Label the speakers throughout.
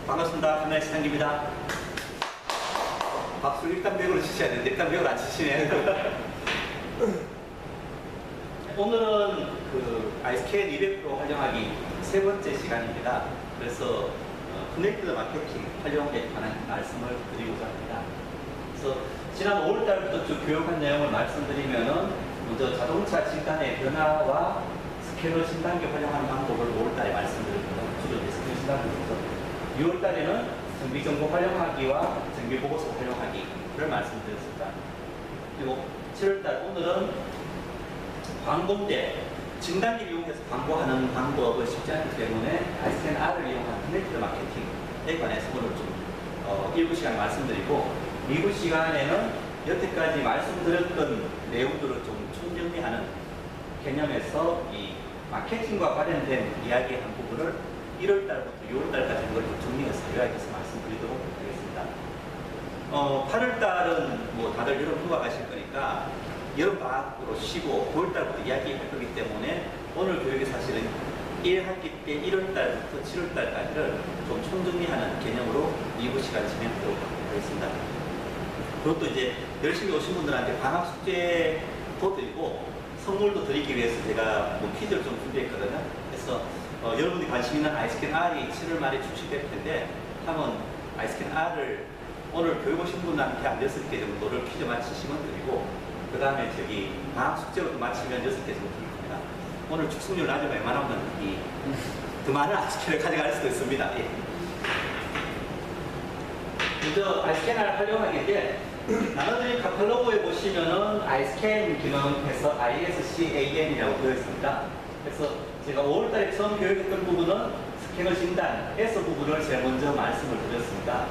Speaker 1: 반갑습니다. 카메라 시상기입니다. 박수 일단 맥으로 치셔야 되는데 일단 맥을 안 치시네. 오늘은 그 아이스캔 200% 활용하기 세 번째 시간입니다. 그래서 커넥티드 마케팅 활용에 관한 말씀을 드리고자 합니다. 그래서 지난 5월달부터 쭉 교육한 내용을 말씀드리면은 먼저 자동차 진단의 변화와 스캐너 진단기 활용하는 방법을 5월달에 말씀드렸고요. 주로 이제 스캐너 진단기죠. 6월달에는 정비정보 활용하기와 정비보고서 활용하기를 말씀드렸습니다. 그리고 7월달 오늘은 광고인데 진단기를 이용해서 광고하는 방법을 쉽지 않기 때문에 아이스캔 R을 이용한 커넥티드 마케팅에 관해서 오늘 좀 일부 시간 말씀드리고 2부 시간에는 여태까지 말씀드렸던 내용들을 좀 총정리하는 개념에서 이 마케팅과 관련된 이야기의 한 부분을 1월달부터 6월달까지 그걸 좀 정리해서 요약해서 말씀드리도록 하겠습니다. 8월달은 뭐 다들 여름 휴가 가실 거니까 여름 방학으로 쉬고 9월달부터 이야기할 거기 때문에 오늘 교육이 사실은 1학기 때 1월달부터 7월달까지를 좀 총정리하는 개념으로 2부 시간 진행하도록 하겠습니다. 그것도 이제 열심히 오신 분들한테 방학 숙제도 드리고 선물도 드리기 위해서 제가 뭐 퀴즈를 좀 준비했거든요. 그래서 여러분들이 관심 있는 아이스캔 R이 7월 말에 출시될 텐데 한번 아이스캔 R을 오늘 교육 오신 분한테 한 6개 정도를 퀴즈 맞히시면 드리고 그 다음에 저기 방학 숙제로도 맞히면 6개 정도 드릴 겁니다. 오늘 축승률 낮으면 웬만하면 더 많은 아이스캔을 가져갈 수도 있습니다. 예. 먼저 아이스캔 R 활용하기인데 나눠드린 카탈로그에 보시면은 아이스캔 기능에서 ISCAN이라고 되어 있습니다. 그래서 제가 5월달에 처음 교육했던 부분은 스캐너 진단에서 부분을 제일 먼저 말씀을 드렸습니다.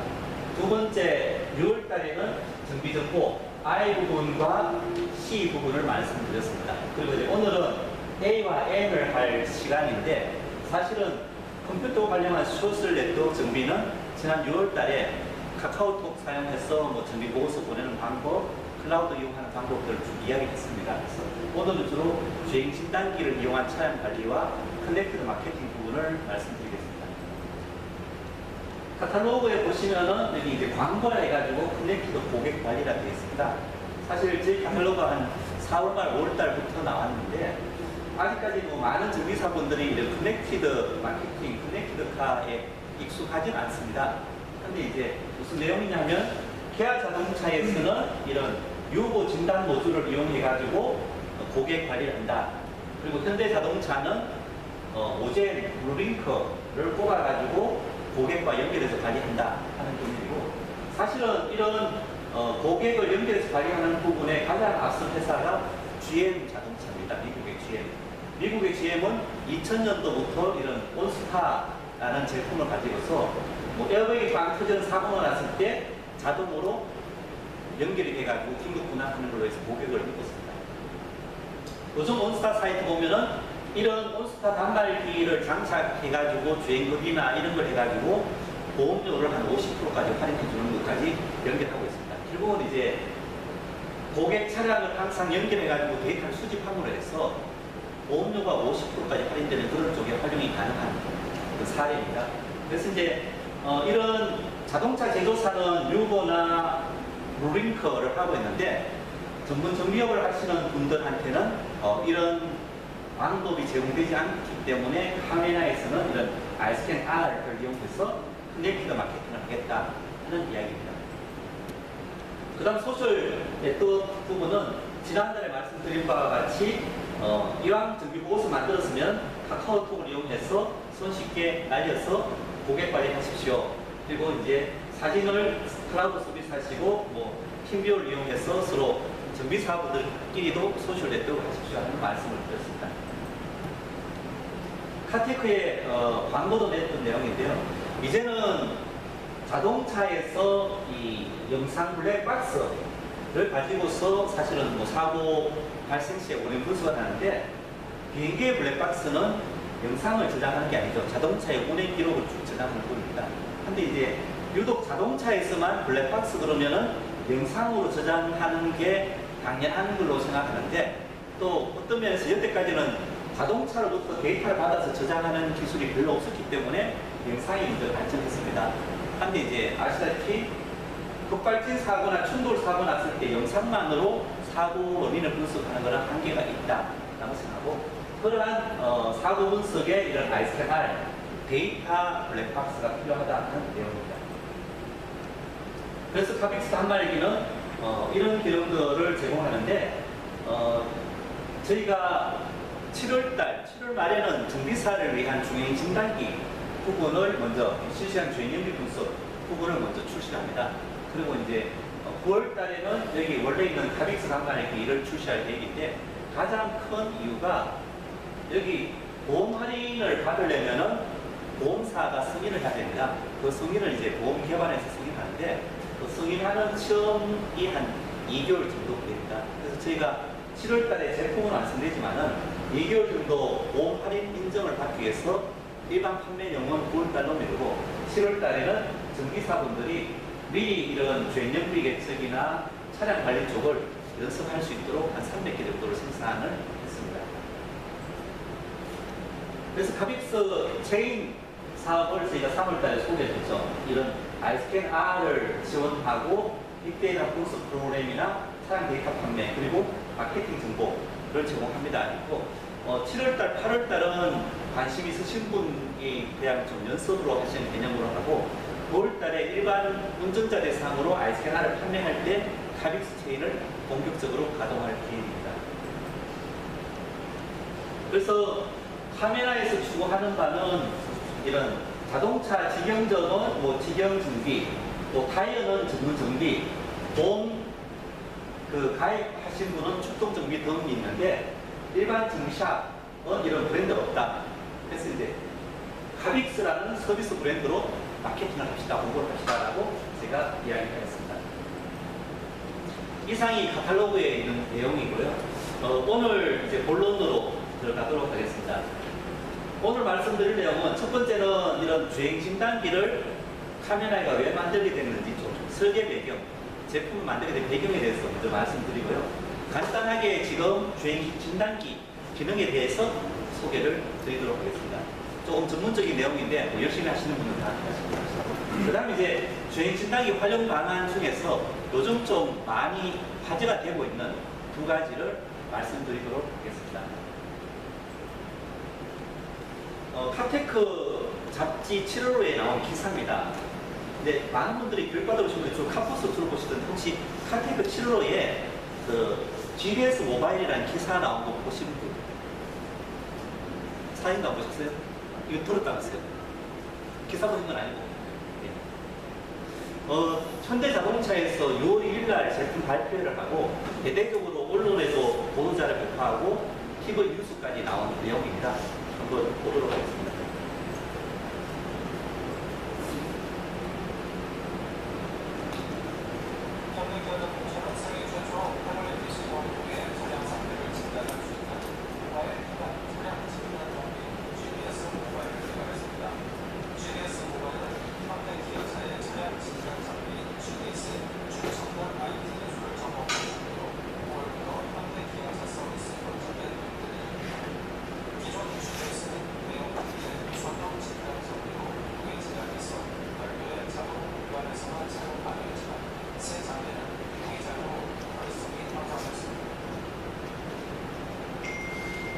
Speaker 1: 두 번째 6월달에는 정비정보 I 부분과 C 부분을 말씀드렸습니다. 그리고 이제 오늘은 A와 N을 할 시간인데 사실은 컴퓨터 관련한 소셜 네트워크 정비는 지난 6월달에 카카오톡 사용해서 뭐 정비 보고서 보내는 방법, 클라우드 이용하는 방법들을 쭉 이야기했습니다. 그래서 오늘은 주로 주행 진단기를 이용한 차량 관리와 커넥티드 마케팅 부분을 말씀드리겠습니다. 카탈로그에 보시면은 여기 이제 광고라 해가지고 커넥티드 고객 관리라 되어 있습니다. 사실 저희 카탈로그가 한 4월 말 5월 달부터 나왔는데 아직까지 뭐 많은 정비사분들이 이런 커넥티드 마케팅, 커넥티드 카에 익숙하진 않습니다. 근데 이제 무슨 내용이냐면 기아 자동차에서는 이런 유보 진단 모듈을 이용해가지고 고객 관리를 한다. 그리고 현대 자동차는 오젠 블루링크를 뽑아가지고 고객과 연결해서 관리한다 하는 부분이고 사실은 이런 고객을 연결해서 관리하는 부분에 가장 앞선 회사가 GM 자동차입니다. 미국의 GM. 미국의 GM은 2000년도부터 이런 온스타라는 제품을 가지고서 뭐 에어백이 빵 터지는 사고가 났을 때 자동으로 연결이 돼가지고 긴급 분할하는 걸로 해서 고객을 묶었습니다. 요즘 온스타 사이트 보면은 이런 온스타 단말기를 장착해가지고 주행거리나 이런 걸 해가지고 보험료를 한 50%까지 할인해주는 것까지 연결하고 있습니다. 결국은 이제 고객 차량을 항상 연결해가지고 데이터를 수집함으로 해서 보험료가 50%까지 할인되는 그런 쪽에 활용이 가능한 그 사례입니다. 그래서 이제 이런 자동차 제조사는 유보나 블루링크를 하고 있는데 전문 정비업을 하시는 분들한테는 이런 방법이 제공되지 않기 때문에 카메라에서는 이런 아이스캔 R을 이용해서 커넥티드 마케팅을 하겠다 하는 이야기입니다. 그 다음 소셜 네트워크 부분은 지난달에 말씀드린 바와 같이 이왕 정비 보고서 만들었으면 카카오톡을 이용해서 손쉽게 날려서 고객 관리하십시오. 그리고 이제 사진을 클라우드 서비스 하시고 뭐 팀뷰를 이용해서 서로 정비사분들끼리도 소셜 네트워크 하십시오 하는 말씀을 드렸습니다. 카테크의 광고도 냈던 내용인데요. 이제는 자동차에서 이 영상 블랙박스를 가지고서 사실은 뭐 사고 발생 시에 원인 분석을 하는데 비행기의 블랙박스는 영상을 저장하는 게 아니죠. 자동차의 운행 기록을 쭉 저장하는 겁니다. 근데 이제 유독 자동차에서만 블랙박스 그러면은 영상으로 저장하는 게 당연한 걸로 생각하는데 또 어떤 면에서 여태까지는 자동차로부터 데이터를 받아서 저장하는 기술이 별로 없었기 때문에 영상이 먼저 발전했습니다. 합니다. 근데 이제 아시다시피 급발진 사고나 충돌 사고 났을 때 영상만으로 사고 원인을 분석하는 것은 한계가 있다라고 생각하고, 그러한 사고 분석에 이런 ICMR 데이터 블랙박스가 필요하다는 내용입니다. 그래서 카빅스 단말기는 이런 기능들을 제공하는데, 저희가 7월 말에는 정비사를 위한 주행 진단기 부분을 먼저 실시간 주행 연비 분석 부분을 먼저 출시합니다. 그리고 이제 9월 달에는 여기 원래 있는 카빅스 단말기 이를 출시할 계획인데, 가장 큰 이유가 여기 보험 할인을 받으려면은 보험사가 승인을 해야 됩니다. 그 승인을 이제 보험 개발에서 승인하는데, 그 승인하는 시험이 한 2개월 정도 됩니다. 그래서 저희가 7월 달에 제품은 완성되지만은 2개월 정도 보험 할인 인정을 받기 위해서 일반 판매용은 9월 달로 미루고, 7월 달에는 정비사분들이 미리 이런 주행 연비 계측이나 차량 관리 쪽을 연습할 수 있도록 한 300개 정도를 생산을 했습니다. 그래서 카빅스 체인 사업을 저희가 3월 달에 소개했죠. 이런 아이스캔 R을 지원하고 빅데이터 분석 프로그램이나 차량 데이터 판매, 그리고 마케팅 정보를 제공합니다. 그리고 7월달, 8월달은 관심 있으신 분이 그냥 좀 연습으로 하시는 개념으로 하고, 9월달에 일반 운전자 대상으로 아이스캔 R을 판매할 때 카빅스 체인을 본격적으로 가동할 계획입니다. 그래서 카메라에서 추구하는 바는 이런 자동차 직영점은 뭐 직영 정비, 또 타이어는 전문 정비, 보험 가입하신 분은 출동 정비 등이 있는데, 일반 정비샵은 이런 브랜드가 없다. 그래서 이제 카빅스라는 서비스 브랜드로 마케팅을 합시다, 홍보를 합시다라고 제가 이야기하였습니다. 이상이 카탈로그에 있는 내용이고요. 오늘 이제 본론으로 들어가도록 하겠습니다. 오늘 말씀드릴 내용은, 첫 번째는 이런 주행 진단기를 카메라가 왜 만들게 됐는지 좀 설계 배경, 제품을 만들게 된 배경에 대해서 먼저 말씀드리고요. 간단하게 지금 주행 진단기 기능에 대해서 소개를 드리도록 하겠습니다. 조금 전문적인 내용인데 뭐 열심히 하시는 분은 다 하시고, 그 다음에 이제 주행 진단기 활용 방안 중에서 요즘 좀 많이 화제가 되고 있는 두 가지를 말씀드리도록 하겠습니다. 카테크 잡지 7월호에 나온 기사입니다. 근데 많은 분들이 교육받아보시면 저 카푸스 들어보시던데, 혹시 카테크 7월호에 그 GBS 모바일이라는 기사 나온 거 보신 분? 사인도 안 보셨어요? 이거 들었다면서요? 기사 보신 건 아니고. 네. 현대자동차에서 6월 1일 날 제품 발표를 하고, 대대적으로 언론에도 보도자를 발표하고, TV 뉴스까지 나온 내용입니다. 한번 보도록 하겠습니다.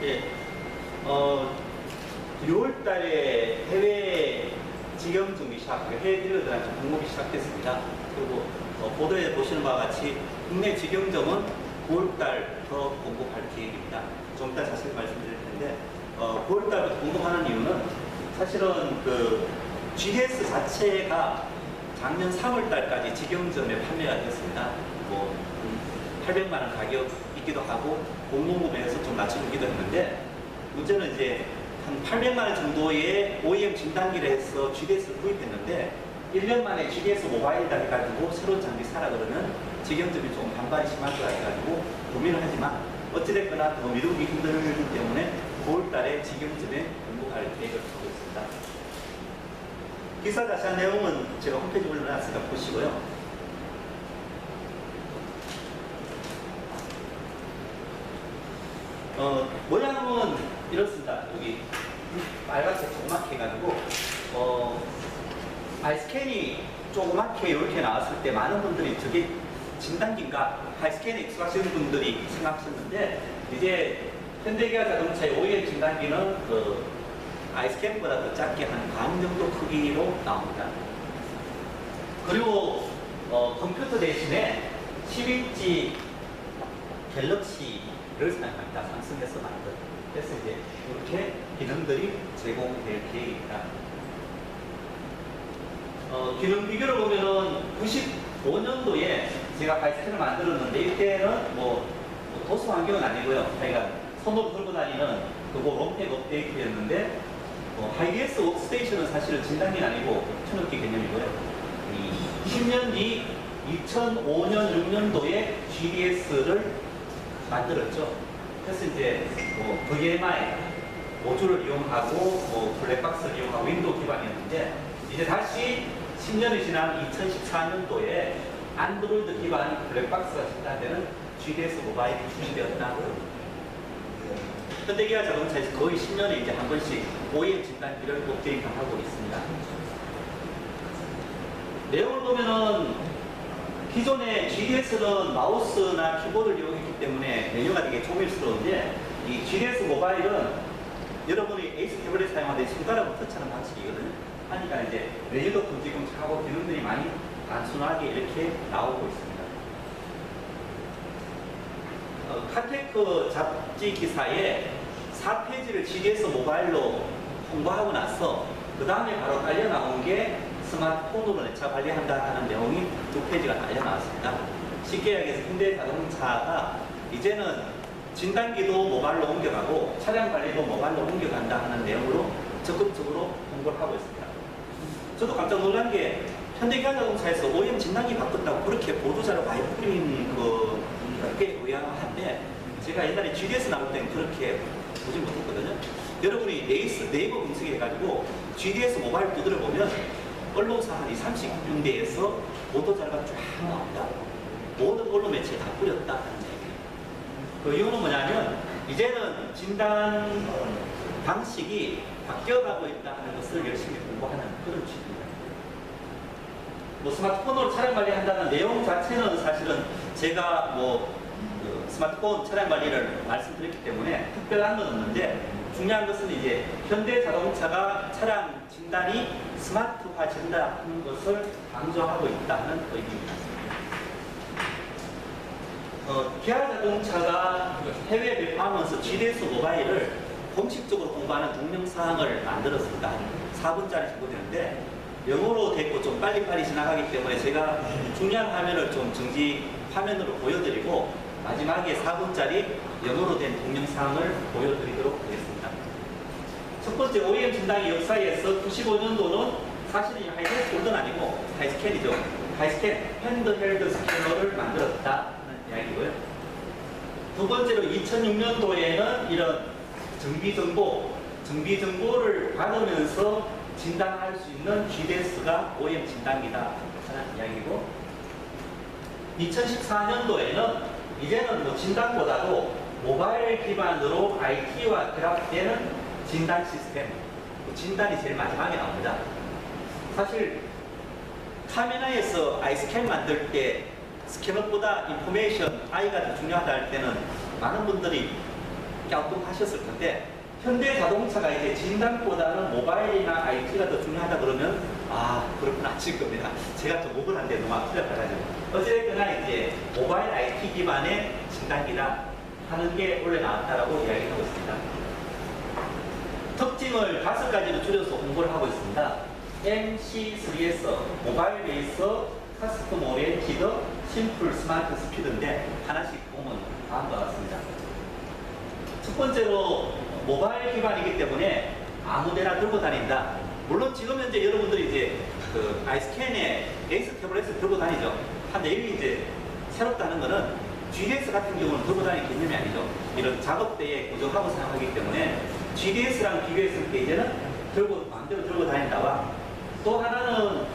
Speaker 1: 예, 6월 달에 해외 직영 정비샵, 해외 딜러들한테 공급이 시작됐습니다. 그리고 보도에 보시는 바와 같이 국내 직영점은 9월 달부터 공급할 계획입니다. 좀 이따 자세히 말씀드릴 텐데, 9월 달부터 공급하는 이유는 사실은 그 GDS 자체가 작년 3월 달까지 직영점에 판매가 되었습니다. 뭐 800만 원 가격이기도 하고 공공구매에서 좀 낮춰주기도 했는데, 문제는 이제 한 800만 원 정도의 OEM 진단기를 해서 GDS를 구입했는데 1년 만에 GDS 모바일이다 해가지고 새로운 장비 사라 그러면 직영점이 조금 반발이 심할 것 같아가지고 고민을 하지만, 어찌됐거나 더 미루기 힘들기 때문에 9월 달에 직영점에 공급할 계획을 하고 있습니다. 기사 자세한 내용은 제가 홈페이지에 올려놨으니까 보시고요. 모양은 이렇습니다. 여기 빨갛게 조그맣게 해가지고 아이스캔이 조그맣게 이렇게 나왔을 때 많은 분들이 저게 진단기인가 아이스캔에 익숙하신 분들이 생각하셨는데 이제 현대기아 자동차의 OEM 진단기는 그 아이스캔보다 더 작게 한 반 정도 크기로 나옵니다. 그리고 컴퓨터 대신에 11인치 갤럭시를 사용합니다. 삼성에서 만든. 그래서 이제 이렇게 기능들이 제공될 계획입니다. 기능 비교를 보면은 95년도에 제가 아이스캔을 만들었는데 이때는 뭐 도수 환경은 아니고요. 그러니까 손으로 들고 다니는 그거 롬팩 업데이트였는데 하이비에스 워크스테이션은 사실은 진단기는 아니고 천억기 개념이고요. 10년 뒤 2005년, 6년도에 GDS를 만들었죠. 그래서 이제 VMI 모듈을 이용하고 블랙박스를 이용하고 윈도우 기반이었는데 이제 다시 10년이 지난 2014년도에 안드로이드 기반 블랙박스가 진단되는 GDS 모바일이 출시되었다. 현대기아 자동차에서 거의 10년에 이제 한 번씩 OEM 진단기를 업데이트하고 있습니다. 내용을 보면은 기존의 GDS는 마우스나 키보드를 이용했기 때문에 메뉴가 되게 조밀스러운데 이 GDS 모바일은 여러분이 에이스 태블릿 사용하는데 손가락으로 터치하는 방식이거든요. 하니까 이제 메뉴도 큼직큼직하고 기능들이 많이 단순하게 이렇게 나오고 있습니다. 카테크 잡지 기사에 4페이지를 GDS 모바일로 홍보하고 나서 그 다음에 바로 딸려 나온 게 스마트폰으로 내차 관리한다 하는 내용이 2페이지가 딸려 나왔습니다. 쉽게 이야기해서 현대자동차가 이제는 진단기도 모바일로 옮겨가고 차량 관리도 모바일로 옮겨간다 하는 내용으로 적극적으로 홍보를 하고 있습니다. 저도 깜짝 놀란 게 현대기아자동차에서 OEM 진단기 바꿨다고 그렇게 보도자료 많이 뿌린 꽤 의아한데 제가 옛날에 GDS 나올 때는 그렇게 보지 못했거든요. 여러분이 네이버 검색해가지고 GDS 모바일 두드려보면 언론사 한 30군데에서 보도자료가 쫙 나옵니다. 모든 언론 매체에 다 뿌렸다 하는 얘기예요. 그 이유는 뭐냐면 이제는 진단 방식이 바뀌어가고 있다 하는 것을 열심히 공부하는 그런 취지입니다. 스마트폰으로 차량 관리한다는 내용 자체는 사실은 제가 스마트폰 차량 관리를 말씀드렸기 때문에 특별한 건 없는데 중요한 것은 이제 현대자동차가 차량 진단이 스마트화된다는 것을 강조하고 있다는 의미입니다. 기아자동차가 해외 배포하면서 GDS 모바일을 공식적으로 공부하는 동영상을 만들었습니다. 한 4분짜리 정도 되는데 영어로 됐고 좀 빨리빨리 지나가기 때문에 제가 중요한 화면을 좀 정지 화면으로 보여드리고 마지막에 4분짜리 영어로 된 동영상을 보여드리도록 하겠습니다. 첫 번째 OEM 진단기 역사에서 95년도는 사실은 하이스캔 폴더는 아니고 하이스캔이죠. 하이스캔 핸드헬드 스캐너를 만들었다는 이야기고요. 두 번째로 2006년도에는 이런 정비정보를 받으면서 진단할 수 있는 GDS가 OEM 진단기다 하는 이야기고 2014년도에는 이제는 진단보다도 모바일 기반으로 IT와 결합되는 진단 시스템, 진단이 제일 마지막에 나옵니다. 사실 카메라에서 아이스캔 만들 때 스캐너보다 인포메이션, I가 더 중요하다 할 때는 많은 분들이 갸우뚱하셨을 텐데 현대자동차가 이제 진단보다는 모바일이나 IT가 더 중요하다 그러면 그렇구나 하실 겁니다. 제가 좀 억울한데 너무 틀렸다가지고 어쨌거나 이제 모바일 IT 기반의 진단기다 하는 게 원래 나왔다라고 이야기하고 있습니다. 특징을 5가지로 줄여서 홍보를 하고 있습니다. MC3S 모바일 베이스 커스텀 오리엔티드 심플 스마트 스피드인데 하나씩 보면 다음과 같습니다. 첫 번째로 모바일 기반이기 때문에 아무데나 들고 다닌다. 물론 지금 현재 여러분들이 이제 그 아이스캔에 에이스 태블릿을 들고 다니죠. 한데 여기 이제 새롭다는 거는 GDS 같은 경우는 들고 다니는 개념이 아니죠. 이런 작업대에 고정하고 사용하기 때문에 GDS랑 비교했을 때 이제는 마음대로 들고 다닌다와 또 하나는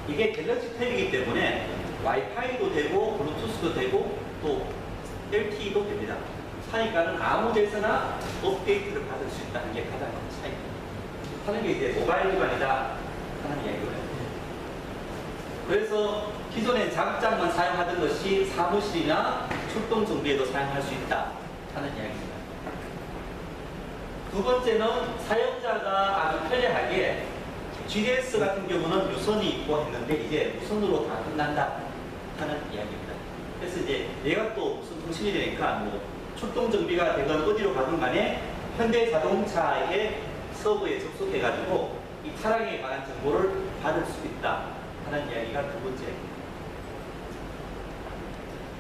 Speaker 1: 이게 갤럭시 탭이기 때문에 와이파이도 되고 블루투스도 되고 또 LTE도 됩니다. 하니까는 아무 데서나 업데이트를 받을 수 있다는 게 가장 큰 차이입니다. 하는 게 이제 모바일 기반이다 하는 이야기고요. 그래서 기존에 자급장만 사용하던 것이 사무실이나 출동 정비에도 사용할 수 있다 하는 이야기입니다. 두 번째는 사용자가 아주 편리하게 GDS 같은 경우는 유선이 있고 했는데 이제 무선으로 다 끝난다 하는 이야기입니다. 그래서 이제 얘가 또 무슨 통신이 되니까 뭐 출동 정비가 되건 어디로 가든 간에 현대 자동차의 서버에 접속해가지고 이 차량에 관한 정보를 받을 수 있다 하는 이야기가 두 번째.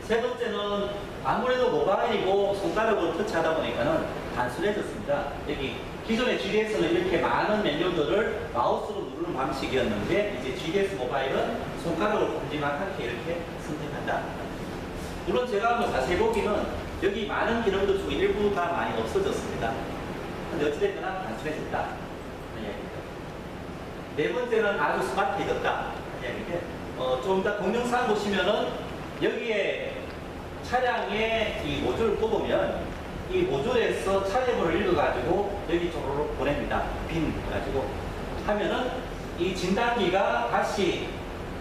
Speaker 1: 세 번째는 아무래도 모바일이고 손가락으로 터치하다 보니까는 단순해졌습니다. 여기 기존의 GDS는 이렇게 많은 메뉴들을 마우스로 누르는 방식이었는데 이제 GDS 모바일은 손가락으로 큼지막하게 이렇게 선택한다. 물론 제가 한번 자세히 보기는 여기 많은 기능들 중에 일부가 많이 없어졌습니다. 근데 어찌됐거나 단순해졌다. 네 번째는 아주 스마트해졌다. 좀 더 동영상 보시면은 여기에 차량의 이 모듈을 뽑으면 이 모듈에서 차례번호를 읽어가지고 여기 쪽으로 보냅니다. 빈 가지고 하면은 이 진단기가 다시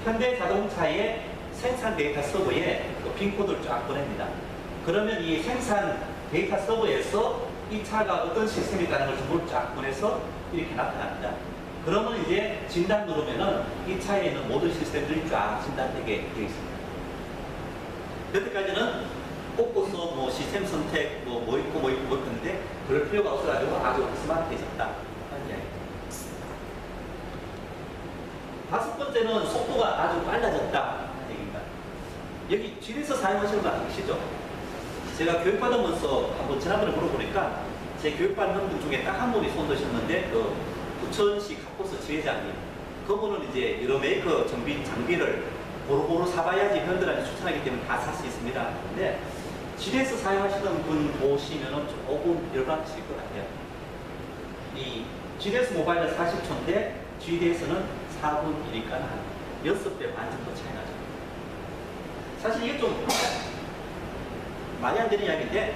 Speaker 1: 현대 자동차의 생산 데이터 서버에 그 빈 코드를 쫙 보냅니다. 그러면 이 생산 데이터 서버에서 이 차가 어떤 시스템이라는 걸 정보를 쫙 보내서 이렇게 나타납니다. 그러면 이제 진단 누르면은 이 차에 있는 모든 시스템들이 쫙 진단되게 되어 있습니다. 여태까지는 꽂고서 뭐 시스템 선택 뭐 있고 뭐 있는데 그럴 필요가 없어가지고 아주 스마트해졌다 하는 이야기입니다. 다섯 번째는 속도가 아주 빨라졌다 하는 얘기입니다. 여기 집에서 사용하시는 거 아시죠? 제가 교육받으면서 한번 지난번에 물어보니까 제 교육받는 분들 중에 딱 한 분이 손 드셨는데 그 부천시 갑고스 지회장님, 그분은 이제 여러 메이커 장비를 고루고루 사봐야지 회원들한테 추천하기 때문에 다 살 수 있습니다. 근데 GDS 사용하시는 분 보시면은 조금 열받으실 것 같아요. 이 GDS 모바일은 40초인데 GDS는 4분이니까 한 6배 반 정도 차이 나죠. 사실 이게 좀 많이 안 되는 이야기인데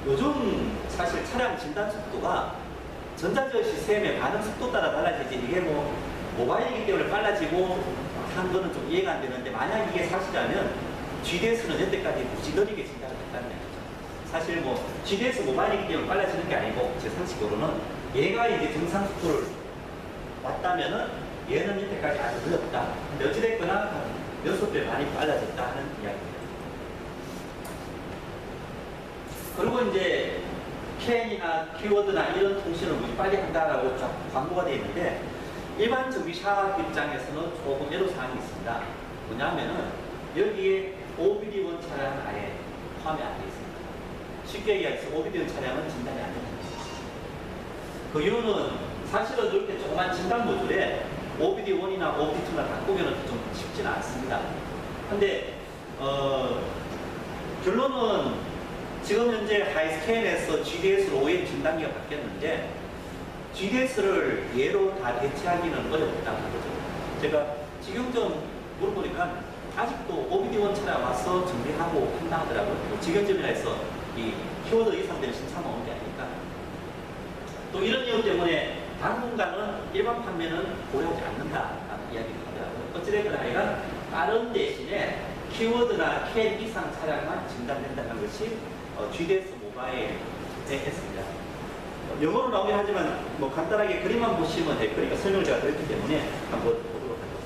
Speaker 1: 요즘 사실 차량 진단 속도가 전자적 시스템의 반응 속도 따라 달라지지 이게 뭐 모바일이기 때문에 빨라지고 한 거는 좀 이해가 안 되는데 만약 이게 사실이라면 GDS는 여태까지 무지 느리게 진단을 했다는 얘기죠. 사실 뭐 GDS 모바일이기 때문에 빨라지는 게 아니고 제 상식으로는 얘가 이제 정상 속도를 왔다면은 얘는 여태까지 아주 늦었다. 근데 어찌됐거나 한 6배 많이 빨라졌다 하는 이야기입니다. 그리고 이제 캔이나 키워드나 이런 통신을 무지 빨리 한다라고 광고가 되어 있는데 일반 정비사 입장에서는 조금 애로사항이 있습니다. 뭐냐면은 여기에 OBD1 차량은 아예 포함이 안 되어 있습니다. 쉽게 얘기해서 OBD1 차량은 진단이 안 됩니다. 그 이유는 사실은 이렇게 조그만 진단 모듈에 OBD1이나 OBD2나 바꾸기는 좀 쉽지는 않습니다. 근데 결론은 지금 현재 하이스케일에서 GDS로 OEM 진단기가 바뀌었는데 GDS를 얘로 다 대체하기는 어렵다는 거죠. 제가 지금 좀 물어보니까 아직도 OBD1 차량 와서 정비하고 한다 하더라고요. 지경점이라 해서 이 키워드 이상 되는 신차만 오는 게 아니니까. 또 이런 이유 때문에 당분간은 일반 판매는 고려하지 않는다라는 이야기를 하더라고요. 어찌됐든 하여간 다른 대신에 키워드나 캔 이상 차량만 진단된다는 것이 GDS 모바일에 했습니다. 영어로 나오긴 하지만 뭐 간단하게 그림만 보시면 돼. 그러니까 설명을 제가 드렸기 때문에 한번 보도록 하겠습니다.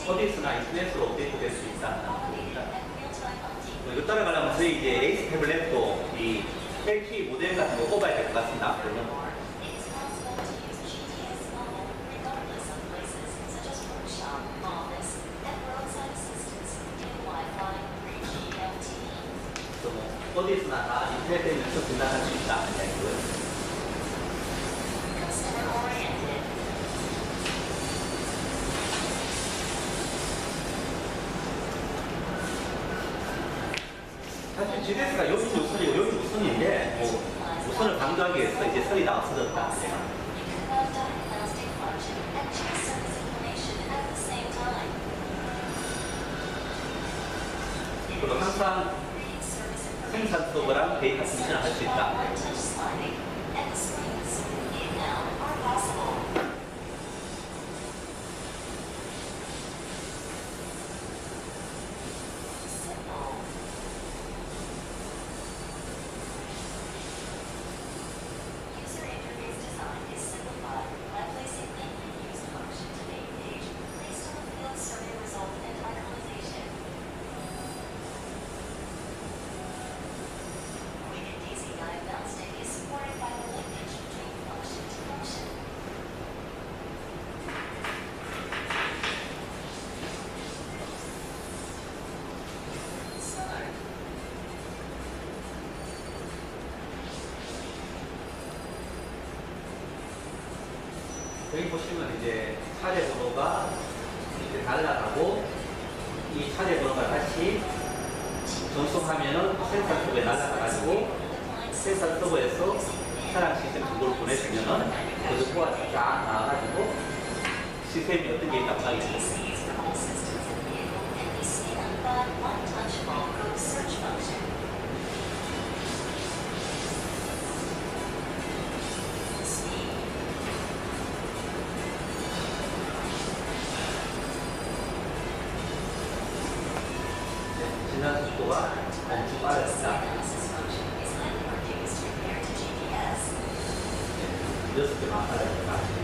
Speaker 1: 어디서나 인터넷으로 업데이트될 수 있다. 이거 따라가려면 저희 이제 에이스 태블릿도 이 LTE 모뎀 같은 거 꼽아야 될 것 같습니다. 그러면 어디서나 다 인터넷 되면서 분단할 수 있다. 이야기고요. 사실 GDS가 여기 무선이고 여기 무선인데 무선을 강조하기 위해서 이제 선이 다 없어졌다. 그리고 항상 생산 서버랑 데이터 통신을 할 수 있다. 여기 보시면 이제 차례 번호가 이제 날아가고 이 차례 번호가 다시 전송하면은 센서 서버에 날아가가지고 센서 서버에서 차량 시스템 정보를 보내주면은 그 정보가 쫙 나와가지고 시스템이 어떤 게 있다고 하게 됩니다. 지난 속도가 엄청 빠르다. 6배만 빠르다.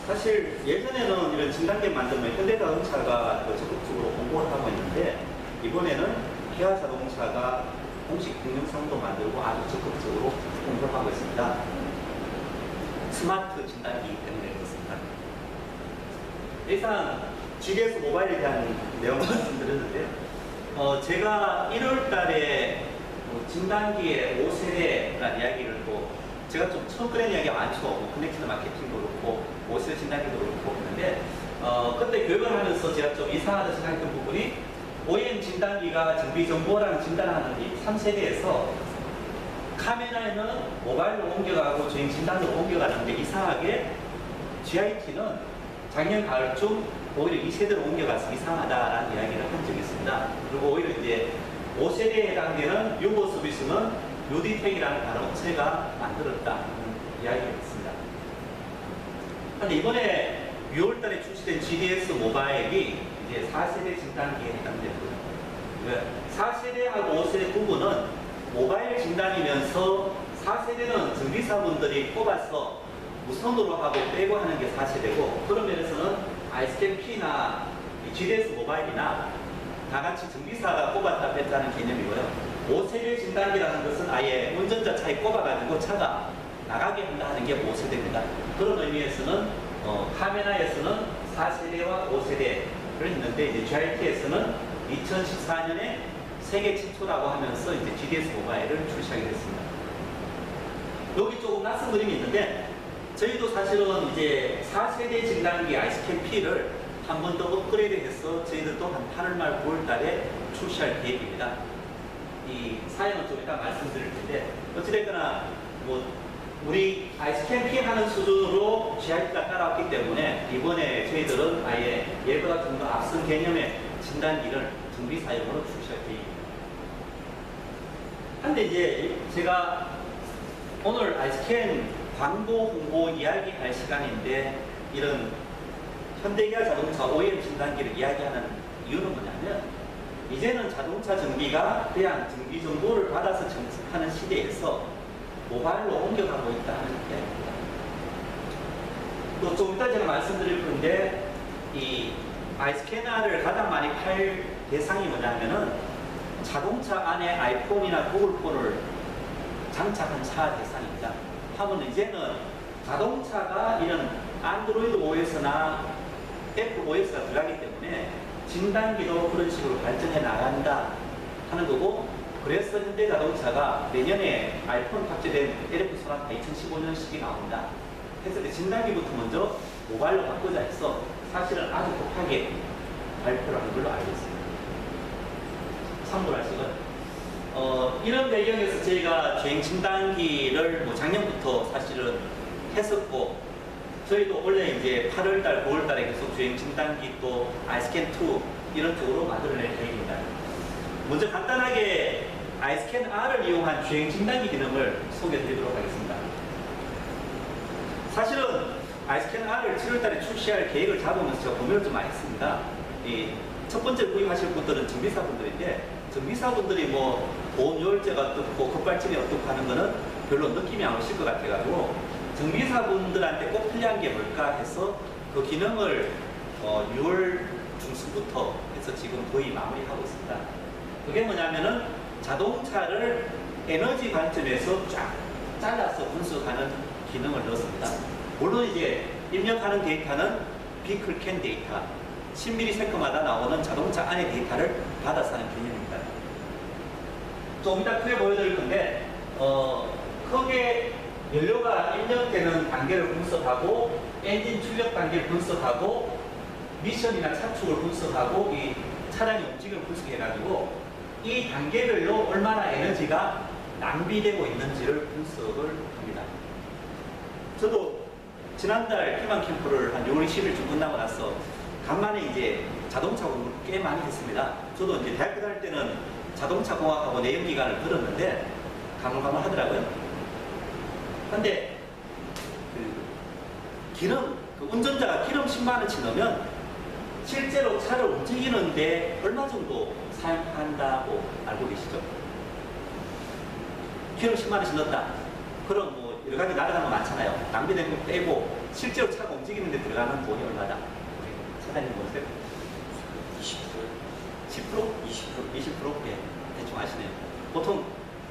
Speaker 1: 사실 예전에는 이런 진단계 만들면 현대자동차가 적극적으로 공고를 하고 있는데 이번에는 기아 자동차가 공식 동영상도 만들고 아주 적극적으로 공고를 하고 있습니다. 스마트 진단기이기 때문에 그렇습니다. 일단 GDS 모바일에 대한 내용을 말씀드렸는데 제가 1월 달에 진단기의 5세대라는 이야기를 또 제가 좀 처음 꺼낸 이야기가 많죠. 커넥티드 마케팅도 그렇고 5세대 진단기도 그렇고 했는데 그때 교육을 하면서 제가 좀 이상하다 생각했던 부분이 OEM 진단기가 정비정보랑 진단하는 이 3세대에서 카메라에는 모바일로 옮겨가고 주행 진단으로 옮겨가는데 이상하게 GIT는 작년 가을쯤 오히려 2세대로 옮겨가서 이상하다라는 이야기를 한 적이 있습니다. 그리고 오히려 이제 5세대에 해당되는 유보 서비스는 유디텍이라는 다른 업체가 만들었다는 이야기가 있습니다. 그런데 이번에 6월달에 출시된 GDS 모바일이 이제 4세대 진단기에 해당되고요. 4세대하고 5세대 부분은 모바일 진단이면서 4세대는 정비사분들이 뽑아서 무선으로 하고 빼고 하는 게 4세대고 그런 면에서는 아이스캔P나 GDS 모바일이나 다 같이 정비사가 뽑았다 뺐다는 개념이고요. 5세대 진단기라는 것은 아예 운전자 차에 꼽아가지고 차가 나가게 한다 하는 게 5세대입니다. 그런 의미에서는 카메라에서는 4세대와 5세대를 했는데 이제 GIT에서는 2014년에 세계 최초라고 하면서 이제 GDS 모바일을 출시하게 됐습니다. 여기 조금 낯선 그림이 있는데 저희도 사실은 이제 4세대 진단기 아이스캔P를 한 번 더 업그레이드해서 저희들도 한 8월 말 9월 달에 출시할 계획입니다. 이 사연은 좀 이따 말씀드릴 텐데 어찌됐거나 뭐 우리 아이스캠핑 하는 수준으로 GIP가 따라왔기 때문에 이번에 저희들은 아예 예보다 좀 더 앞선 개념의 진단기를 정비 사용으로 출시할 계획입니다. 근데 이제 제가 오늘 아이스캠 광고 홍보 이야기할 시간인데 이런 현대기아 자동차 OEM 진단기를 이야기하는 이유는 뭐냐면 이제는 자동차 정비가 그냥 정비 정보를 받아서 정책하는 시대에서 모바일로 옮겨가고 있다는 이야기입니다. 또 좀 이따 제가 말씀드릴 건데 이 아이스캐너를 가장 많이 팔 대상이 뭐냐면은 자동차 안에 아이폰이나 구글폰을 장착한 차 대상입니다. 하면 이제는 자동차가 이런 안드로이드 OS나 애플 OS가 들어가기 때문에 진단기도 그런 식으로 발전해 나간다 하는 거고, 그래서 현대자동차가 내년에 아이폰 탑재된 LF 소나타 2015년식이 나온다 했을 때 진단기부터 먼저 모바일로 바꾸자 해서 사실은 아주 급하게 발표를 한 걸로 알고 있습니다. 참고하시고요. 이런 배경에서 저희가 주행 진단기를 뭐 작년부터 사실은 했었고, 저희도 원래 이제 8월달, 9월달에 계속 주행 진단기 또 아이스캔2 이런 쪽으로 만들어낼 계획입니다. 먼저 간단하게 아이스캔 R을 이용한 주행 진단기 기능을 소개해 드리도록 하겠습니다. 사실은 아이스캔 R을 7월달에 출시할 계획을 잡으면서 제가 고민을 좀 많이 했습니다. 첫 번째 구입하실 분들은 정비사분들인데, 정비사분들이 뭐 보온요율제가 어떻고 급발진이 어떻고 하는 거는 별로 느낌이 안 오실 것 같아가지고 정비사분들한테 꼭 필요한 게 뭘까 해서 그 기능을 6월 중순부터 해서 지금 거의 마무리하고 있습니다. 그게 뭐냐면은 자동차를 에너지 관점에서 쫙 잘라서 분석하는 기능을 넣었습니다. 물론 이제 입력하는 데이터는 비클캔 데이터, 10ms마다 나오는 자동차 안의 데이터를 받아서 하는 개념입니다. 좀 이따 크게 보여드릴 건데, 크게 연료가 입력되는 단계를 분석하고, 엔진 출력 단계를 분석하고, 미션이나 차축을 분석하고, 이 차량의 움직임을 분석해가지고, 이 단계별로 얼마나 에너지가 낭비되고 있는지를 분석을 합니다. 저도 지난달 희망 캠프를 한 6월 20일쯤 끝나고 나서 간만에 이제 자동차 공부를 꽤 많이 했습니다. 저도 이제 대학교 다닐 때는 자동차 공학하고 내연기관을 들었는데 가물가물하더라고요. 근데 그 운전자가 기름 10만 원치 넣으면 실제로 차를 움직이는데 얼마 정도 사용한다고 알고 계시죠? 기름 10만 원씩 넣었다. 그럼 뭐 여러 가지 날아가는 거 많잖아요. 낭비된 거 빼고 실제로 차가 움직이는데 들어가는 돈이 얼마다? 사장님 보세요. 10%? 10%? 20%? 예, 대충 아시네요. 보통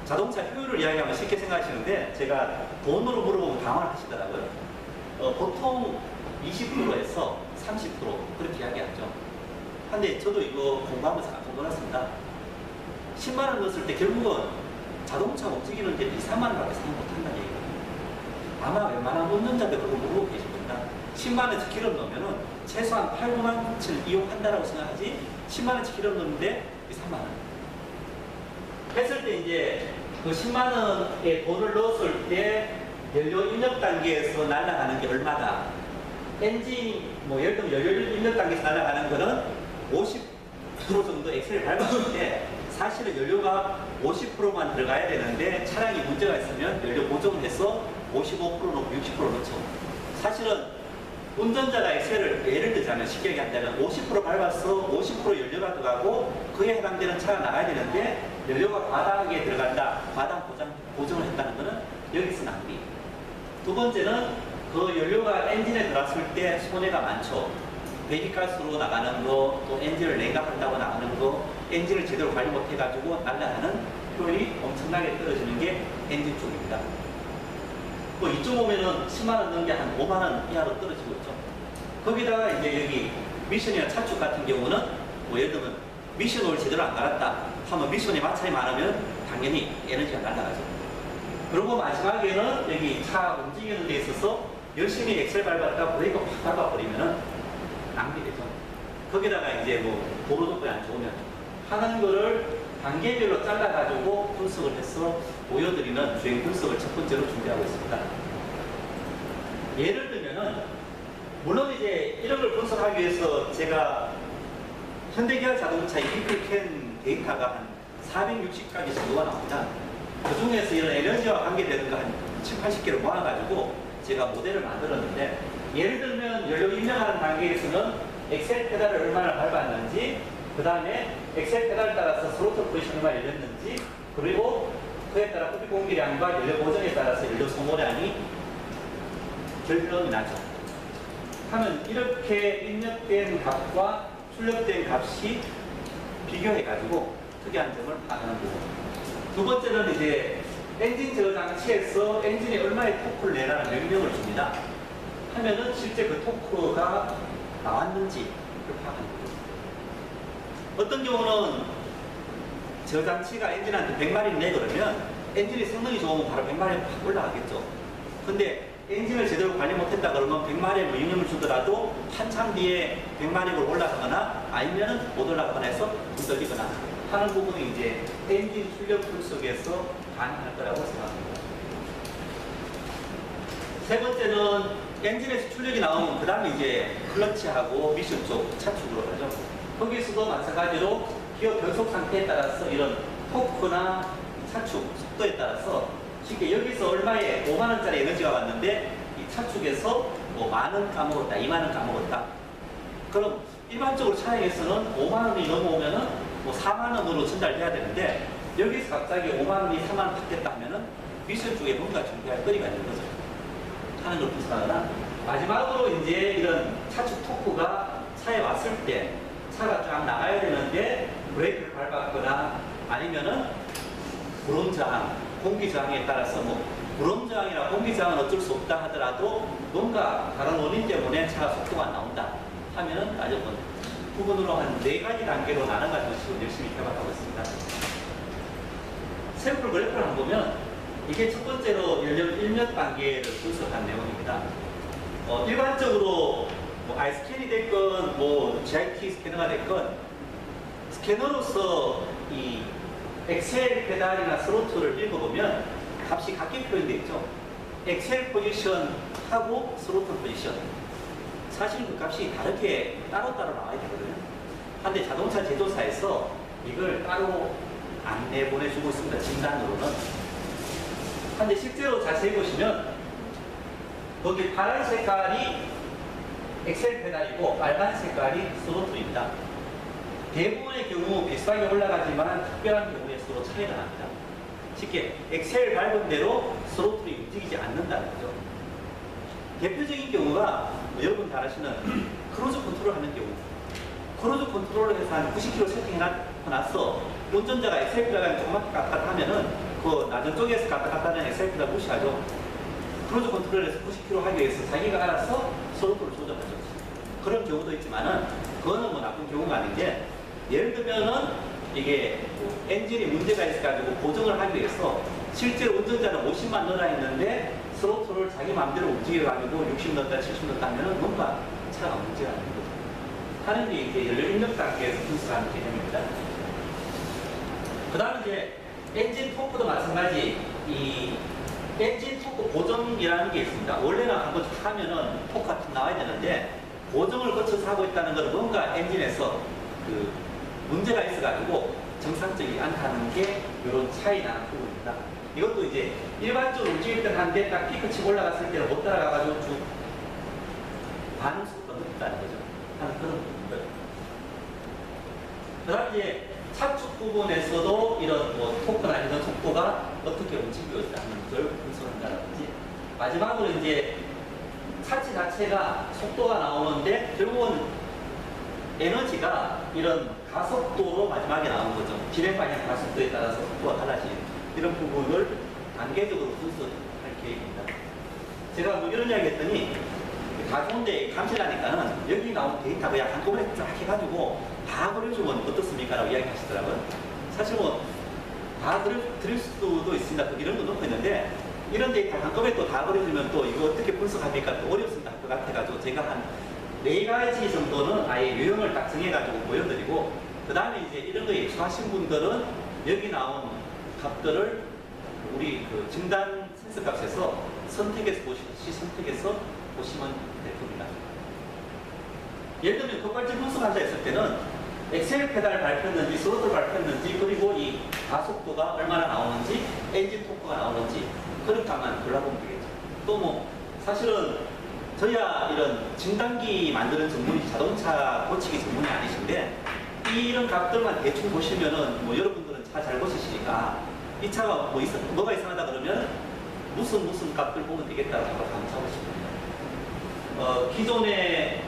Speaker 1: 자동차 효율을 이야기하면 쉽게 생각하시는데 제가 돈으로 물어보면 당황을 하시더라고요. 보통 20%에서 30% 그렇게 이야기하죠. 근데 저도 이거 공부하면서 깜짝 놀랐습니다. 10만 원 넣었을 때 결국은 자동차 움직이는데 2, 3만 원밖에 사용 못한다는 얘기거든요. 아마 웬만한 운전자들 그걸 모르고 계실 겁니다. 10만 원치 기름 넣으면은 최소한 8, 9만 원치를 이용한다라고 생각하지 10만 원치 기름 넣는데 2, 3만 원. 했을 때 이제 그 10만 원에 돈을 넣었을 때 연료 입력 단계에서 날아가는 게 얼마다? 엔진, 뭐 예를 들면 연료 입력 단계에서 날아가는 거는 50% 정도 엑셀을 밟았을 때 사실은 연료가 50%만 들어가야 되는데 차량이 문제가 있으면 연료 보정을 해서 55% 넣고 60% 넣죠. 사실은 운전자가 엑셀을 예를 들자면 쉽게 얘기한다면 50% 밟아서 50% 연료가 들어가고 그에 해당되는 차가 나가야 되는데 연료가 바닥에 들어간다, 바닥 보정을 했다는 것은 여기서 낭비. 두 번째는 그 연료가 엔진에 들어갔을 때 손해가 많죠. 배기가스로 나가는 거, 또 엔진을 냉각한다고 나가는 거, 엔진을 제대로 관리 못해가지고 날아가는 효율이 엄청나게 떨어지는 게 엔진 쪽입니다. 뭐 이쪽 오면은 10만 원 넣은 게 한 5만 원 이하로 떨어지고 있죠. 거기다가 이제 여기 미션이나 차축 같은 경우는 뭐 예를 들면 미션을 제대로 안 갈았다 하면 미션에 마찰이 많으면 당연히 에너지가 날아가죠. 그리고 마지막에는 여기 차 움직이는 데 있어서 열심히 엑셀 밟았다 브레이크 확 밟아버리면은 낭비되죠. 거기다가 이제 뭐 도로 조건이 안 좋으면 하는 거를 단계별로 잘라가지고 분석을 해서 보여드리는 주행 분석을 첫 번째로 준비하고 있습니다. 예를 들면은 물론 이제 이런 걸 분석하기 위해서 제가 현대기아 자동차의 인플캔 데이터가 한 460가지 정도가 나옵니다. 그 중에서 이런 에너지와 관계되는 거 한 7, 80개를 모아가지고 제가 모델을 만들었는데, 예를 들면 연료 입력하는 단계에서는 엑셀 페달을 얼마나 밟았는지, 그 다음에 엑셀 페달을 따라서 스로틀 포지션이 얼마나 열렸는지, 그리고 그에 따라 흡입 공기량과 연료 보정에 따라서 연료 소모량이 결론이 나죠. 하면 이렇게 입력된 값과 출력된 값이 비교해가지고 특이한 점을 파악하는 부분. 두 번째는 이제 엔진 저장치에서 엔진이 얼마의 토크를 내라는 명령을 줍니다. 하면은 실제 그 토크가 나왔는지 파악하는 거죠. 어떤 경우는 저장치가 엔진한테 100마리를 내 그러면 엔진이 성능이 좋으면 바로 100마리가 확 올라가겠죠. 근데 엔진을 제대로 관리 못했다 그러면 100마리에 명령을 주더라도 한참 뒤에 100마리로 올라가거나 아니면은 못 올라가거나 해서 흔들리거나 하는 부분이 이제 엔진 출력 분석에서 가능할 거라고 생각합니다. 세 번째는 엔진에서 출력이 나오면 그 다음에 이제 클러치하고 미션 쪽 차축으로 가죠. 거기서도 마찬가지로 기어 변속 상태에 따라서 이런 토크나 차축 속도에 따라서 쉽게 여기서 얼마에 5만원짜리 에너지가 왔는데 이 차축에서 뭐 만원 까먹었다, 2만원 까먹었다. 그럼 일반적으로 차량에서는 5만원이 넘어오면은 뭐 4만원으로 전달돼야 되는데 여기서 갑자기 5만원이 3만원 바뀌었다 하면은 미션 쪽에 뭔가 준비할 거리가 있는 거죠. 하는 걸 분석하거나, 마지막으로 이제 이런 차축 토크가 차에 왔을 때 차가 쫙 나가야 되는데 브레이크를 밟았거나 아니면은 구름 저항, 공기 저항에 따라서 뭐 구름 저항이나 공기 저항은 어쩔 수 없다 하더라도 뭔가 다른 원인 때문에 차가 속도가 안 나온다 하면은 따져본 부분으로 한 4가지 단계로 나눠가지고 지금 열심히 개발하고 있습니다. 샘플 그래프를 한번 보면 이게 첫 번째로 연료 일몇 단계를 분석한 내용입니다. 일반적으로 뭐 아이스캔이 됐건 뭐 GIT 스캐너가 됐건 스캐너로서 이 엑셀 페달이나 스로틀을 읽어보면 값이 같게 표현되어 있죠. 엑셀 포지션하고 스로틀 포지션. 사실 그 값이 다르게 따로따로 나와야 되거든요. 한데 자동차 제조사에서 이걸 따로 안 내보내주고 있습니다. 진단으로는. 한데 실제로 자세히 보시면 거기 파란 색깔이 엑셀 페달이고 빨간 색깔이 스로틀입니다. 대부분의 경우 비슷하게 올라가지만 특별한 경우에 서로 차이가 납니다. 쉽게 엑셀 밟은 대로 스로틀이 움직이지 않는다는 거죠. 대표적인 경우가 여러분 잘 아시는 크루즈 컨트롤 하는 경우. 크루즈 컨트롤을 해서 한 90km 세팅해놨어. 운전자가 엑셀 페달을 조금만 갔다 하면은 그 낮은 쪽에서 갔다 하는 엑셀 페달 무시하죠. 크루즈 컨트롤에서 90km 하기 위해서 자기가 알아서 스로틀을 조정하죠. 그런 경우도 있지만은 그거는 뭐 나쁜 경우가 아닌 게, 예를 들면은 이게 뭐 엔진이 문제가 있어가지고 보정을 하기 위해서 실제로 운전자는 50만 넣으라 했는데 스로틀을 자기 마음대로 움직여가지고 60 넣었다 70 넣었다 하면은 뭔가 차가 문제가 있는 거죠. 하는 게 이제 연료 입력 단계에서 분석하는 개념입니다. 그 다음에 이제 엔진 토크도 마찬가지, 이 엔진 토크 보정이라는 게 있습니다. 원래는 한번 하면은 토크 같은 나와야 되는데 보정을 거쳐서 하고 있다는 것은 뭔가 엔진에서 그 문제가 있어가지고 정상적이지 않다는 게 이런 차이 나는 부분입니다. 이것도 이제 일반적으로 움직일 한데 딱 피크 치고 올라갔을 때는 못 따라가가지고 쭉 반응 속도가 늦다는 거죠. 하는 그런 부분들. 그 다음 이제 차축 부분에서도 이런 뭐 토크나 이런 속도가 어떻게 움직이고 있다는 걸 분석한다든지, 마지막으로 이제 차체 자체가 속도가 나오는데 결국은 에너지가 이런 가속도로 마지막에 나오는 거죠. 진행 방향 가속도에 따라서 속도가 달라지는 이런 부분을 단계적으로 분석할 계획입니다. 제가 뭐 이런 이야기 했더니 다 좋은데 감시라니까는 여기 나온 데이터 그냥 한꺼번에 쫙 해가지고 다 그려주면 어떻습니까? 라고 이야기 하시더라고요. 사실 뭐 다 드릴 수도 있습니다. 또 이런 거 넣고 있는데 이런 데이터 한꺼번에 또 다 그려주면 또 이거 어떻게 분석합니까? 또 어렵습니다. 할 것 같아가지고 제가 한 4가지 정도는 아예 유형을 딱 정해가지고 보여드리고, 그 다음에 이제 이런 거에 익숙하신 분들은 여기 나온 값들을 우리 그 진단 센서 값에서 선택해서 보시면 될 겁니다. 예를 들면 급발진 분석한다 했을 때는 엑셀 페달 밟혔는지 스로틀 밟혔는지, 그리고 이 가속도가 얼마나 나오는지, 엔진 토크가 나오는지 그런 값만 골라보면 되겠죠. 또 뭐 사실은 저희야 이런 진단기 만드는 전문이 자동차 고치기 전문이 아니신데, 이런 값들만 대충 보시면은 뭐 여러분들은 차 잘 고치시니까 이 차가 뭐가 이상하다 그러면 무슨 값들 보면 되겠다고 감사하고 싶습니다. 기존의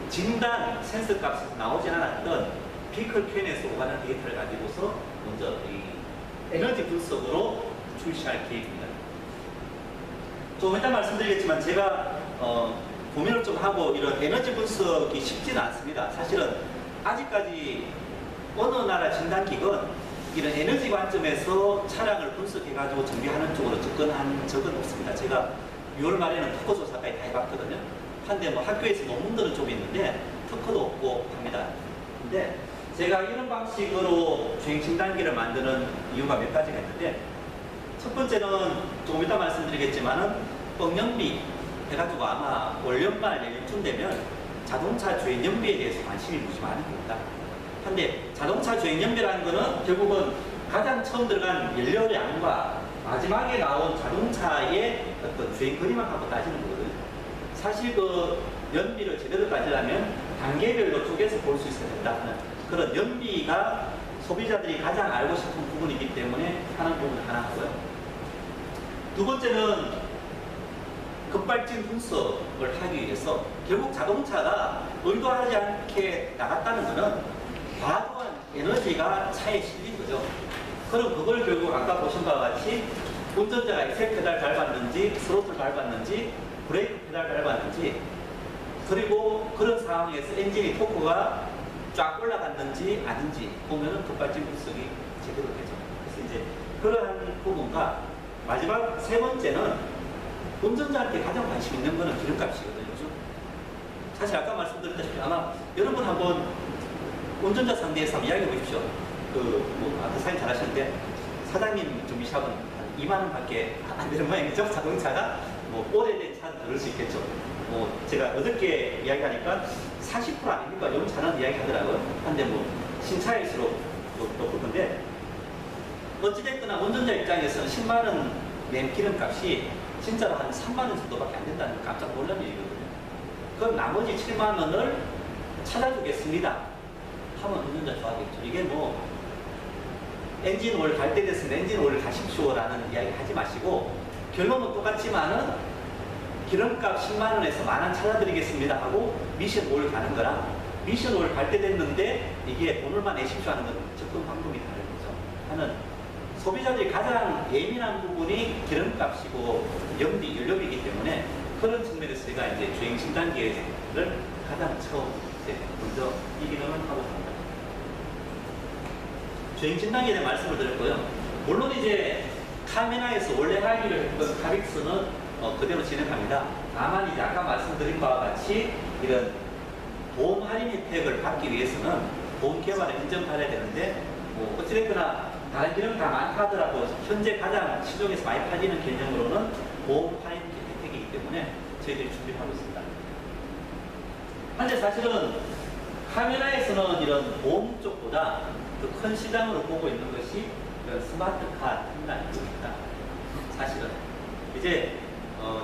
Speaker 1: 진단 센서 값에서 나오지 않았던 비클 캔에서 오가는 데이터를 가지고서 먼저 이 에너지 분석으로 출시할 계획입니다. 좀 이따 말씀드리겠지만 제가 고민을 좀 하고 이런 에너지 분석이 쉽지는 않습니다. 사실은 아직까지 어느 나라 진단기건 이런 에너지 관점에서 차량을 분석해가지고 정비하는 쪽으로 접근한 적은 없습니다. 제가 6월 말에는 특허 조사까지 다 해봤거든요. 한데 뭐 학교에서 논문들은 좀 있는데 특허도 없고 합니다. 근데 제가 이런 방식으로 주행 진단기를 만드는 이유가 몇 가지가 있는데, 첫 번째는 조금 이따 말씀드리겠지만은 뻥연비 해가지고 아마 올 연말 내년쯤 되면 자동차 주행 연비에 대해서 관심이 무지 많은 겁니다. 근데 자동차 주행 연비라는 거는 결국은 가장 처음 들어간 연료량과 마지막에 나온 자동차의 어떤 주행 거리만 갖고 따지는 거거든요. 사실 그 연비를 제대로 따지려면 단계별로 쪼개서 볼 수 있어야 된다는 그런 연비가 소비자들이 가장 알고 싶은 부분이기 때문에 하는 부분 하나 하고요. 두 번째는 급발진 분석을 하기 위해서 결국 자동차가 의도하지 않게 나갔다는 것은 과도한 에너지가 차에 실린 거죠. 그럼 그걸 결국 아까 보신 바와 같이 운전자가 엑셀 페달 밟았는지, 스로틀 밟았는지, 브레이크 페달 밟았는지, 그리고 그런 상황에서 엔진의 토크가 쫙 올라갔는지 아닌지 보면은 급발진 분석이 제대로 되죠. 그래서 이제 그러한 부분과 마지막 세 번째는 운전자한테 가장 관심 있는 거는 기름값이거든요. 요즘. 사실 아까 말씀드렸다시피 아마 여러분 한번 운전자 상대에서 한번 이야기해 보십시오. 아까 사장님 잘 하시는데 사장님 준비샵은 한 2만 원 밖에 안 되는 모양이죠. 자동차가 뭐 오래된 차는 그럴 수 있겠죠. 뭐 제가 어저께 이야기하니까 40% 아닙니까? 이런 차는 이야기하더라고요. 한데 뭐 신차일수록 또 그런데 어찌됐거나 운전자 입장에서는 10만 원 낸 기름값이 진짜로 한 3만 원 정도밖에 안 된다는 게 깜짝 놀란 일이거든요. 그럼 나머지 7만 원을 찾아주겠습니다 하면 운전자 좋아하겠죠. 이게 뭐 엔진 오일 갈 때 됐으면 엔진 오일 가십시오라는 이야기 하지 마시고, 결론은 똑같지만은 기름값 10만 원에서 만 원 찾아드리겠습니다 하고 미션 오일 가는 거랑 미션 오일 갈 때 됐는데 이게 돈을만 내십시오 하는 건 접근 방법이 다른 거죠. 하는 소비자들이 가장 예민한 부분이 기름값이고 연료비이기 때문에 그런 측면에서 제가 이제 주행 진단기를 가장 처음 먼저 이 기능을 하고 있습니다. 주행 진단기에 대해 말씀을 드렸고요. 물론 이제 카메라에서 원래 하기로 했던 카빅스는 그대로 진행합니다. 다만 이제 아까 말씀드린 바와 같이 이런 보험 할인 혜택을 받기 위해서는 보험 개발을 인정받아야 되는데, 뭐 어찌됐거나 다른 기능 다 많다 하더라도 현재 가장 시중에서 많이 팔리는 개념으로는 보험 할인 혜택이기 때문에 저희들이 준비를 하고 있습니다. 현재 사실은 카메라에서는 이런 보험 쪽보다 더 큰 시장으로 보고 있는 것이 스마트카 터미널입니다. 사실은 이제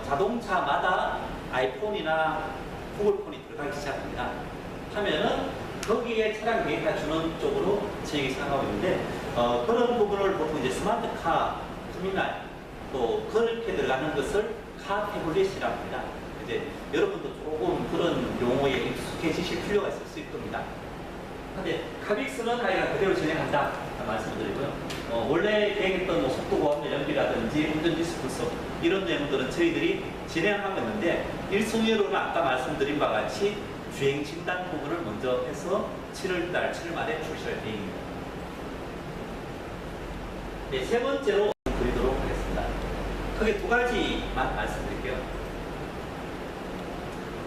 Speaker 1: 자동차마다 아이폰이나 구글폰이 들어가기 시작합니다. 하면은 거기에 차량 데이터 주는 쪽으로 저희가 생각하고 있는데, 그런 부분을 보통 이제 스마트카 터미널 또 그렇게 들어가는 것을 카 태블릿이라고 합니다. 이제 여러분도 조금 그런 용어에 익숙해지실 필요가 있을 겁니다. 근데 카빅스는 아이가 그대로 진행한다 말씀을 드리고요. 원래 계획했던 뭐 속도 보험 연비라든지 운전 지수 분석 이런 내용들은 저희들이 진행하고 있는데, 1순위로는 아까 말씀드린 바와 같이 주행 진단 부분을 먼저 해서 7월달 7월 말에 출시할 계획입니다. 네, 세 번째로 드리도록 하겠습니다. 크게 두 가지만 말씀드릴게요.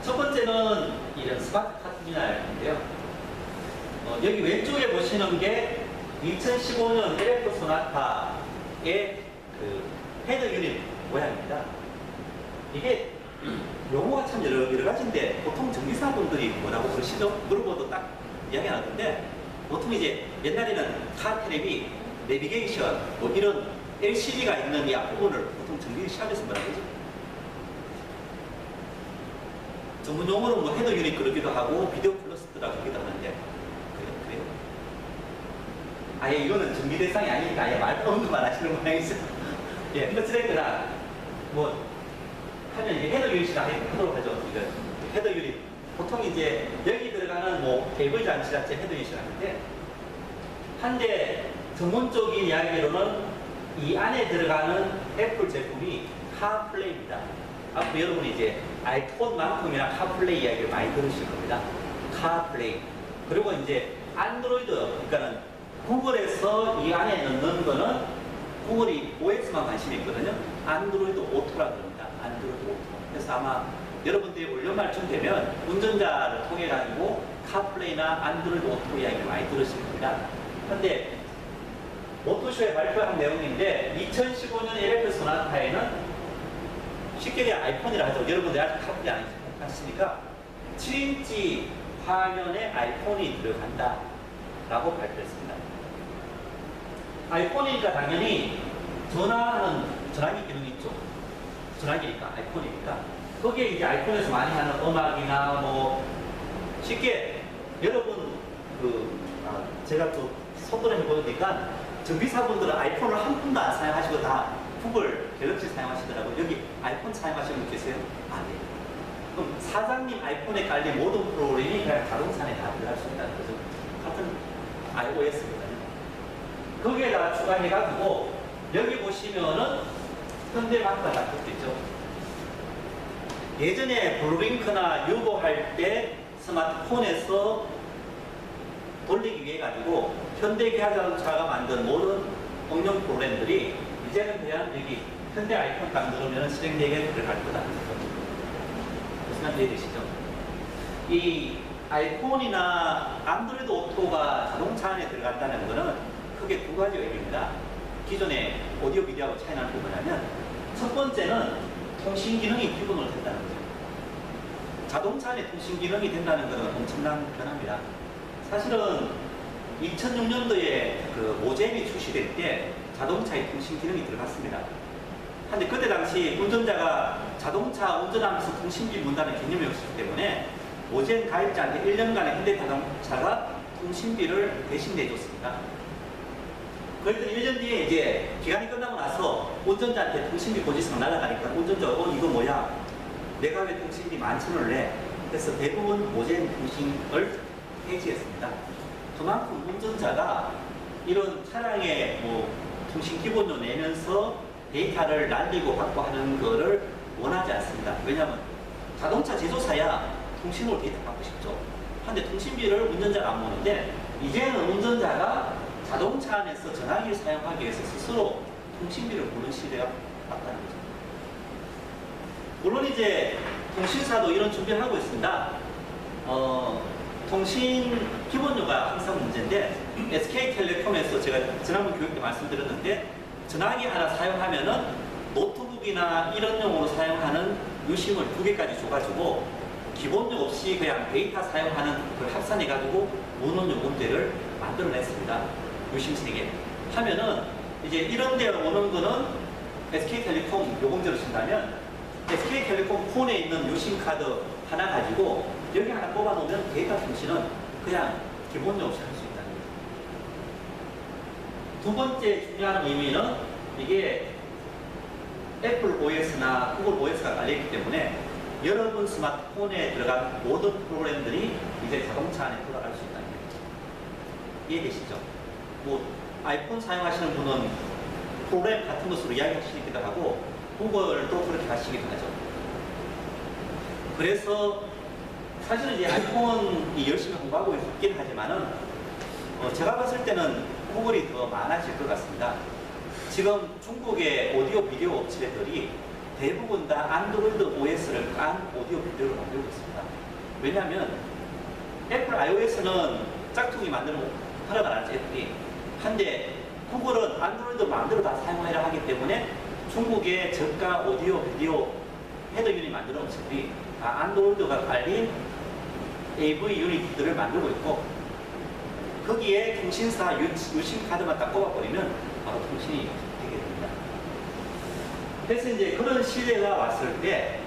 Speaker 1: 첫 번째는 이런 스마트 카 터미널인데요. 여기 왼쪽에 보시는 게 2015년 LF 소나타의 그 헤더 유닛 모양입니다. 이게 용어가 참 여러 가지인데 보통 전기사분들이 뭐라고 그러시죠? 물어봐도 딱 이야기 안 하던데 보통 이제 옛날에는 카 텔레비, 내비게이션 뭐 이런 LCD가 있는 이 앞부분을 보통 전기시합에서 뭐라고 하죠? 전문 용어로 뭐 헤더 유닛 그러기도 하고 비디오 플러스라고 하기도 하는데 그래요? 아예 이거는 전기 대상이 아니니까 아예 말도 없는 말 하시는 모양이죠. 예, 어찌됐거나 뭐 하면 이게 헤더 유닛이라 하도록 하죠. 이거 헤더 유닛. 보통 이제 여기 들어가는 뭐 AV 장치 자체 헤더 유닛이라 하는데 한데 전문적인 이야기로는 이 안에 들어가는 애플 제품이 카플레이입니다. 앞으로 여러분이 이제 아이폰만큼이나 카플레이 이야기를 많이 들으실 겁니다. 카플레이. 그리고 이제 안드로이드, 그러니까는 구글에서 이 안에 넣는 거는 구글이 OS만 관심이 있거든요. 안드로이드 오토라고 합니다. 안드로이드 오토. 그래서 아마 여러분들이 올 연말쯤 되면 운전자를 통해 가지고 카플레이나 안드로이드 오토 이야기를 많이 들으실 겁니다. 그런데 모토쇼에 발표한 내용인데 2015년 LF 소나타에는 쉽게 그냥 아이폰이라 하죠. 여러분들이 아직 카플레이 안 하시니까 7인치 화면에 아이폰이 들어간다 라고 발표했습니다. 아이폰이니까 당연히 전화하는 전화기 기능이 있죠. 전화기니까 아이폰이니까 거기에 이제 아이폰에서 많이 하는 음악이나 뭐 쉽게 여러분 제가 또 손들어 해보니까 전기사분들은 아이폰을 한 푼도 안 사용하시고 다 구글 갤럭시 사용하시더라고요. 여기 아이폰 사용하시는 분 계세요? 아, 네. 그럼 사장님 아이폰에 깔린 모든 프로그램이 그냥 자동차에 다 들어갈 수 있다는 거죠. 같은 iOS거든요. 거기에다가 추가해가지고 여기 보시면은 현대마크가 딱 적혀 있죠. 예전에 블루링크나 유보 할 때 스마트폰에서 돌리기 위해 가지고 현대기아자동차가 만든 모든 응용 프로그램들이 이제는 그냥 여기 현대 아이폰 딱 누르면 실행되게 들어갈 거다. 무슨 이해되시죠? 이 아이폰이나 안드로이드 오토가 자동차 안에 들어간다는 것은 크게 두 가지 의미입니다. 기존의 오디오 비디오하고 차이나는 게 뭐냐면 첫 번째는 통신 기능이 기본으로 된다는 거죠. 자동차 안에 통신 기능이 된다는 것은 엄청난 변화입니다. 사실은 2006년도에 그 모뎀이 출시될 때 자동차에 통신 기능이 들어갔습니다. 근데 그때 당시 운전자가 자동차 운전하면서 통신비 문다는 개념이 없었기 때문에 모뎀 가입자한테 1년간의 현대자동차가 통신비를 대신 내줬습니다. 그랬더니 1년 뒤에 이제 기간이 끝나고 나서 운전자한테 통신비 고지서가 날아가니까 운전자 이거 뭐야? 내가 왜 통신비 11,000원을 내? 그래서 대부분 모뎀 통신을 폐지했습니다. 그만큼 운전자가 이런 차량에 뭐 통신 기본료 내면서 데이터를 날리고 받고 하는 거를 원하지 않습니다. 왜냐하면 자동차 제조사야 통신으로 데이터 받고 싶죠. 근데 통신비를 운전자가 안 모는데 이제는 운전자가 자동차 안에서 전화기를 사용하기 위해서 스스로 통신비를 무는 시대가 왔다는 거죠. 물론 이제 통신사도 이런 준비를 하고 있습니다. 통신 기본료가 항상 문제인데 SK텔레콤에서 제가 지난번 교육 때 말씀드렸는데 전화기 하나 사용하면은 노트북이나 이런 용으로 사용하는 유심을 2개까지 줘가지고 기본료 없이 그냥 데이터 사용하는 걸 합산해가지고 무는 요금제를 만들어냈습니다. 유심 3개 하면은 이제 이런 데 오는 거는 SK텔레콤 요금제로 쓴다면 SK텔레콤 폰에 있는 유심 카드 하나 가지고 여기 하나 뽑아놓으면 데이터 통신은 그냥 기본료 없이 할 수 있다는 거죠. 두 번째 중요한 의미는 이게 애플 OS나 구글 OS가 깔려있기 때문에 여러분 스마트폰에 들어간 모든 프로그램들이 이제 자동차 안에 들어갈 수 있다는 거죠. 이해되시죠? 뭐 아이폰 사용하시는 분은 프로그램 같은 것으로 이야기하시기도 하고 구글도 그렇게 하시기도 하죠. 그래서 사실은 이제 아이폰이 열심히 공부하고 있긴 하지만은 제가 봤을 때는 구글이 더 많아질 것 같습니다. 지금 중국의 오디오 비디오 업체들이 대부분 다 안드로이드 OS를 깐 오디오 비디오를 만들고 있습니다. 왜냐하면 애플 iOS는 짝퉁이 만드는 허락 안 하죠, 애플이. 한데 구글은 안드로이드 마음대로 다 사용해라 하기 때문에 중국의 저가 오디오 비디오 헤더 유닛 만드는 업체들이 안드로이드가 깔린 AV 유닛들을 만들고 있고, 거기에 통신사 유심 카드만 딱 꼽아버리면 바로 통신이 되게 됩니다. 그래서 이제 그런 시대가 왔을 때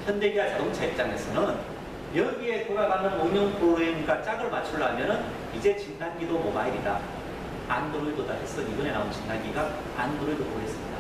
Speaker 1: 현대기아 자동차 입장에서는 여기에 돌아가는 응용 프로그램과 짝을 맞추려면은 이제 진단기도 모바일이다, 안드로이드다 해서 이번에 나온 진단기가 안드로이드 OS입니다.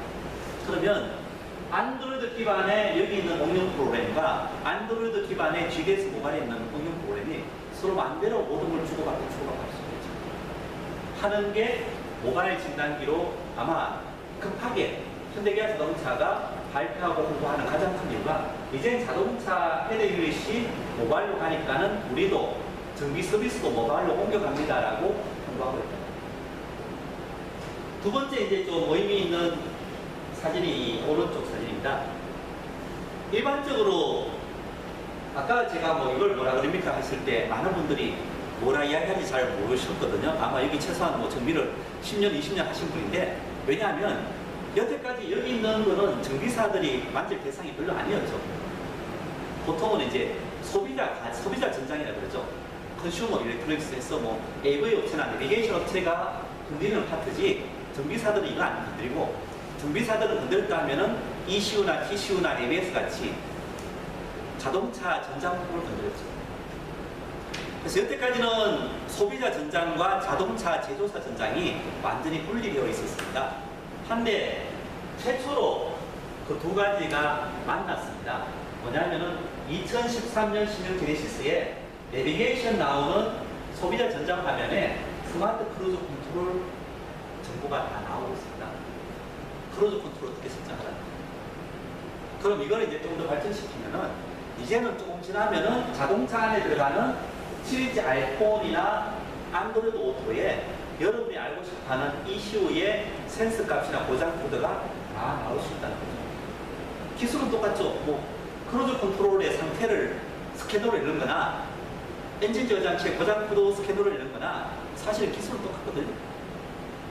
Speaker 1: 그러면 안드로이드 기반의 여기 있는 응용 프로그램과 안드로이드 기반의 GDS 모바일에 있는 응용 프로그램이 서로 마음대로 모든 걸 주고받을 수가 있죠. 하는 게 모바일 진단기로 아마 급하게 현대기아 자동차가 발표하고 홍보하는 가장 큰 이유가 이제 자동차 헤드 유닛이 모바일로 가니까는 우리도 정비 서비스도 모바일로 옮겨갑니다라고 홍보하고 있다. 두 번째 이제 좀 의미 있는 사진이 이 오른쪽 사진입니다. 일반적으로 아까 제가 뭐 이걸 뭐라 그럽니까 했을 때 많은 분들이 뭐라 이야기하는지 잘 모르셨거든요. 아마 여기 최소한 뭐 정비를 10년, 20년 하신 분인데, 왜냐하면 여태까지 여기 있는 거는 정비사들이 만질 대상이 별로 아니었죠. 보통은 이제 소비자 전장이라 그러죠. 컨슈머 일렉트로닉스에서 뭐 AV 업체나 내비게이션 업체가 건드리는 파트지 정비사들은 이거 안 건드리고, 정비사들은 건드렸다 하면은 ECU나 TCU나 ABS 같이 자동차 전장 부분을 건드렸죠. 그래서 여태까지는 소비자 전장과 자동차 제조사 전장이 완전히 분리되어 있었습니다. 한데 최초로 그 두 가지가 만났습니다. 뭐냐면은 2013년 신형 제네시스에 내비게이션 나오는 소비자 전장 화면에 스마트 크루즈 컨트롤 정보가 다 나오고 있습니다. 크루즈 컨트롤 어떻게 설정하라는 거예요. 그럼 이걸 이제 좀 더 발전시키면은, 이제는 조금 지나면은 자동차 안에 들어가는 시리즈 아이폰이나 안드로이드 오토에 여러분이 알고 싶어하는 ECU의 센스 값이나 고장 코드가 다 나올 수 있다는 거죠. 기술은 똑같죠. 뭐 크루즈 컨트롤의 상태를 스캐너로 읽는 거나 엔진 저장치의 고장 코드 스캐너로 읽는 거나 사실 기술은 똑같거든요.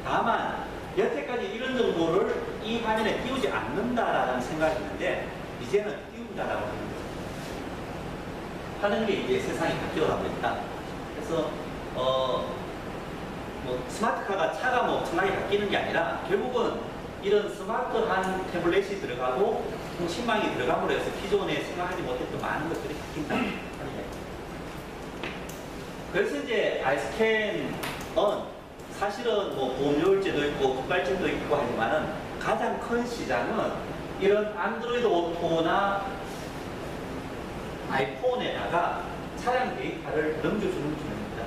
Speaker 1: 다만 여태까지 이런 정보를 이 화면에 띄우지 않는다라는 생각이 있는데, 이제는 띄운다라고 하는 거죠. 하는 게 이제 세상이 바뀌어가고 있다. 그래서 뭐 스마트카가 차가 뭐 엄청나게 바뀌는 게 아니라 결국은 이런 스마트한 태블릿이 들어가고 통신망이 들어감으로 해서 기존에 생각하지 못했던 많은 것들이 바뀐다. 그래서 이제 아이스캔은 사실은 뭐 보험료율제도 있고 국발제도 있고 하지만은 가장 큰 시장은 이런 안드로이드 오토나 아이폰에다가 차량 데이터를 넘겨주는 기능입니다.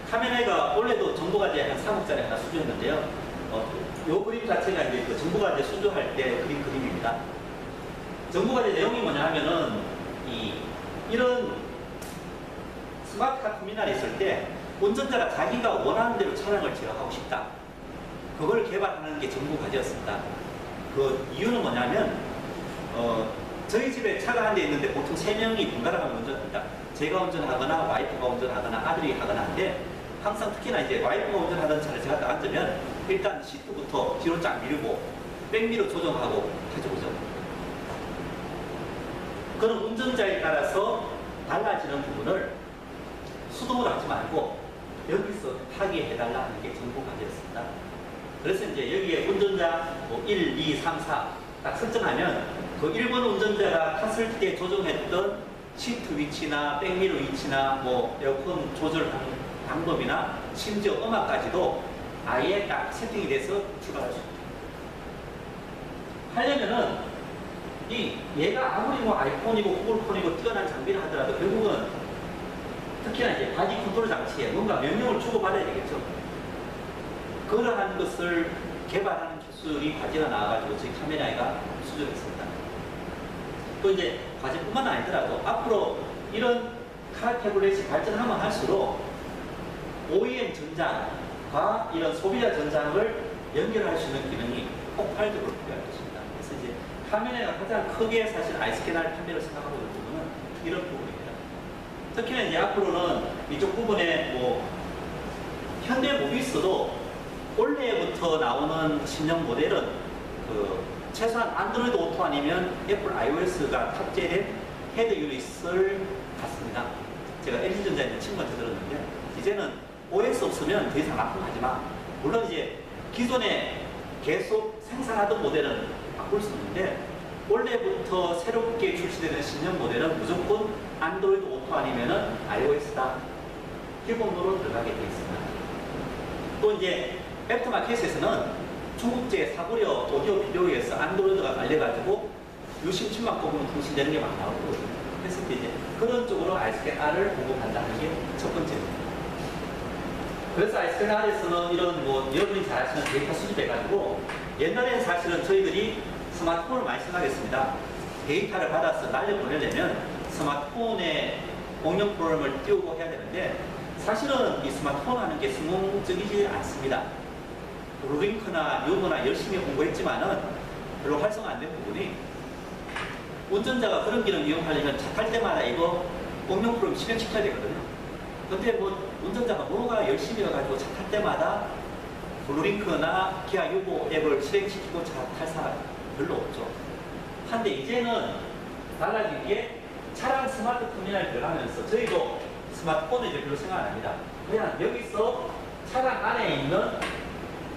Speaker 1: 카메라가 원래도 정보가제 한 3억짜리 하나 수주했는데요. 요 그림 자체가 이제 그 정보가제 수주할 때 그린 그림입니다. 정보가제 내용이 뭐냐 하면은 이런 스마트카 터미널이 있을 때 운전자가 자기가 원하는 대로 차량을 제어하고 싶다. 그걸 개발하는 게 정보가제였습니다. 그 이유는 뭐냐면 저희 집에 차가 한 대 있는데 보통 3명이 번갈아 가면 운전합니다. 제가 운전하거나 와이프가 운전하거나 아들이 하거나 하는데, 항상 특히나 이제 와이프가 운전하던 차를 제가 딱 앉으면 일단 시트부터 뒤로 쫙 밀고 백미러 조정하고 하죠, 그죠? 그런 운전자에 따라서 달라지는 부분을 수동으로 하지 말고 여기서 하게 해달라는 게 정보가제였습니다. 그래서 이제 여기에 운전자 뭐 1, 2, 3, 4 딱 설정하면 그 1번 운전자가 탔을 때 조정했던 시트 위치나 백미러 위치나 뭐 에어컨 조절하는 방법이나 심지어 음악까지도 아예 딱 세팅이 돼서 출발할 수 있다. 하려면은 얘가 아무리 뭐 아이폰이고 구글폰이고 뛰어난 장비를 하더라도 결국은 특히나 이제 바디 컨트롤 장치에 뭔가 명령을 주고받아야 되겠죠. 그러한 것을 개발하는 기술이 과제가 나와가지고 저희 카메라가 수주했습니다. 또 이제 과제뿐만 아니더라도 앞으로 이런 카 태블릿이 발전하면 할수록 OEM 전장과 이런 소비자 전장을 연결할 수 있는 기능이 폭발적으로 필요할 것입니다. 그래서 이제 화면에 가장 크게 사실 아이스캐너를 판매를 생각하고 있는 부분은 이런 부분입니다. 특히나 이제 앞으로는 이쪽 부분에 뭐 현대 모비스도 올해부터 나오는 신형 모델은 그 최소한 안드로이드 오토 아니면 애플 iOS가 탑재된 헤드 유닛을 갖습니다. 제가 LG전자에 있는 친구한테 들었는데 이제는 OS 없으면 더 이상 납품하지 마. 물론 이제 기존에 계속 생산하던 모델은 바꿀 수 있는데 올해부터 새롭게 출시되는 신형 모델은 무조건 안드로이드 오토 아니면은 iOS다. 기본으로 들어가게 되어 있습니다. 또 이제 애프터마켓에서는 중국제 사고려 오디오 비디오에서 안드로이드가 깔려가지고 유심 침막 부분 통신되는 게 많이 나오거든요. 그래서 이제 그런 쪽으로 아이스캔R을 보급한다는 게 첫 번째입니다. 그래서 아이스캔R에서는 이런 뭐 여러분이 잘 아시는 데이터 수집해가지고 옛날에는 사실은 저희들이 스마트폰을 많이 생각했습니다. 데이터를 받아서 날려보내려면 스마트폰에 공용 프로그램을 띄우고 해야 되는데 사실은 이 스마트폰 하는 게 성공적이지 않습니다. 블루링크나 유보나 열심히 공부했지만은 별로 활성화 안 된 부분이 운전자가 그런 기능 이용하려면 차 탈 때마다 이거 공용 프로그램 실행시켜야 되거든요. 근데 뭐 운전자가 뭐가 열심히 해가지고 차 탈 때마다 블루링크나 기아 유보 앱을 실행시키고 차 탈 사람 별로 없죠. 한데 이제는 달라진 게 차량 스마트 터미널에 들어가면서 저희도 스마트폰을 이제 별로 생각 안 합니다. 그냥 여기서 차량 안에 있는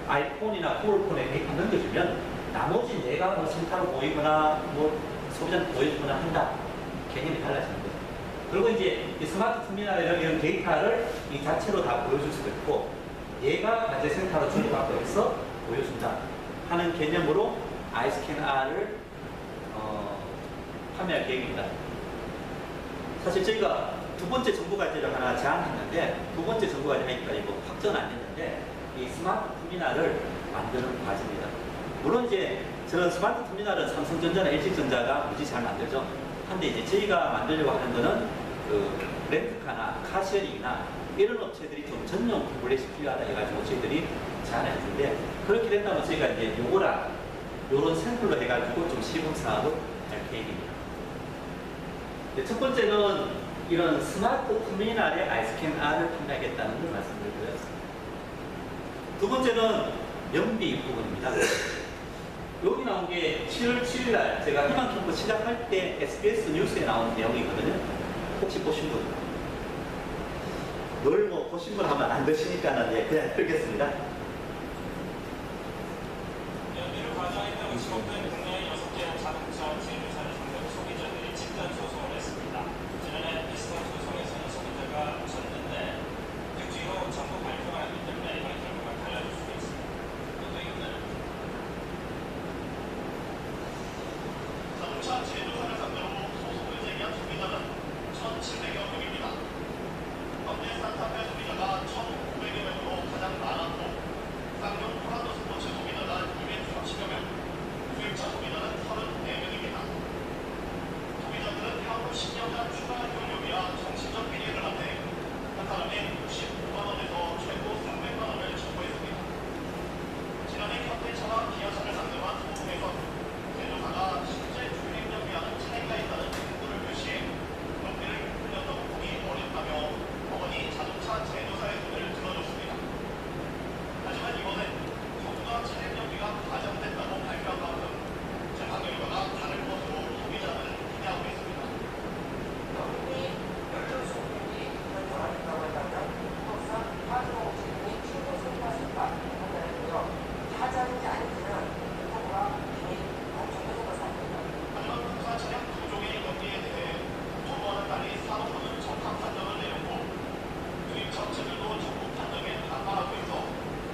Speaker 1: 아이폰이나 구글폰에 데이터 넘겨주면 나머지 내가 뭐 센터로 보이거나 뭐 소비자한테 보여주거나 한다. 개념이 달라지는 거죠. 그리고 이제 이 스마트 터미널에 이런 데이터를 이 자체로 다 보여줄 수도 있고 얘가 관제 센터로 주고받고 해서 보여준다 하는 개념으로 아이스캔R을 판매할 계획입니다. 사실 저희가 두 번째 정보과제를 하나 제안했는데 두 번째 정보과제 하기까지 뭐 확정은 안 됐는데 이 스마트 터미널을 만드는 과제입니다. 물론 이제 저는 스마트 터미널은 삼성전자나 LG전자가 무지 잘 만들죠. 한데 이제 저희가 만들려고 하는 거는 그 렌트카나 카쉐링이나 이런 업체들이 좀 전용 태블릿이 필요하다 해가지고 저희들이 제안을 했는데 그렇게 된다면 저희가 이제 요거랑 요런 샘플로 해가지고 좀 시범 사업을 할 계획입니다. 첫 번째는 이런 스마트 터미널의 아이스캔R을 판매하겠다는 걸 말씀드리고요. 두 번째는 연비 부분입니다. 여기 나온 게 7월 7일 날 제가 희망 캠프 시작할 때 SBS 뉴스에 나온 내용이거든요. 혹시 보신 분? 늘 뭐 보신 분 하면 안 되시니까는 그냥 들겠습니다.
Speaker 2: 연비를 과장했다고 지목된 국내의 6개 자동차 제조사를 상대로 소비자들이 집단 소송을 했습니다. 지난해 비슷한 소송에서는 소비자가 졌는데 그 뒤로 정부 발표가 났기 때문에 이번 결과가 달라질 수도 있습니다. 어떤 이유는
Speaker 3: 자동차 제조사를 상대로 소송을 제기한 소비자는 1,700여 명입니다. 현재 스타트업의 소비자가 1,500여 명으로 가장 많았고 쌍용 포란도 스포츠 소비자가 230여 명, 수입차 소비자는 34명입니다. 소비자들은 향후 10년간 추가 효력이와 정신적 비리를 한데 한 사람이 65만 원에서 최고 300만 원을 청구했습니다. 지난해 현대차와 기아차를 상대로 한 소송에서 제조사가 실제 주행 연비와는 차이가 있다는 근거를 표시해 연비를 흘렸다고 보기 어렵다며 법원이 자동차 제조사의 손을 들어줬습니다. 하지만 이번엔 정부가 차량 연비가 과장됐다고 발표한 만큼 재판 결과가 다를 것으로 소비자는 기대하고 있습니다.
Speaker 4: 영국이 열정 소비이 결정하겠다고 했다면 항상 파종 지분이 최고 성과수가 판단했고요. 하자는지 아닌지는 정부가 이미 정해서 사입니다.
Speaker 3: 하지만 국산 차량 구종의 연비에 대해 정부와는 달리 산업부는 정확한 판정을 내렸고 수입 업체들도 정부 판정에 반발하고 있어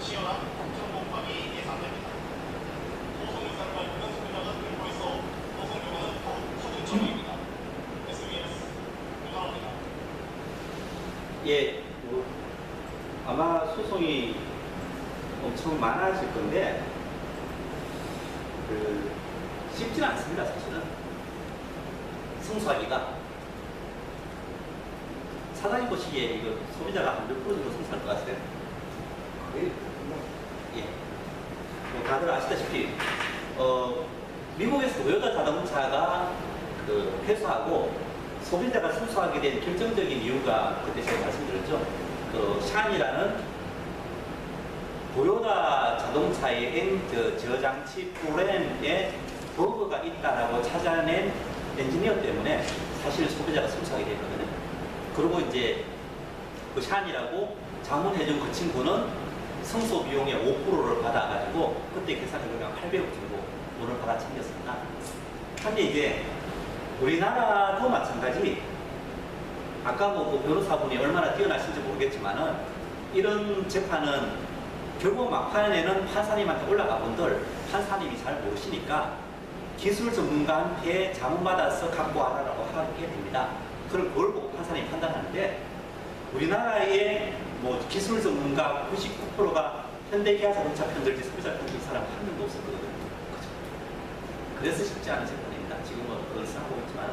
Speaker 3: 치열한 법정 공방이 예상됩니다. 소송 의사를 밝히는 소비자는 늘고 있어 소송 규모는 더욱 커질 전망입니다. SBS 유상호입니다.
Speaker 1: 예, 뭐, 아마 소송이 엄청 많아질 건데 쉽지는 않습니다. 사실은 승소하기가 사장님 보시기에 이거 소비자가 한 몇 프로 정도 승소할 것 같아요? 거의 예. 뭐 다들 아시다시피 미국에서 토요타 자동차가 회수하고 소비자가 순수하게 된 결정적인 이유가 그때 제가 말씀드렸죠. 샨이라는 토요타 자동차의 저장치 프로그램에 버그가 있다라고 찾아낸 엔지니어 때문에 사실 소비자가 순수하게 됐거든요. 그리고 이제 그 샨이라고 자문해준 그 친구는 승소 비용의 5%를 받아가지고 그때 계산해 보면 800억 정도 돈을 받아 챙겼습니다. 근데 이제 우리나라도 마찬가지, 아까 뭐 그 변호사분이 얼마나 뛰어나신지 모르겠지만은 이런 재판은 결국 막판에는 판사님한테 올라가 본들 판사님이 잘 모르시니까 기술 전문가한테 자문받아서 갖고 와라라고 하게 됩니다. 그걸 보고 판사님이 판단하는데 우리나라의 뭐 기술 전문가 99%가 현대기아 자동차 편들지 소비자 편들 사람 한 명도 없었거든요. 그죠? 그래서 쉽지 않은 재판입니다. 지금은 그걸 생각하고 있지만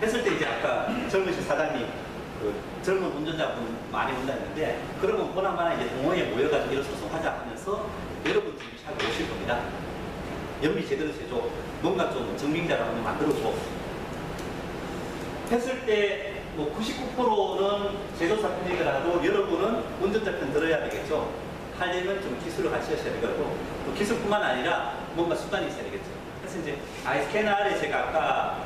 Speaker 1: 했을 때 이제 아까 젊으신 사장님 젊은 운전자분 많이 온다 했는데 그러면 보나마나 이제 동호회에 모여가지고 이런 소송하자 하면서 여러분 집이 잘 오실 겁니다. 연비 제대로 제조, 뭔가 좀 증빙자를 한번 만들어줘. 했을 때 뭐 99%는 제조사 편이더라도 여러분은 운전자 편 들어야 되겠죠. 하려면 좀 기술을 같이 하셔야 되고 또 기술뿐만 아니라 뭔가 수단이 있어야 되겠죠. 그래서 이제 아이스캐너에 제가 아까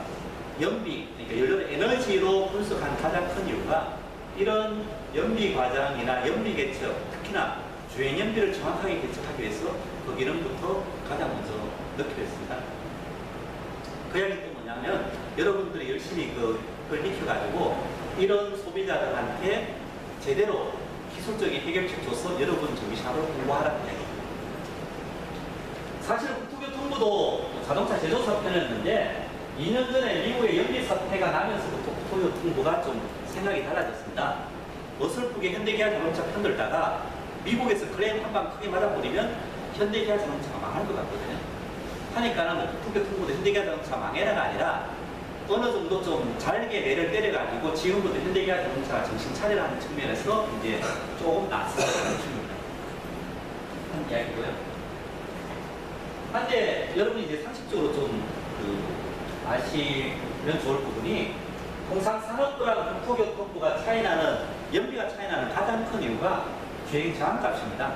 Speaker 1: 연비, 그러니까 연료 에너지로 분석한 가장 큰 이유가 이런 연비 과정이나 연비 개척, 특히나 주행 연비를 정확하게 개척하기 위해서 그 기능부터 가장 먼저 넣기로 했습니다. 그 이야기 또 뭐냐면 여러분들이 열심히 그걸 익혀가지고 이런 소비자들한테 제대로 기술적인 해결책 줘서 여러분 정비샵을 공부하라는 이야기입니다. 사실 국토교통부도 자동차 제조사 편이었는데 2년 전에 미국의 연비 사태가 나면서부터 국토교통부가 좀 생각이 달라졌습니다. 어설프게 현대기아 자동차 편들다가 미국에서 클레임 한 방 크게 맞아버리면 현대기아 자동차가 망할 것 같거든요. 하니까는 뭐 국토교통부도 현대기아 자동차 망해라가 아니라 어느 정도 좀 잘게 매를 때려가지고 지금부터 현대기아 자동차가 정신 차리라는 측면에서 이제 조금 낯설은 측면입니다. 하는 이야기고요. 한데 여러분이 이제 상식적으로 좀 아시면 좋을 부분이 통상산업부랑 국토교통부가 차이나는 연비가 차이나는 가장 큰 이유가 주행 저항값입니다.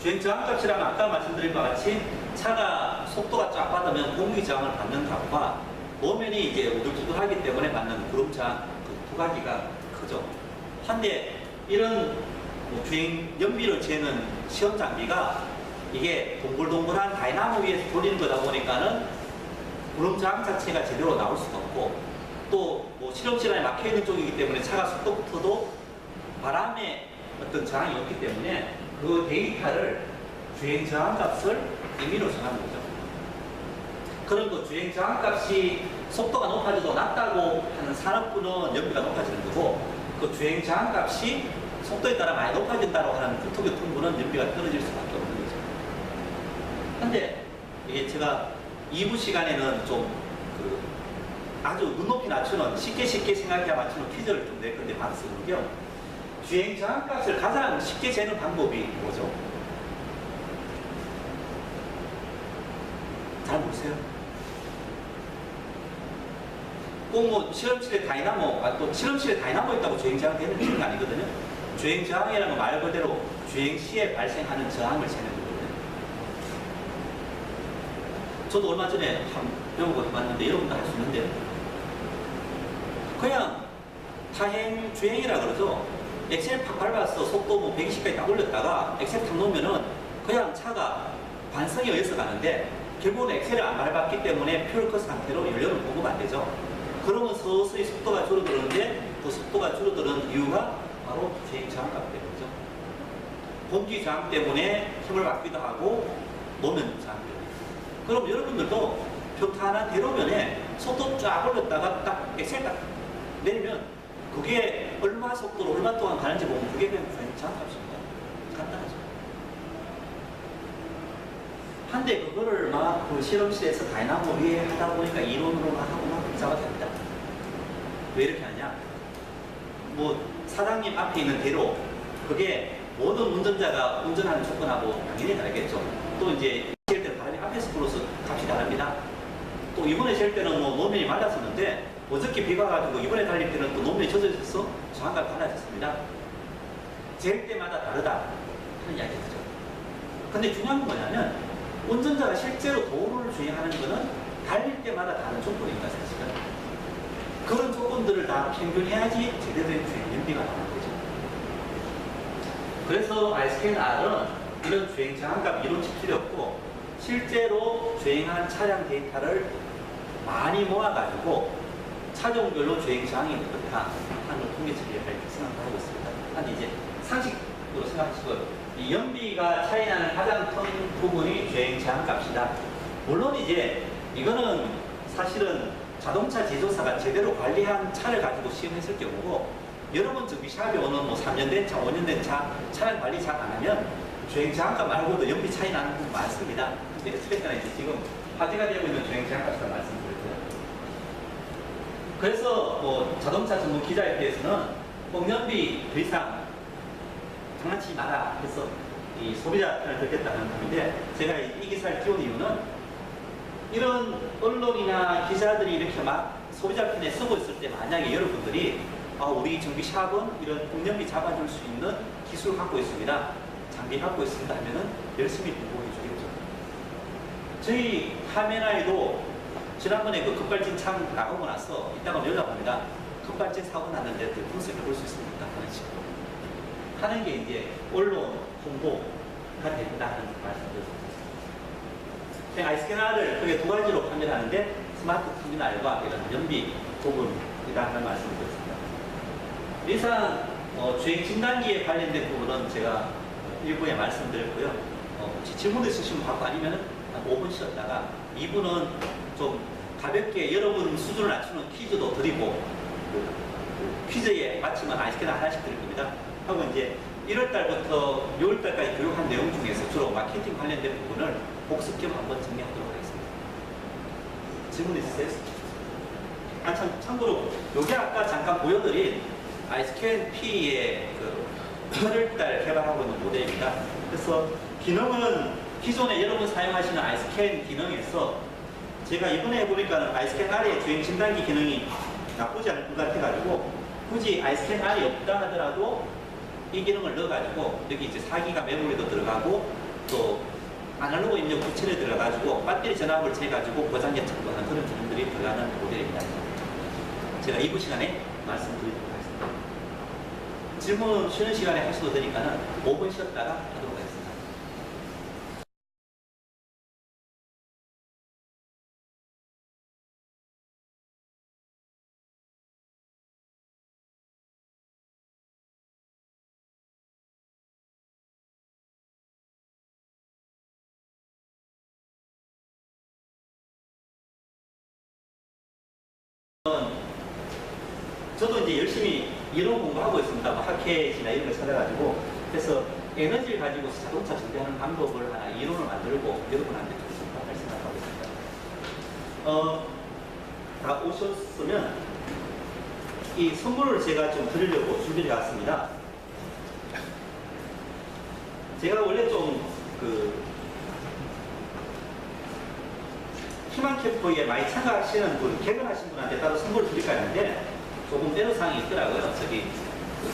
Speaker 1: 주행 저항값이라면 아까 말씀드린 바와 같이 차가 속도가 쫙 받으면 공기 저항을 받는 값과 노면이 이제 우둘투둘하기 때문에 받는 구름 저항 두 가지가 크죠. 한데 이런 주행 연비를 재는 시험 장비가 이게 동글동글한 다이나모 위에서 돌리는 거다 보니까는 구름 저항 자체가 제대로 나올 수가 없고 또 뭐 실험실 안에 막혀 있는 쪽이기 때문에 차가 속도부터도 바람의 어떤 저항이 없기 때문에 그 데이터를 주행 저항 값을 임의로 정하는 거죠. 그런 거 주행 저항 값이 속도가 높아져도 낮다고 하는 산업부는 연비가 높아지는 거고 그 주행 저항 값이 속도에 따라 많이 높아진다고 하는 국토교통부는 연비가 떨어질 수밖에 없는 거죠. 근데 이게 제가 2부 시간에는 좀 아주 눈높이 낮추는 쉽게 생각해 맞추는 퀴즈를 좀 낼 건데 말씀은요. 주행 저항 값을 가장 쉽게 재는 방법이 뭐죠? 잘 모르세요? 꼭 뭐 실험실에 다이나모, 또 실험실에 다이나모 있다고 주행 저항 되는 게 아니거든요. 주행 저항이라는 건 말 그대로 주행 시에 발생하는 저항을 재는 거거든요. 저도 얼마 전에 배우고 해봤는데 여러분도 할 수 있는데 그냥 타행 주행이라 그러죠. 엑셀 팍 밟아서 속도 뭐 120까지 딱 올렸다가 엑셀 탁 놓으면은 그냥 차가 반성에 의해서 가는데 결국은 엑셀을 안 밟았기 때문에 퓨얼 컷 상태로 연료는 공급 안 되죠. 그러면 서서히 속도가 줄어드는데 그 속도가 줄어드는 이유가 바로 주행 저항값 때문이죠. 공기 저항 때문에 힘을 받기도 하고 노면 저항 때문에. 그럼 여러분들도 평탄한 대로변에 속도 쫙 올렸다가 딱 엑셀 딱 내리면 그게 얼마 속도로 얼마 동안 가는지 보면 그게 그냥 저항값입니다. 간단하죠. 한데 그거를 막 그 실험실에서 다이나모 위에 하다 보니까 이론으로만 하고 막 복잡하게 합니다. 왜 이렇게 하냐? 뭐 사장님 앞에 있는 대로 그게 모든 운전자가 운전하는 조건하고 당연히 다르겠죠. 또 이제 될 때 바람이 또 이번에 잴 때는 뭐 노면이 말랐었는데 어저께 비가 와가지고 이번에 달릴 때는 또 노면이 젖어져서 저항가 달라졌습니다. 잴 때마다 다르다 하는 이야기죠. 근데 중요한 건 뭐냐면 운전자가 실제로 도로를 주행하는 거는 달릴 때마다 다른 조건입니다. 사실은 그런 조건들을 다 평균해야지 제대로 된 주행 연비가 나오는 거죠. 그래서 ISKNR은 이런 주행 저항값 이론치 필요 없고 실제로 주행한 차량 데이터를 많이 모아가지고 차종별로 주행 저항이 어떻다 하는 걸 통계 처리할 생각을 하고 있습니다. 근데 이제 상식으로 생각하시고 이 연비가 차이나는 가장 큰 부분이 주행 저항값이다. 물론 이제 이거는 사실은 자동차 제조사가 제대로 관리한 차를 가지고 시험했을 경우고 여러분 정비샵에 오는 뭐 3년 된 차, 5년 된 차, 차량 관리 잘 안 하면 주행 저항값 말고도 연비 차이 나는 부분 많습니다. 근데 어쨌든 이제 지금 화제가 되고 있는 주행 저항값이라 말씀드렸고요. 그래서 뭐 자동차 전문 기자협회에서는 공연비 더 이상 장난치지 마라 해서 이 소비자 편을 들겠다는 건데 제가 이 기사를 띄운 이유는 이런 언론이나 기자들이 이렇게 막 소비자 편에 쓰고 있을 때 만약에 여러분들이 우리 정비샵은 이런 공연비 잡아줄 수 있는 기술을 갖고 있습니다. 장비 갖고 있습니다 하면은 열심히 공부해 주겠죠. 저희 카메라에도 지난번에 그 급발진 창 나가고 나서 이따가 연락합니다. 급발진 사고 났는데 분석해 볼 수 있습니까? 하는 식으로 하는 게 이제 언론 홍보가 된다는 말씀드렸습니다. ISKNR을 크게 두 가지로 판별하는데 스마트 터미널과 이런 연비 부분이라는 말씀을 드렸습니다. 이상 주행 진단기에 관련된 부분은 제가 일부에 말씀드렸고요. 혹시 질문 있으시면 받고 아니면 한 5분 쉬었다가 2부는 좀 가볍게 여러분 수준을 낮추는 퀴즈도 드리고 퀴즈에 맞추면 ISKNR 하나씩 드릴 겁니다. 하고 이제 1월달부터 6월달까지 교육한 내용 중에서 주로 마케팅 관련된 부분을 복습 겸 한번 정리하도록 하겠습니다. 질문 있으세요? 참고로 요게 아까 잠깐 보여드린 ISKNP의 그 8월달 개발하고 있는 모델입니다. 그래서 기능은 기존에 여러분 사용하시는 ISKN 기능에서 제가 이번에 해보니까 ISKNR의 주행 진단기 기능이 나쁘지 않을 것 같아가지고 굳이 ISKNR이 없다 하더라도 이 기능을 넣어가지고 여기 이제 4기가 메모리도 들어가고 또 아날로그 입력 부처에 들어가지고 배터리 전압을 재가지고 고장 예측도 하는 그런 기능들이 들어가는 모델입니다. 제가 2부 시간에 말씀드리도록 하겠습니다. 질문 쉬는 시간에 하셔도 되니까는 5분 쉬었다가 하도록 하겠습니다. 저도 이제 열심히 이론 공부하고 있습니다. 뭐 하켓이나 이런 걸 찾아가지고 그래서 에너지를 가지고 자동차 준비하는 방법을 하나 이론을 만들고 여러분한테 좀 전달할 생각하고 있습니다. 다 오셨으면 이 선물을 제가 좀 드리려고 준비해 왔습니다. 제가 원래 좀 희망 캠프에 많이 참가하시는 분, 개근하신 분한테 따로 선물을 드릴까 했는데 조금 때려사항이 있더라고요.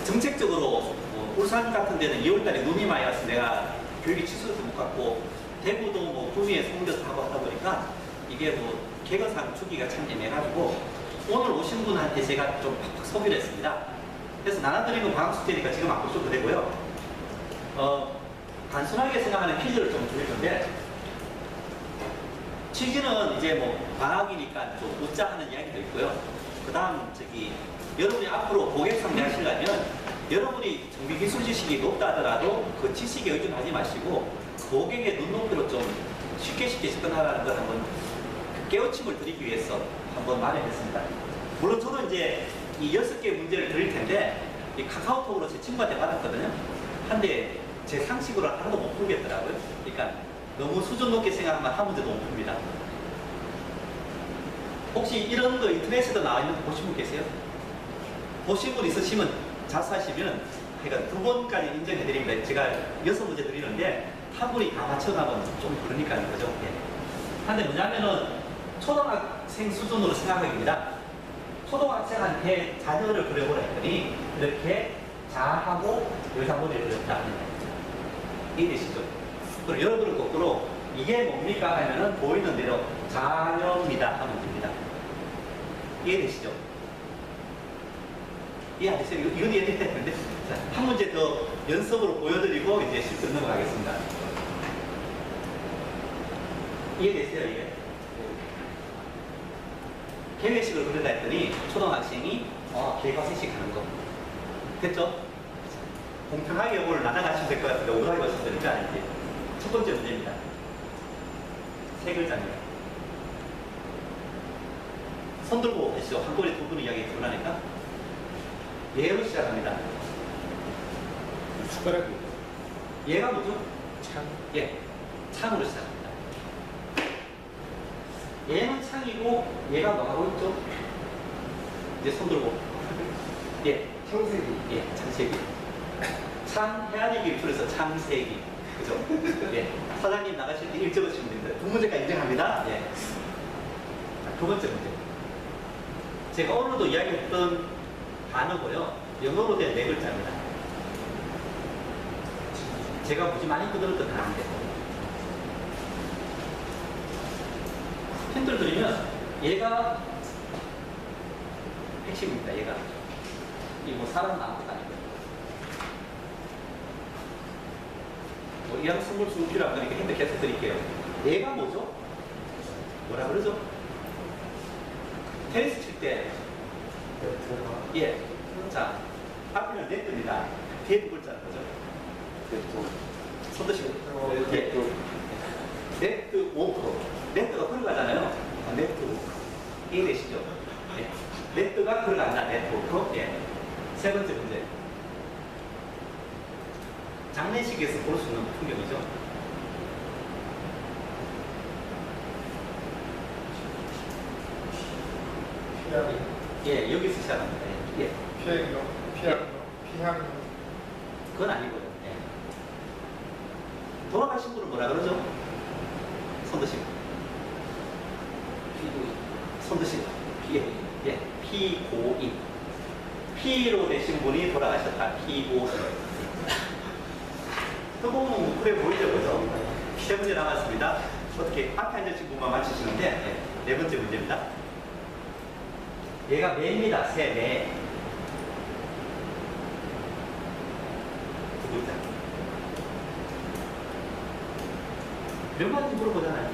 Speaker 1: 정책적으로 울산 같은 데는 2월달에 눈이 많이 와서 내가 교육이 취소해서 못 갔고 대구도 뭐 구미에 송교도 하고 하다 보니까 이게 뭐 개근상 주기가 참 애매해가지고 오늘 오신 분한테 제가 좀 팍팍 소개를 했습니다. 그래서 나눠드리는 방학 숙제니까 지금 안 보셔도 되고요. 단순하게 생각하는 퀴즈를 좀 드릴 건데 취지는 이제 뭐 방학이니까 좀 웃자 하는 이야기도 있고요. 그 다음 여러분이 앞으로 고객 상대하시려면 여러분이 정비 기술 지식이 높다 하더라도 그 지식에 의존하지 마시고 고객의 눈높이로 좀 쉽게 접근하라는 걸 한번 깨우침을 드리기 위해서 한번 마련했습니다. 물론 저도 이제 이 6개의 문제를 드릴 텐데 이 카카오톡으로 제 친구한테 받았거든요. 한데 제 상식으로 하나도 못 풀겠더라고요. 그러니까 너무 수준 높게 생각하면 한 문제도 못 풉니다. 혹시 이런 거 인터넷에도 나와 있는 거 보신 분 계세요? 보신 분 있으시면 자수하시면 그러니까 2번까지 인정해 드립니다. 제가 6문제 드리는데 한 분이 다 맞춰가면 좀 그러니까 그죠? 예. 근데 뭐냐면은 초등학교 초등학생 수준으로 생각합니다. 초등학생한테 자녀를 그려보라 했더니 이렇게 자하고 여자모델을 그렸다. 이해되시죠? 그럼 여러분은 거꾸로 이게 뭡니까 하면은 보이는 대로 자녀입니다 하면 됩니다. 이해되시죠? 이해 안 되세요? 이건 이해돼야 되는데. 자, 한 문제 더 연습으로 보여드리고 이제 실습 넘어가겠습니다. 이해되세요, 이게? 계획식을 그린다 했더니 초등학생이 계획과 세식 하는 거. 됐죠? 공평하게 오늘 나눠가시면 될 것 같은데 오라고 하셨으니까 이제 첫 번째 문제입니다. 세 글자입니다. 손 들고 하시죠. 한 번에 두 분의 이야기 들어가니까. 얘로 시작합니다.
Speaker 5: 숟가락이
Speaker 1: 얘가 뭐죠?
Speaker 5: 창.
Speaker 1: 예, 창으로 시작합니다. 얘는 창이고 얘가 뭐 하고 있죠? 이제 손 들고. 예,
Speaker 5: 창세기.
Speaker 1: 예, 창세기. 창 해안이 기술에서 창세기. 그죠? 예. 사장님 나가실 때 읽어주시면 됩니다. 두 문제까지 인정합니다. 예. 자, 두 번째 문제. 제가 오늘도 이야기했던 단어고요. 영어로 된 네 글자입니다. 제가 무지 많이 떠들었던 단어인데. 힌트를 드리면 얘가 핵심입니다. 얘가. 이 뭐 사람 아무것도 아니고. 뭐 이왕 스물 필요한 거니까 힌트 계속 드릴게요. 얘가 뭐죠? 뭐라 그러죠? 테니스 칠 때, 예. 자, 앞에는 네트입니다. 뒤에 두 글자는 뭐죠? 손 드시고. 예. 네트 워크. 네트가 걸어가잖아요. 네트 워크. 이해되시죠? 예. 네트가 걸어간다. 네트 워크. 예. 세 번째 문제. 장례식에서 볼 수 있는 풍경이죠.
Speaker 5: 피아노.
Speaker 1: 예, 여기서 시작합니다. 예.
Speaker 5: 피아노.
Speaker 1: 그건 아니고요. 예. 돌아가신 분은 뭐라 그러죠? 손 드시고. 손 드시고. 예. 예. 피고인. 피로 되신 분이 돌아가셨다. 피고인. 뜨거운 그래 보이죠, 그죠? 세 문제 남았습니다. 어떻게 앞에 앉으신 분만 맞추시는데, 예. 네 번째 문제입니다. 얘가 매입니다. 새 매. 두 글자. 몇 마디 물어보잖아요.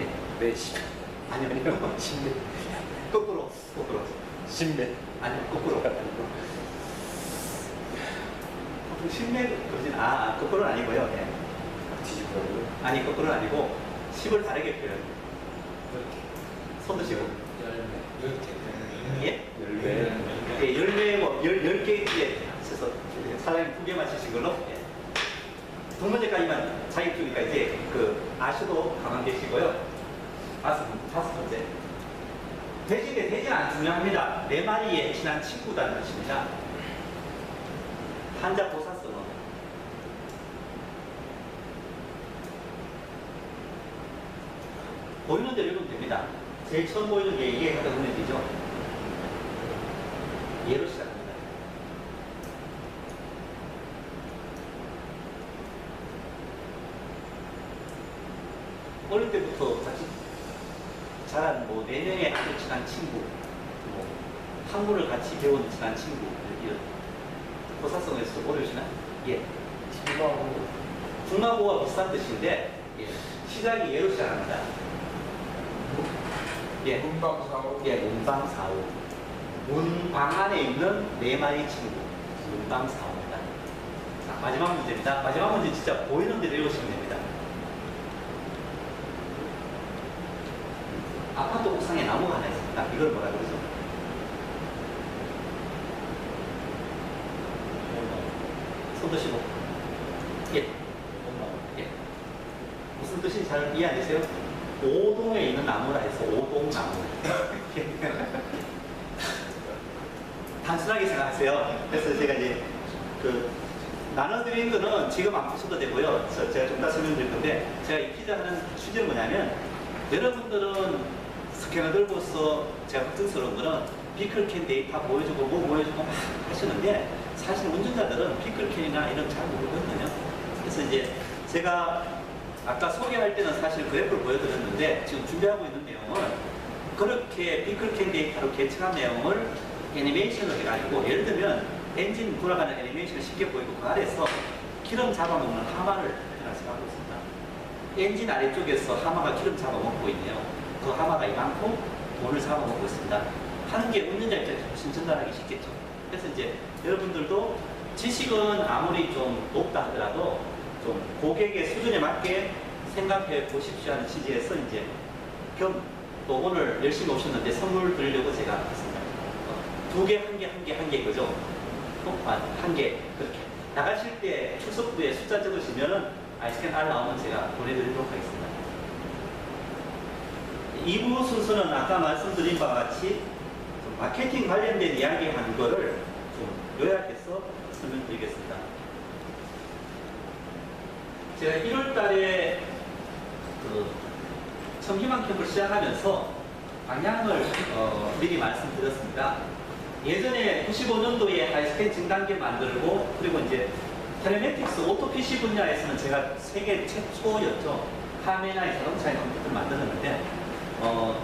Speaker 1: 예.
Speaker 5: 매시.
Speaker 1: 아니요.
Speaker 5: 신매.
Speaker 1: 거꾸로. 거꾸로.
Speaker 5: 신매.
Speaker 1: 아니요. 거꾸로. 신매 그러진 거꾸로는 아니고요. 예.
Speaker 5: 뒤집어요.
Speaker 1: 아니 거꾸로는 아니고 10을 다르게 표현. 손 드시고.
Speaker 5: 열매.
Speaker 1: 예?
Speaker 5: 열매.
Speaker 1: 예, 열매 뭐 10개에 합쳐서 사장님 2개 맞히신 걸로. 예. 두 문제까지만 자격 주니까 이제 아시도 가만 계시고요. 다섯 번째. 돼지대 돼지는 안 중요합니다. 네 마리의 친한 친구다는 뜻입니다. 한자 보사성어. 보이는 대로 읽으면 됩니다. 제일 처음 보이는 게 이게 하다 보면 되죠. 예로 시작합니다. 어릴 때부터 같이 자란 뭐 4명의 아주 친한 친구, 뭐 한국을 같이 배운 친한 친구, 이런 보사성에서 모르시나? 예. 중마고와 비슷한 뜻인데, 예. 시작이 예로 시작합니다. 예.
Speaker 5: 문방사오.
Speaker 1: 예, 문방사오. 문방 안에 있는 4마리 친구. 문방사오입니다. 자, 마지막 문제입니다. 마지막 문제 진짜 보이는 대로 읽으시면 됩니다. 아파트 옥상에 나무가 하나 있습니다. 이걸 뭐라 그러죠? 손 드시고. 예. 예. 무슨 뜻인지 잘 이해 안 되세요? 오동에 있는 나무라 해서 오동나무. 단순하게 생각하세요. 그래서 제가 이제 나눠드린 거는 지금 안 푸셔도 되고요. 제가 좀 더 설명드릴 건데, 제가 이 퀴즈 하는 취지는 뭐냐면, 여러분들은 스캐너 들고서 제가 걱정스러운 거는 비클캔 데이터 보여주고 뭐 보여주고 막 하시는데 사실 운전자들은 비클캔이나 이런 잘 모르거든요. 그래서 이제 제가 아까 소개할 때는 사실 그래프를 보여드렸는데 지금 준비하고 있는 내용은 그렇게 비클캔 데이터로 계측한 내용을 애니메이션을 해가지고 예를 들면 엔진 돌아가는 애니메이션을 쉽게 보이고 그 아래서 기름 잡아먹는 하마를 하고 있습니다. 엔진 아래쪽에서 하마가 기름 잡아먹고 있네요. 그 하마가 이만큼 돈을 잡아먹고 있습니다. 하는 게 운전자 입장에서 훨씬 전달하기 쉽겠죠. 그래서 이제 여러분들도 지식은 아무리 좀 높다 하더라도 좀 고객의 수준에 맞게 생각해 보십시오 하는 취지에서 이제 또 오늘 열심히 오셨는데 선물 드리려고 제가 했습니다. 2개, 1개, 1개 그죠? 한 개 그렇게 나가실 때 출석부에 숫자 적으시면은 아이스캔 R 나오면 제가 보내드리도록 하겠습니다. 2부 순서는 아까 말씀드린 바와 같이 좀 마케팅 관련된 이야기한 거를 좀 요약해서 설명드리겠습니다. 제가 1월 달에 처음 희망 캠프를 시작하면서 방향을 미리 말씀드렸습니다. 예전에 95년도에 하이스캔 증단기 만들고 그리고 이제 텔레메틱스 오토 PC 분야에서는 제가 세계 최초였죠. 카메라의 자동차의 컴퓨터를 만들었는데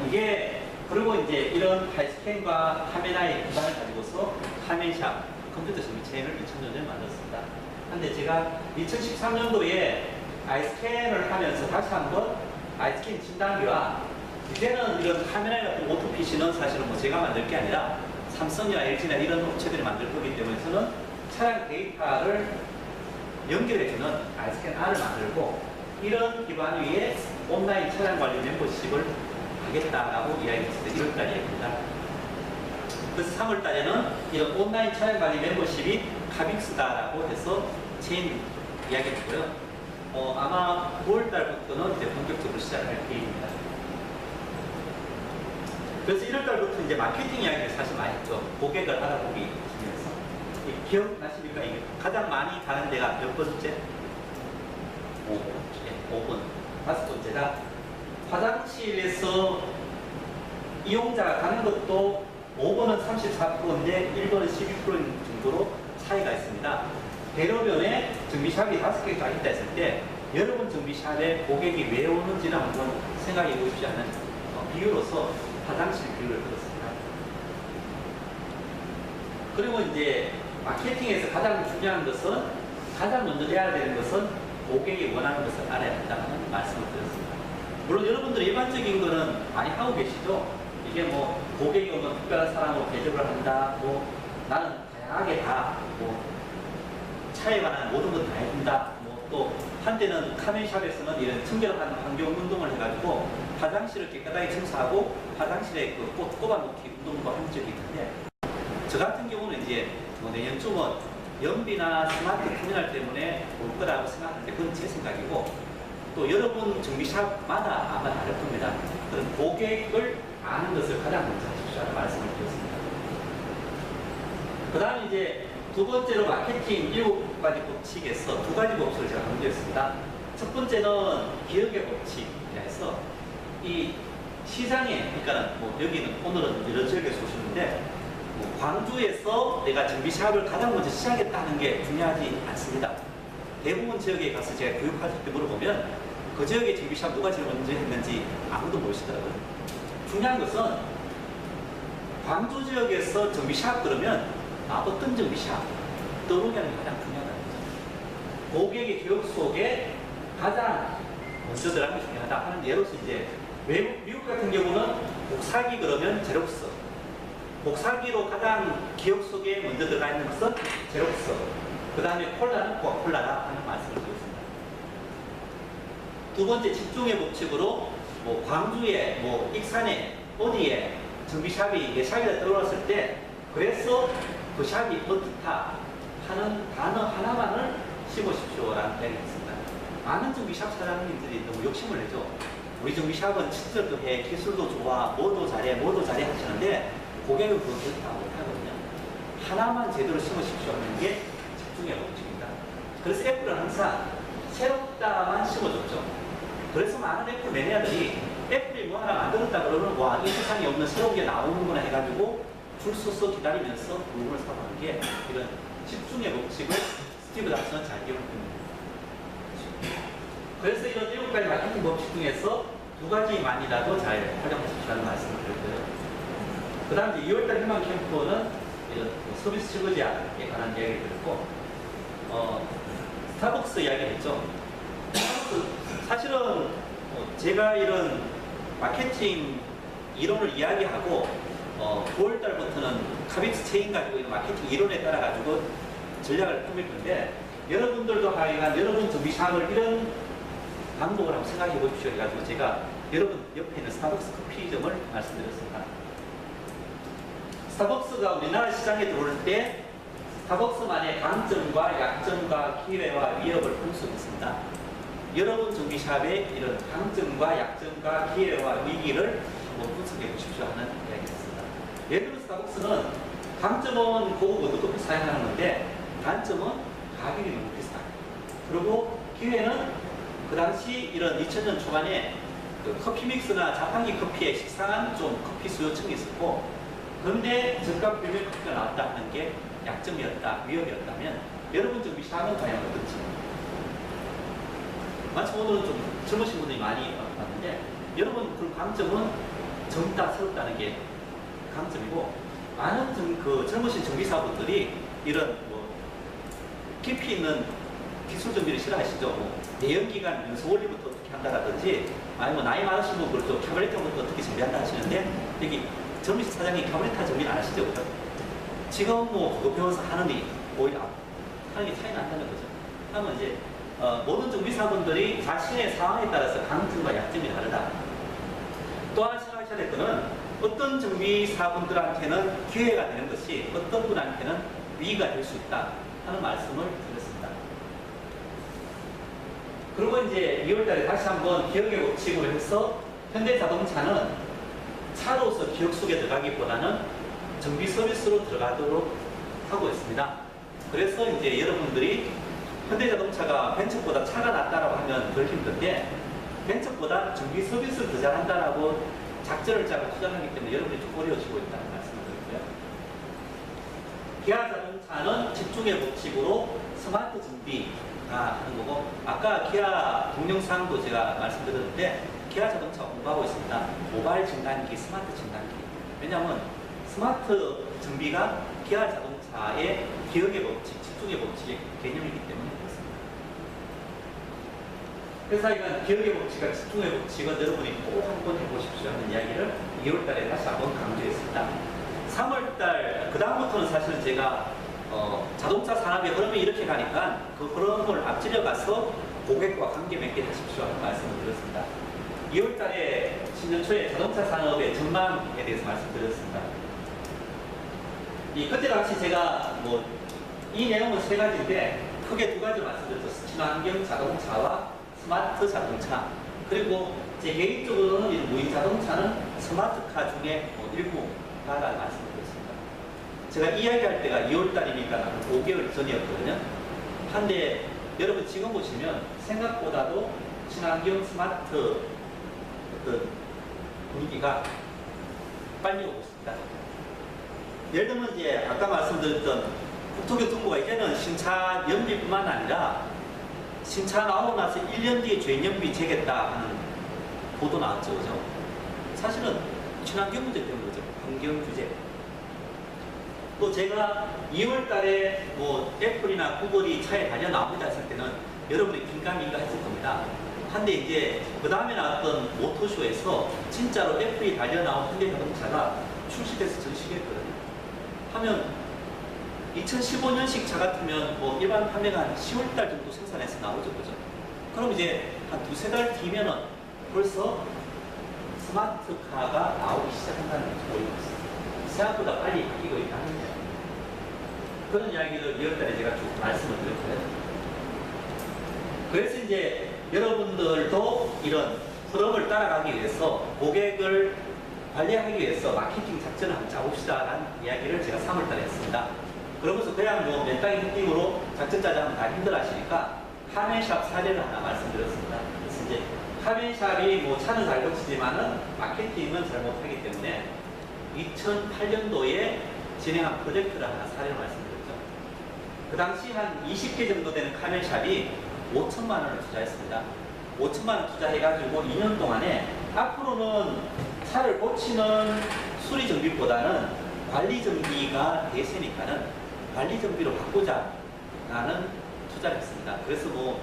Speaker 1: 이게 그리고 이제 이런 하이스캔과 카메라의 기반을 가지고서 카멘샵 컴퓨터샵 체인을 2000년도에 만들었습니다. 근데 제가 2013년도에 아이스캔을 하면서 다시 한번 아이스캔 진단기와 이제는 이런 카메라 같은 오토 PC는 사실은 뭐 제가 만들 게 아니라 삼성이나 LG나 이런 업체들이 만들 거기 때문에 저는 차량 데이터를 연결해주는 아이스캔 R을 만들고 이런 기반 위에 온라인 차량 관리 멤버십을 하겠다라고 이야기했습니다. 1월 달이었습니다. 그래서 3월 달에는 이런 온라인 차량 관리 멤버십이 카빅스다라고 해서 체인 이야기했고요. 아마 9월 달부터는 이제 본격적으로 시작할 계획입니다. 그래서 1월 달부터 이제 마케팅 이야기를 사실 많이 했죠. 고객을 알아보기 하면서. 기억나십니까? 이게 가장 많이 가는 데가 몇 번째? 5번. 5번째가 화장실에서 이용자가 가는 것도 5번은 34%인데 1번은 12% 정도로 차이가 있습니다. 대로변에 정비샵이 5개가 있다 했을 때 여러분 정비샵에 고객이 왜 오는지를 한번 생각해 보십시오 하는 비유로서 화장실 비유를 들었습니다. 그리고 이제 마케팅에서 가장 중요한 것은 가장 먼저 해야 되는 것은 고객이 원하는 것을 알아야 한다는 말씀을 드렸습니다. 물론 여러분들 일반적인 거는 많이 하고 계시죠? 이게 뭐 고객이 오면 특별한 사람으로 대접을 한다, 뭐 나는 다양하게 다 뭐 차에 관한 모든 것 다 해준다, 뭐 또 한때는 카멘샵에서는 이런 청결한 환경 운동을 해가지고 화장실을 깨끗하게 청소하고 화장실에 그 꽃 꼽아놓기 운동도 한 적이 있는데 저 같은 경우는 이제 뭐 내년쯤은 연비나 스마트 터미널 때문에 올 거라고 생각하는데 그건 제 생각이고 또 여러분 정비샵마다 아마 다를 겁니다. 그런 고객을 아는 것을 가장 먼저 하십시오라는 말씀을 드렸습니다. 그 다음에 이제 두 번째로 마케팅 7가지 법칙에서 2가지 법칙을 제가 강조했습니다. 첫 번째는 기억의 법칙이라 해서 이 시장에, 그러니까 뭐 여기는 오늘은 이런 지역에서 오셨는데 뭐 광주에서 내가 정비샵을 가장 먼저 시작했다는 게 중요하지 않습니다. 대부분 지역에 가서 제가 교육할 때 물어보면 그 지역의 정비샵 누가 제일 먼저 했는지 아무도 모르시더라고요. 중요한 것은 광주 지역에서 정비샵 그러면 어떤 정비샵 떠오르는 게 가장 중요하다는 거죠. 고객의 기억 속에 가장 먼저 들어가는 게 중요하다 하는 예로서 이제 미국 같은 경우는 복사기 그러면 제록스, 복사기로 가장 기억 속에 먼저 들어가 있는 것은 제록스, 그 다음에 콜라는 코카콜라다 하는 말씀을 드렸습니다. 두 번째 집중의 법칙으로 뭐 광주에 뭐 익산에 어디에 정비샵이 내 샵이라 떠올랐을 때 그래서 그 샵이 어떻다 하는 단어 하나만을 심으십시오라는 이야기를 했습니다. 많은 정비샵 사장님들이 너무 욕심을 내죠. 우리 정비샵은 친절도 해, 기술도 좋아, 뭐도 잘해 하시는데 고객은 그거 기억 다 못하거든요. 하나만 제대로 심으십시오 하는 게 집중의 법칙입니다. 그래서 애플은 항상 새롭다만 심어줬죠. 그래서 많은 애플 매니아들이 애플이 뭐 하나 만들었다 그러면 와, 이 세상에 없는 새로운 게 나오는구나 해가지고 줄 서서 기다리면서 물건을 사보는 게 이런 집중의 법칙을 스티브 잡스는 잘 기억합니다. 그래서 이런 7가지 마케팅 법칙 중에서 2가지만이라도 잘 활용하십시오라는 말씀을 드렸고요. 그 다음 이제 2월달 희망 캠프는 이런 서비스 실거지에 관한 이야기를 드렸고, 스타벅스 이야기 했죠. 스타벅스 사실은 제가 이런 마케팅 이론을 이야기하고 9월달부터는 카빅스 체인 가지고 이런 마케팅 이론에 따라 가지고 전략을 꾸밀 건데, 여러분들도 하여간 여러분 정비샵을 이런 방법을 한번 생각해 보십시오 해가지고 제가 여러분 옆에 있는 스타벅스 커피점을 말씀드렸습니다. 스타벅스가 우리나라 시장에 들어올 때 스타벅스만의 강점과 약점과 기회와 위협을 분석했습니다. 여러분 정비샵의 이런 강점과 약점과 기회와 위기를 한번 분석해 보십시오 하는 이야기였습니다. 예를 들어 스타벅스는 강점은 고급 어드커피 사용하는 건데 단점은 가격이 너무 비싸요. 그리고 기회는 그 당시 이런 2000년 초반에 그 커피 믹스나 자판기 커피에 식상한 좀 커피 수요층이 있었고, 그런데 저가 별명 커피가 나왔다 하는 게 약점이었다, 위협이었다면 여러분 정비샵은 과연 어떨지. 마침 오늘은 좀 젊으신 분들이 많이 왔는데, 여러분 그 강점은 젊다, 새롭다는 게 강점이고, 많은 그 젊으신 정비사분들이 이런 뭐 깊이 있는 기술 정비를 싫어하시죠. 뭐 내연기관 연소 원리부터 어떻게 한다라든지, 아니면 나이 많으신 분들도 캐버레터부터 어떻게 정비한다 하시는데, 여기 정비사 사장이 캐버레터 정비를 안 하시죠, 그죠? 지금 뭐 그거 배워서 하느니 오히려 하는 게 차이 난다는 거죠. 그러면 이제 모든 정비사분들이 자신의 상황에 따라서 강점과 약점이 다르다. 또 하나 생각하셔야 될 거는, 어떤 정비사분들한테는 기회가 되는 것이 어떤 분한테는 위기가 될 수 있다 하는 말씀을 드렸습니다. 그리고 이제 2월달에 다시 한번 기억의 법칙을 해서 현대자동차는 차로서 기억 속에 들어가기보다는 정비 서비스로 들어가도록 하고 있습니다. 그래서 이제 여러분들이 현대자동차가 벤츠보다 차가 낫다라고 하면 덜 힘든데, 벤츠보다 정비 서비스를 더 잘한다라고 작전을 짜고 투자하기 때문에 여러분이 좀 어려워지고 있다는 말씀을 드렸고요. 기아 자동차는 집중의 법칙으로 스마트 정비가 하는 거고, 아까 기아 동영상도 제가 말씀드렸는데 기아 자동차 공부하고 있습니다. 모바일 진단기, 스마트 진단기. 왜냐하면 스마트 정비가 기아 자동차의 기억의 법칙, 집중의 법칙의 개념이기 때문에 그렇습니다. 그래서 이건 기억의 법칙과 집중의 법칙은 여러분이 꼭 한번 해보십시오 하는 이야기를 2월달에 다시 한번 강조했습니다. 3월달, 그 다음부터는 사실은 제가 자동차 산업의 흐름이 이렇게 가니까 그 흐름을 앞질러 가서 고객과 관계 맺게 하십시오 하는 말씀을 드렸습니다. 2월달에 신년 초에 자동차 산업의 전망에 대해서 말씀드렸습니다. 그때 당시 제가 이 내용은 3가지인데 크게 2가지 말씀드렸죠. 친환경 자동차와 스마트 자동차. 그리고 제 개인적으로는 이 무인 자동차는 스마트카 중에 일부다라는 말씀을 드렸습니다. 제가 이야기할 때가 2월달이니까 5개월 전이었거든요. 한데 여러분 지금 보시면 생각보다도 친환경 스마트 어떤 분위기가 빨리 오고 있습니다. 예를 들면 이제 아까 말씀드렸던 국토교통부가 이제는 신차 연비뿐만 아니라 신차 나오고 나서 1년 뒤에 주행연비 재겠다 하는 보도 나왔죠, 그죠? 사실은 친환경 문제 때문인 거죠. 환경 규제. 또 제가 2월 달에 애플이나 구글이 차에 달려 나옵니다 했을 때는 여러분이 긴가민가 했을 겁니다. 한데 이제 그 다음에 나왔던 모터쇼에서 진짜로 애플이 달려 나온 현대자동차가 출시돼서 전시했거든요. 하면 2015년식 차 같으면 일반 판매가 한 10월달 정도 생산해서 나오죠, 그죠? 그럼 이제 한 2~3달 뒤면은 벌써 스마트카가 나오기 시작한다는 것을 보이고 있습니다. 생각보다 빨리 바뀌고 있다는 거예요. 그런 이야기를 2월달에 제가 쭉 말씀을 드렸고요. 그래서 이제 여러분들도 이런 흐름을 따라가기 위해서 고객을 관리하기 위해서 마케팅 작전을 한번 짜봅시다라는 이야기를 제가 3월달에 했습니다. 그러면서 그냥 맨땅에 힐링으로 작전 짜자면 다 힘들어 하시니까 카멘샵 사례를 하나 말씀드렸습니다. 그래서 이제 카빈샵이 뭐 차는 잘 고치지만은 마케팅은 잘 못하기 때문에 2008년도에 진행한 프로젝트를 하나 사례를 말씀드렸죠. 그 당시 한 20개 정도 되는 카빈샵이 5천만 원을 투자했습니다. 5천만 원 투자해가지고 2년 동안에 앞으로는 차를 고치는 수리 정비보다는 관리 정비가 대세니까는 관리 정비로 바꾸자라는 투자를 했습니다. 그래서 뭐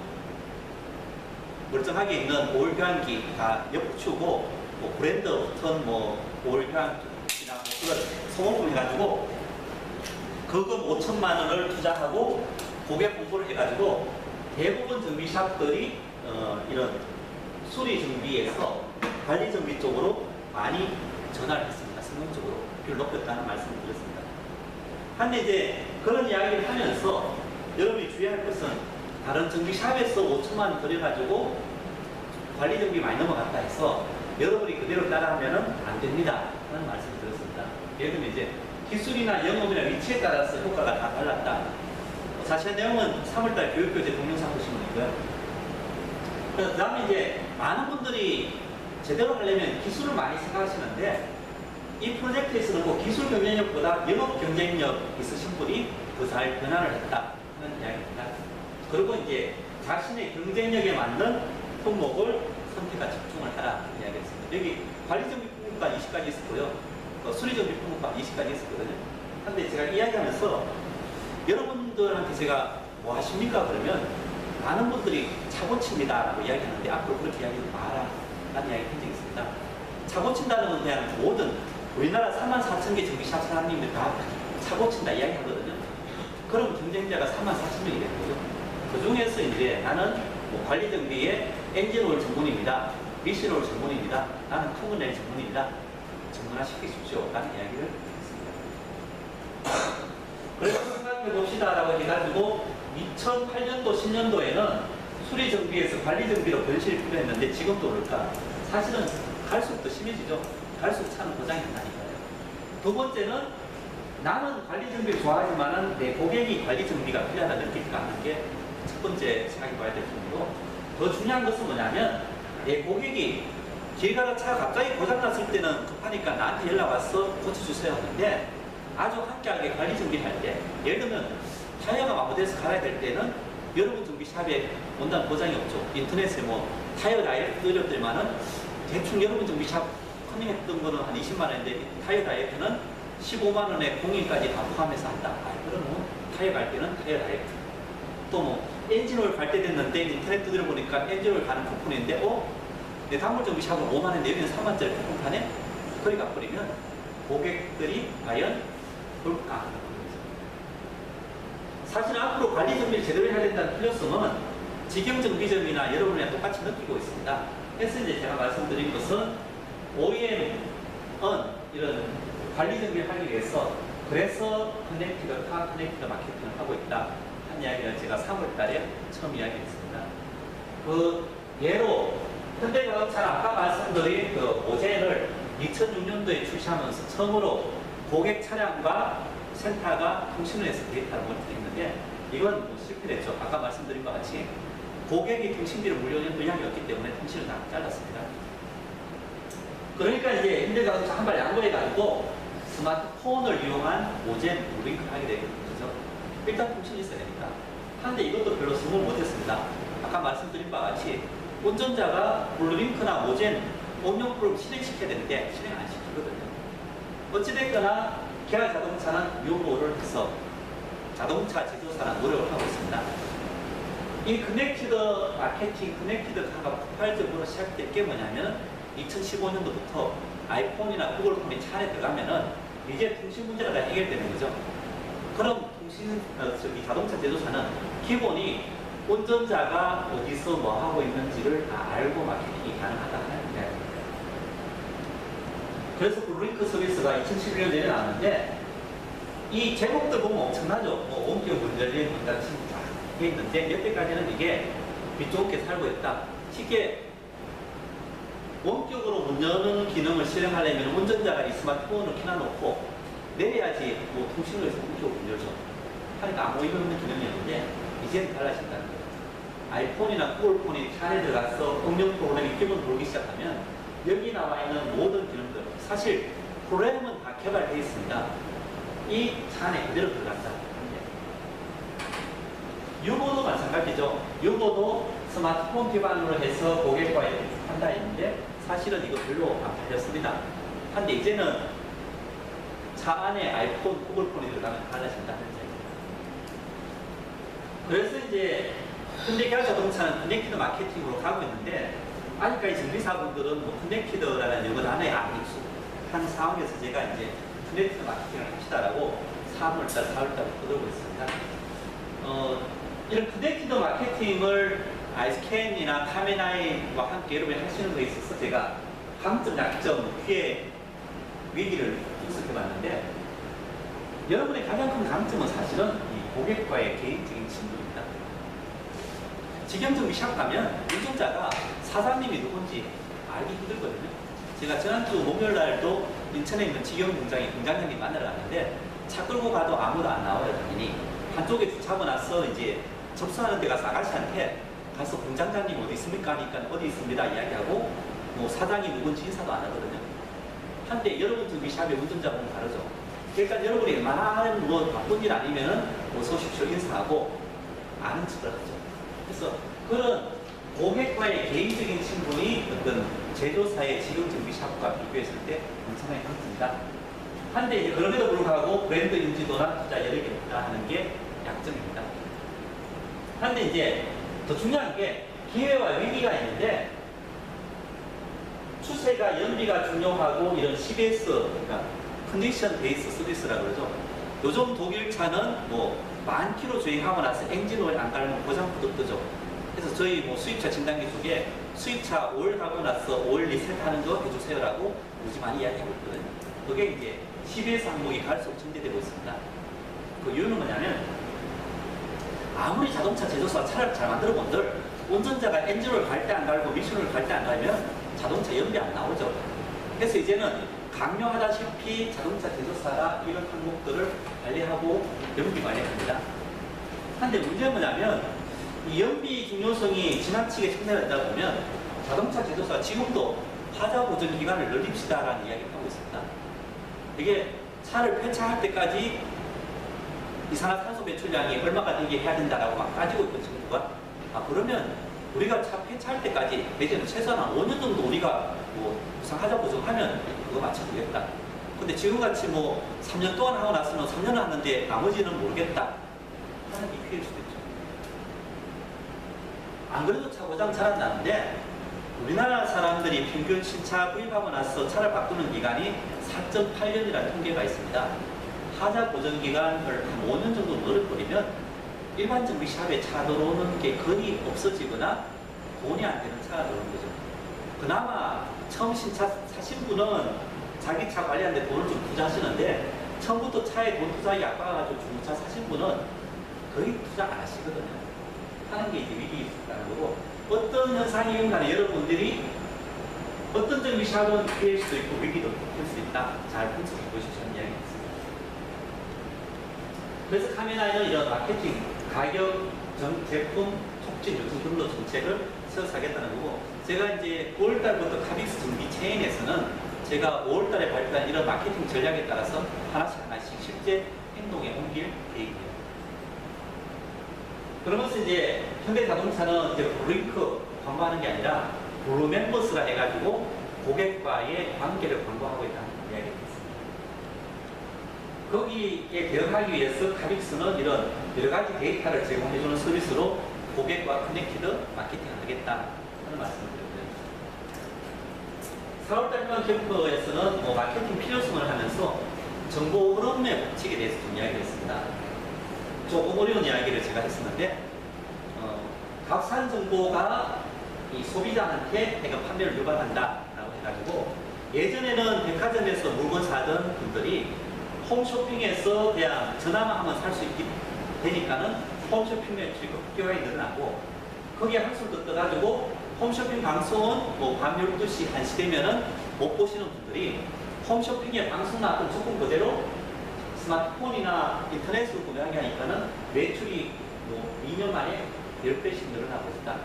Speaker 1: 멀쩡하게 있는 오일 교환기 다 엮어치우고 뭐 브랜드 붙은 뭐 오일 교환기나 뭐 그런 소모품 해가지고 그금 5천만 원을 투자하고 고객 공부를 해가지고 대부분 정비샵들이 이런 수리 정비에서 관리 정비 쪽으로 많이 전화를 했습니다. 성공적으로 비율을 높였다는 말씀을 드렸습니다. 한데 이제 그런 이야기를 하면서 여러분이 주의할 것은 다른 정비샵에서 5천만 원 들여가지고 관리 정비 많이 넘어갔다 해서 여러분이 그대로 따라하면 안 됩니다. 하는 말씀을 드렸습니다. 예를 들면 이제 기술이나 영업이나 위치에 따라서 효과가 다 달랐다. 자세한 내용은 3월달 교육교재 동영상 보시면 되고요. 그 다음에 이제 많은 분들이 제대로 하려면 기술을 많이 생각하시는데 이 프로젝트에서는 꼭 기술 경쟁력보다 영업 경쟁력 있으신 분이 더 잘 변화를 했다 하는 이야기입니다. 그리고 이제 자신의 경쟁력에 맞는 품목을 선택과 집중을 하라 이야기했습니다. 여기 관리정비 품목과 20가지 있었고요. 수리정비 품목과 20가지 있었거든요. 근데 제가 이야기하면서 여러분들한테 제가 뭐 하십니까? 그러면 많은 분들이 차 고칩니다 라고 이야기하는데 앞으로 그렇게 이야기하지 마라 라는 이야기 한 적이 있습니다. 차 고친다는 건 그냥 모든 우리나라 34,000개 정비샵 사장님들 다 차 고친다 이야기하거든요. 그럼 경쟁자가 34,000명이 되는 거죠. 그 중에서 이제 나는 뭐 관리 정비의 엔진오일 전문입니다. 미션오일 전문입니다. 나는 컴은엘 전문입니다. 전문화시키십시오 라는 이야기를 했습니다. 그래서 생각해 봅시다라고 해가지고 2008년도, 10년도에는 수리 정비에서 관리 정비로 변실이 필요했는데 지금도 그럴까? 사실은 갈수록 더 심해지죠. 갈수록 차는 고장이 난다니까요. 두 번째는 나는 관리 정비를 좋아하지만은 내 고객이 관리 정비가 필요하다 느낄까 하는 게 첫 번째 생각해 봐야 될 부분이고 더 중요한 것은 뭐냐면 내 고객이 길 가다 차가 갑자기 고장났을 때는 급하니까 나한테 연락 와서 고쳐주세요 하는데 아주 함께하게 관리 정비를 할 때 예를 들면 타이어가 마모돼서 갈아야 될 때는 여러분 정비샵에 온다는 보장이 없죠. 인터넷에 뭐 타이어 다이렉트 올렸더니만은 대충 여러분 정비샵 커밍했던 거는 한 20만 원인데 타이어 다이렉트는 15만 원에 공인까지 다 포함해서 한다. 그러면 타이어 갈 때는 타이어 다이렉트. 또 뭐 엔진오일 갈 때 됐는데 인터넷 두드려 보니까 엔진오일 가는 쿠폰인데 내 단물 정비샵은 5만 원인데 여기는 3만 원짜리 쿠폰 파네? 그리 가버리면 고객들이 과연 볼까? 사실 앞으로 관리 정비를 제대로 해야 된다는 필요성은 직영정비점이나 여러분이랑 똑같이 느끼고 있습니다. 그래서 이제 제가 말씀드린 것은 OEM은 이런 관리 정비를 하기 위해서 그래서 커넥티드, 카 커넥티드 마케팅을 하고 있다. 한 이야기를 제가 3월 달에 처음 이야기했습니다. 그 예로 현대자동차는 아까 말씀드린 그 오젠을 2006년도에 출시하면서 처음으로 고객 차량과 센터가 통신을 해서 데이터를 모니터링했는데 이건 뭐 실패했죠. 아까 말씀드린 것 같이 고객이 통신비를 물려주는 의향이 없기 때문에 통신을 다 잘랐습니다. 그러니까 이제 현대자동차 한 발 양보해가지고 스마트폰을 이용한 오젠 블루링크를 하게 되거든요. 일단 통신이 있어야 됩니다. 한데 이것도 별로 성공을 못했습니다. 아까 말씀드린 바와 같이 운전자가 블루링크나 오젠 응용 프로그램을 실행시켜야 되는데 실행 안 시키거든요. 어찌됐거나 기아 자동차는 요구를 해서 자동차 제조사는 노력을 하고 있습니다. 이 커넥티드 마케팅, 커넥티드 카가 폭발적으로 시작될 게 뭐냐면 2015년도부터 아이폰이나 구글폰이 차 안에 들어가면은 이제 통신 문제가 다 해결되는 거죠. 그럼 자동차 제조사는 기본이 운전자가 어디서 뭐 하고 있는지를 다 알고 마케팅이 가능하다 하는 이야기입니다. 그래서 블루링크 서비스가 2011년에 나왔는데 이 제목들 보면 엄청나죠. 뭐 원격 문 열린 문 닫힌 쫙 있는데 여태까지는 이게 비좁게 살고 있다. 쉽게 원격으로 문 여는 기능을 실행하려면 운전자가 이 스마트폰을 켜놔놓고 내려야지 뭐 통신을 해서 원격으로 문 열죠. 하니까 아무 의미 없는 기능이었는데 이제는 달라진다는 거예요. 아이폰이나 구글폰이 안에 들어가서 응용 프로그램이 기본 돌기 시작하면 여기 나와 있는 모든 기능들, 사실 프로그램은 다 개발되어 있습니다. 이 차 안에 그대로 들어간다. 유보도 마찬가지죠. 유보도 스마트폰 기반으로 해서 고객과에 한다 했는데 사실은 이거 별로 안 팔렸습니다. 한데 이제는 차 안에 아이폰, 구글폰이 들어가면 달라진다는 얘기입니다. 그래서 이제 현대기아 자동차는 커넥티드 마케팅으로 가고 있는데 아직까지 정비사분들은 뭐 커넥티드라는 영어 단어에 안 익숙한 상황에서 제가 이제 커넥티드 마케팅을 합시다라고 3월달, 4월달 떠들고 있습니다. 이런 커넥티드 마케팅을 아이스캔이나 카메라와 함께 여러분이 하시는 거에 있어서 제가 강점, 약점, 피해, 위기를 분석해 봤는데 여러분의 가장 큰 강점은 사실은 이 고객과의 개인적인 친분입니다. 직영정비 샵 가면 운전자가 사장님이 누군지 알기 힘들거든요. 제가 지난주 목요일날도 인천에 있는 직영공장에 공장장님 만나러 갔는데 차 끌고 가도 아무도 안 나와요, 당연히. 한쪽에 주차하고 나서 이제 접수하는 데 가서 아가씨한테 가서 공장장님 어디 있습니까? 하니까 어디 있습니다 이야기하고 뭐 사장이 누군지 인사도 안 하거든요. 한데 여러분 정비샵의 운전자 보면 다르죠. 그러니까 여러분이 웬만한 뭐 바쁜 일 아니면은 어서 오십시오 인사하고 아는 척을 하죠. 그래서 그런 고객과의 개인적인 친분이 어떤 제조사의 직영 정비샵과 비교했을 때 엄청나게 강합니다. 한데 이제 그럼에도 불구하고 브랜드 인지도나 투자 여력이 없다 하는 게 약점입니다. 한데 이제 더 중요한 게 기회와 위기가 있는데 추세가 연비가 중요하고 이런 CBS, 그러니까 컨디션 베이스 서비스라고 그러죠. 요즘 독일 차는 뭐 10,000km 주행하고 나서 엔진 오일 안 갈면 보장부도 뜨죠. 그래서 저희 뭐 수입차 진단기 쪽에 수입차 오일 하고 나서 오일 리셋하는 거 해주세요라고 요즘 많이 이야기하고 있거든요. 그게 이제 CBS 항목이 갈수록 전개되고 있습니다. 그 이유는 뭐냐면 아무리 자동차 제조사가 차를 잘 만들어 본들 운전자가 엔진을 갈 때 안 갈고 미션을 갈 때 안 갈면 자동차 연비 안 나오죠. 그래서 이제는 강요하다시피 자동차 제조사가 이런 항목들을 관리하고 연비 많이 합니다. 한데 문제는 뭐냐면 이 연비 중요성이 지나치게 첨예하다 보면 자동차 제조사가 지금도 하자 보전 기간을 늘립시다라는 이야기를 하고 있습니다. 이게 차를 폐차할 때까지 이산화탄소 배출량이 얼마가 되게 해야 된다라고 막 따지고 있거든요, 정부가. 그러면 우리가 차 폐차할 때까지 내지는 최소한 한 5년 정도 우리가 뭐 부상하자 보정하면 그거 맞춰주겠다. 근데 지금같이 뭐 3년 동안 하고 나서는 3년을 하는데 나머지는 모르겠다 하는 게 필요할 수도 있죠. 안 그래도 차 고장 잘 안 나는데 우리나라 사람들이 평균 신차 구입하고 나서 차를 바꾸는 기간이 4.8년이라는 통계가 있습니다. 하자 보정 기간을 한 5년 정도 늘어버리면 일반 정비샵에 차 들어오는 게 거의 없어지거나 돈이 안 되는 차가 들어오는 거죠. 그나마 처음 신차 사신 분은 자기 차 관리하는데 돈을 좀 투자하시는데 처음부터 차에 돈 투자하기 아까워가지고 중고차 사신 분은 거의 투자 안 하시거든요. 하는 게 이제 위기라는 거고 어떤 현상이든 간에 여러분들이 어떤 정비샵은 피할 수도 있고 위기도 될 수 있다. 잘 분석해 보십시오. 이야기입니다. 그래서 카메라에는 이런 마케팅, 가격, 제품, 촉진, 요즘 등록 정책을 세워서 하겠다는 거고 제가 이제 5월달부터 카빅스 정비 체인에서는 제가 5월달에 발표한 이런 마케팅 전략에 따라서 하나씩 실제 행동에 옮길 계획이에요. 그러면서 이제 현대자동차는 이제 브링크 광고하는 게 아니라 브루멤버스라 해가지고 고객과의 관계를 광고하고 있다는 이야기가 있습니다. 거기에 대응하기 위해서 카빅스는 이런 여러 가지 데이터를 제공해주는 서비스로 고객과 커넥티드 마케팅을 하겠다 하는 말씀을 드렸고요. 4월달 캠프에서는 뭐 마케팅 필요성을 하면서 정보 흐름의 법칙에 대해서 좀 이야기를 했습니다. 조금 어려운 이야기를 제가 했었는데 값싼 정보가 이 소비자한테 내가 판매를 유발한다라고 해가지고 예전에는 백화점에서 물건 사던 분들이 홈쇼핑에서 그냥 전화만 하면 살 수 있게 되니까는 홈쇼핑 매출이 급격하게 늘어나고 거기에 한술 더 떠가지고 홈쇼핑 방송은 뭐 밤 12시, 1시 되면은 못 보시는 분들이 홈쇼핑에 방송 나왔던 조건 그대로 스마트폰이나 인터넷으로 구매하게 하니까는 매출이 뭐 2년 만에 10배씩 늘어나고 있다.